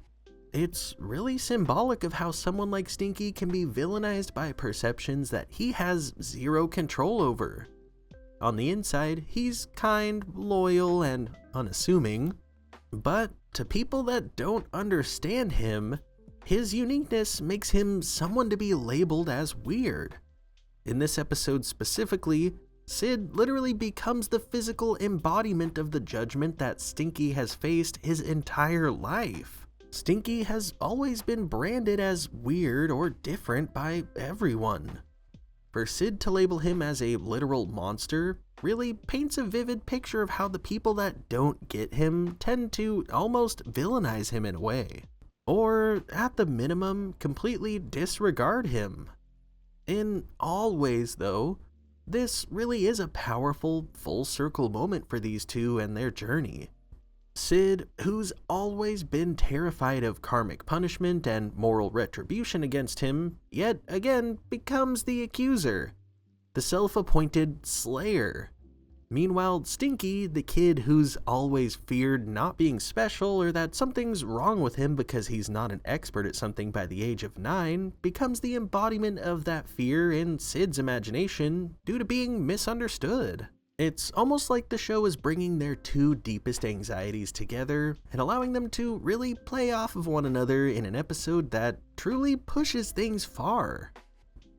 It's really symbolic of how someone like Stinky can be villainized by perceptions that he has zero control over. On the inside, he's kind, loyal, and unassuming, but to people that don't understand him, his uniqueness makes him someone to be labeled as weird. In this episode specifically, Sid literally becomes the physical embodiment of the judgment that Stinky has faced his entire life. Stinky has always been branded as weird or different by everyone. For Sid to label him as a literal monster really paints a vivid picture of how the people that don't get him tend to almost villainize him in a way, or at the minimum, completely disregard him. In all ways though, this really is a powerful, full circle moment for these two and their journey. Sid, who's always been terrified of karmic punishment and moral retribution against him, yet again becomes the accuser, the self-appointed slayer. Meanwhile, Stinky, the kid who's always feared not being special or that something's wrong with him because he's not an expert at something by the age of 9, becomes the embodiment of that fear in Sid's imagination due to being misunderstood. It's almost like the show is bringing their two deepest anxieties together and allowing them to really play off of one another in an episode that truly pushes things far.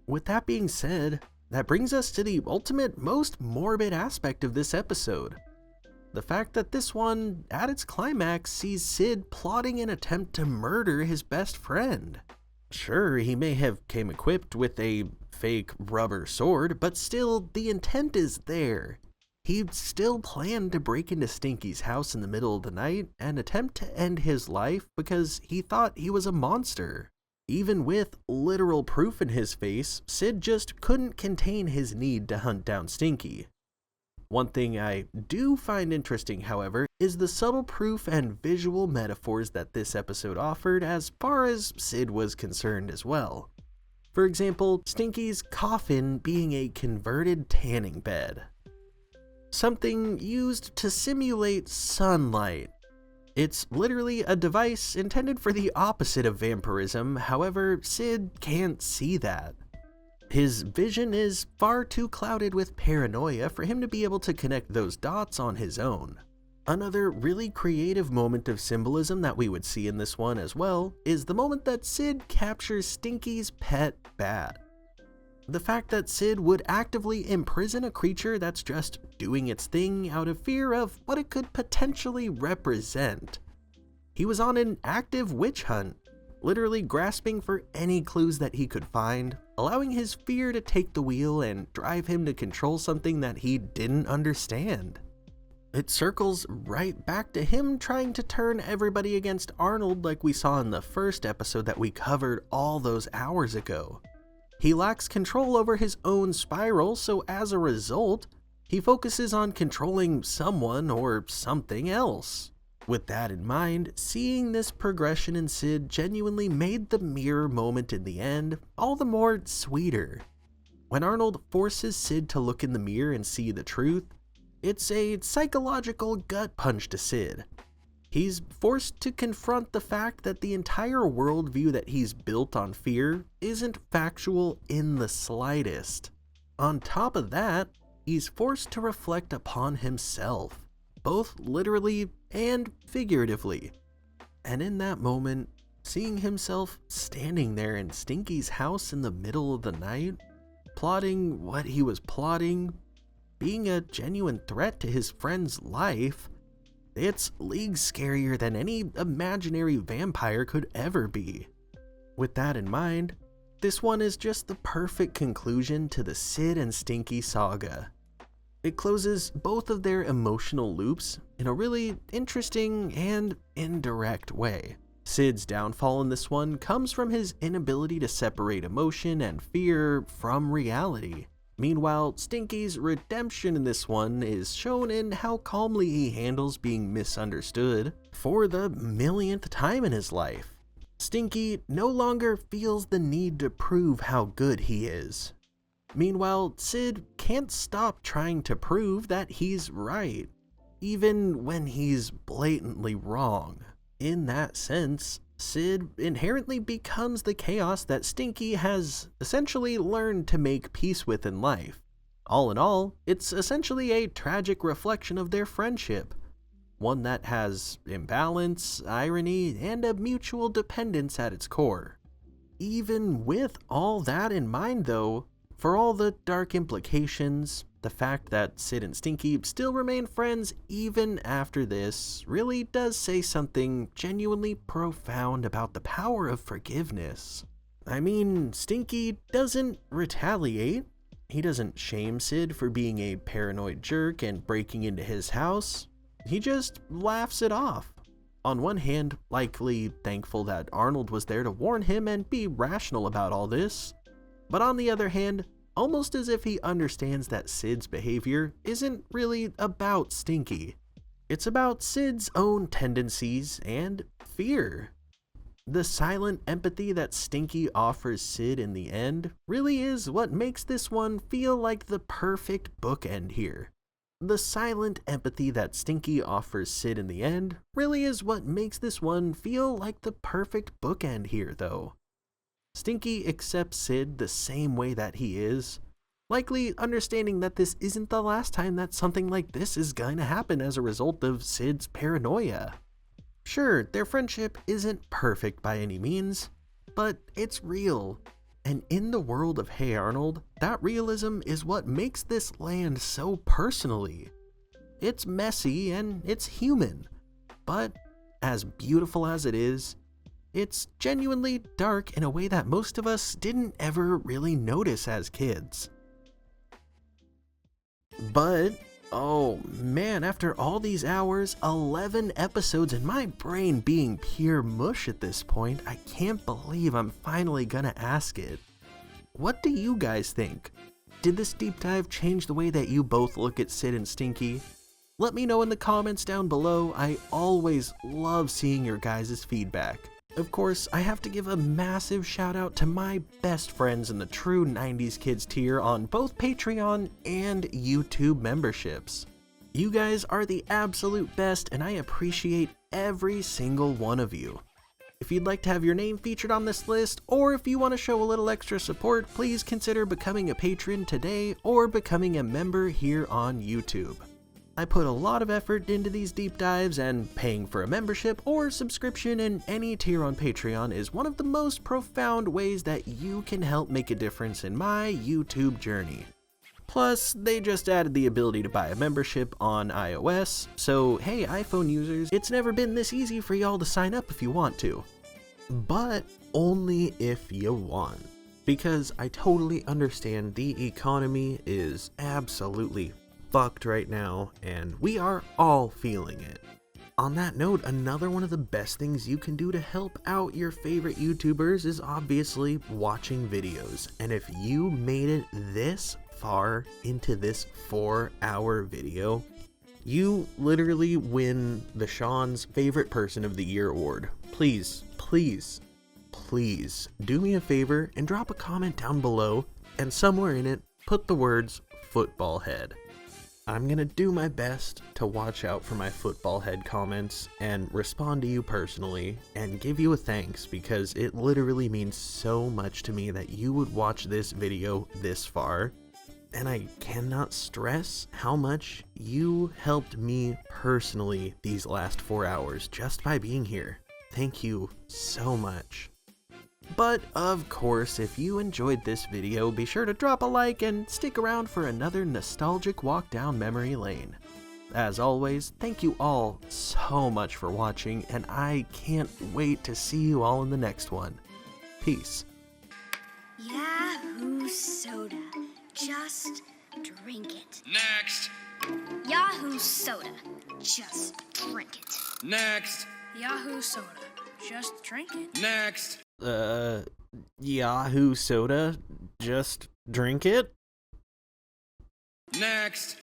With that being said, that brings us to the ultimate, most morbid aspect of this episode. The fact that this one, at its climax, sees Sid plotting an attempt to murder his best friend. Sure, he may have came equipped with a fake rubber sword, but still, the intent is there. He still planned to break into Stinky's house in the middle of the night and attempt to end his life because he thought he was a monster. Even with literal proof in his face, Sid just couldn't contain his need to hunt down Stinky. One thing I do find interesting, however, is the subtle proof and visual metaphors that this episode offered as far as Sid was concerned as well. For example, Stinky's coffin being a converted tanning bed. Something used to simulate sunlight. It's literally a device intended for the opposite of vampirism, however, Sid can't see that. His vision is far too clouded with paranoia for him to be able to connect those dots on his own. Another really creative moment of symbolism that we would see in this one as well is the moment that Sid captures Stinky's pet bat. The fact that Sid would actively imprison a creature that's just doing its thing out of fear of what it could potentially represent. He was on an active witch hunt, literally grasping for any clues that he could find, allowing his fear to take the wheel and drive him to control something that he didn't understand. It circles right back to him trying to turn everybody against Arnold like we saw in the first episode that we covered all those hours ago. He lacks control over his own spiral, so as a result, he focuses on controlling someone or something else. With that in mind, seeing this progression in Sid genuinely made the mirror moment in the end all the more sweeter. When Arnold forces Sid to look in the mirror and see the truth, it's a psychological gut punch to Sid. He's forced to confront the fact that the entire worldview that he's built on fear isn't factual in the slightest. On top of that, he's forced to reflect upon himself, both literally and figuratively. And in that moment, seeing himself standing there in Stinky's house in the middle of the night, plotting what he was plotting, being a genuine threat to his friend's life, it's leagues scarier than any imaginary vampire could ever be. With that in mind, this one is just the perfect conclusion to the Sid and Stinky saga. It closes both of their emotional loops in a really interesting and indirect way. Sid's downfall in this one comes from his inability to separate emotion and fear from reality. Meanwhile, Stinky's redemption in this one is shown in how calmly he handles being misunderstood for the millionth time in his life. Stinky no longer feels the need to prove how good he is. Meanwhile, Sid can't stop trying to prove that he's right, even when he's blatantly wrong. In that sense, Sid inherently becomes the chaos that Stinky has essentially learned to make peace with in life. All in all, it's essentially a tragic reflection of their friendship, one that has imbalance, irony, and a mutual dependence at its core. Even with all that in mind though, for all the dark implications, the fact that Sid and Stinky still remain friends even after this really does say something genuinely profound about the power of forgiveness. I mean, Stinky doesn't retaliate. He doesn't shame Sid for being a paranoid jerk and breaking into his house. He just laughs it off. On one hand, likely thankful that Arnold was there to warn him and be rational about all this. But on the other hand, almost as if he understands that Sid's behavior isn't really about Stinky. It's about Sid's own tendencies and fear. The silent empathy that Stinky offers Sid in the end really is what makes this one feel like the perfect bookend here. The silent empathy that Stinky offers Sid in the end really is what makes this one feel like the perfect bookend here, though. Stinky accepts Sid the same way that he is, likely understanding that this isn't the last time that something like this is going to happen as a result of Sid's paranoia. Sure, their friendship isn't perfect by any means, but it's real. And in the world of Hey Arnold, that realism is what makes this land so personally. It's messy and it's human, but as beautiful as it is, it's genuinely dark in a way that most of us didn't ever really notice as kids. But oh man, after all these hours, 11 episodes, and my brain being pure mush at this point, I can't believe I'm finally gonna ask it. What do you guys think? Did this deep dive change the way that you both look at Sid and Stinky? Let me know in the comments down below. I always love seeing your guys' feedback. Of course, I have to give a massive shout out to my best friends in the true 90s Kids tier on both Patreon and YouTube memberships. You guys are the absolute best, and I appreciate every single one of you. If you'd like to have your name featured on this list, or if you want to show a little extra support, please consider becoming a patron today or becoming a member here on YouTube. I put a lot of effort into these deep dives, and paying for a membership or subscription in any tier on Patreon is one of the most profound ways that you can help make a difference in my YouTube journey. Plus, they just added the ability to buy a membership on iOS, so hey iPhone users, it's never been this easy for y'all to sign up if you want to. But only if you want. Because I totally understand the economy is absolutely fucked right now, and we are all feeling it. On that note, another one of the best things you can do to help out your favorite YouTubers is obviously watching videos. And if you made it this far into this 4-hour video, you literally win the Sean's Favorite Person of the Year award. Please, please, please do me a favor and drop a comment down below, and somewhere in it, put the words football head. I'm gonna do my best to watch out for my football head comments and respond to you personally and give you a thanks, because it literally means so much to me that you would watch this video this far. And I cannot stress how much you helped me personally these last 4 hours just by being here. Thank you so much. But of course, if you enjoyed this video, be sure to drop a like and stick around for another nostalgic walk down memory lane. As always, thank you all so much for watching, and I can't wait to see you all in the next one. Peace. Yahoo soda. Just drink it. Next. Yahoo soda. Just drink it. Next. Yahoo soda. Just drink it. Next. Yahoo soda? Just drink it? Next.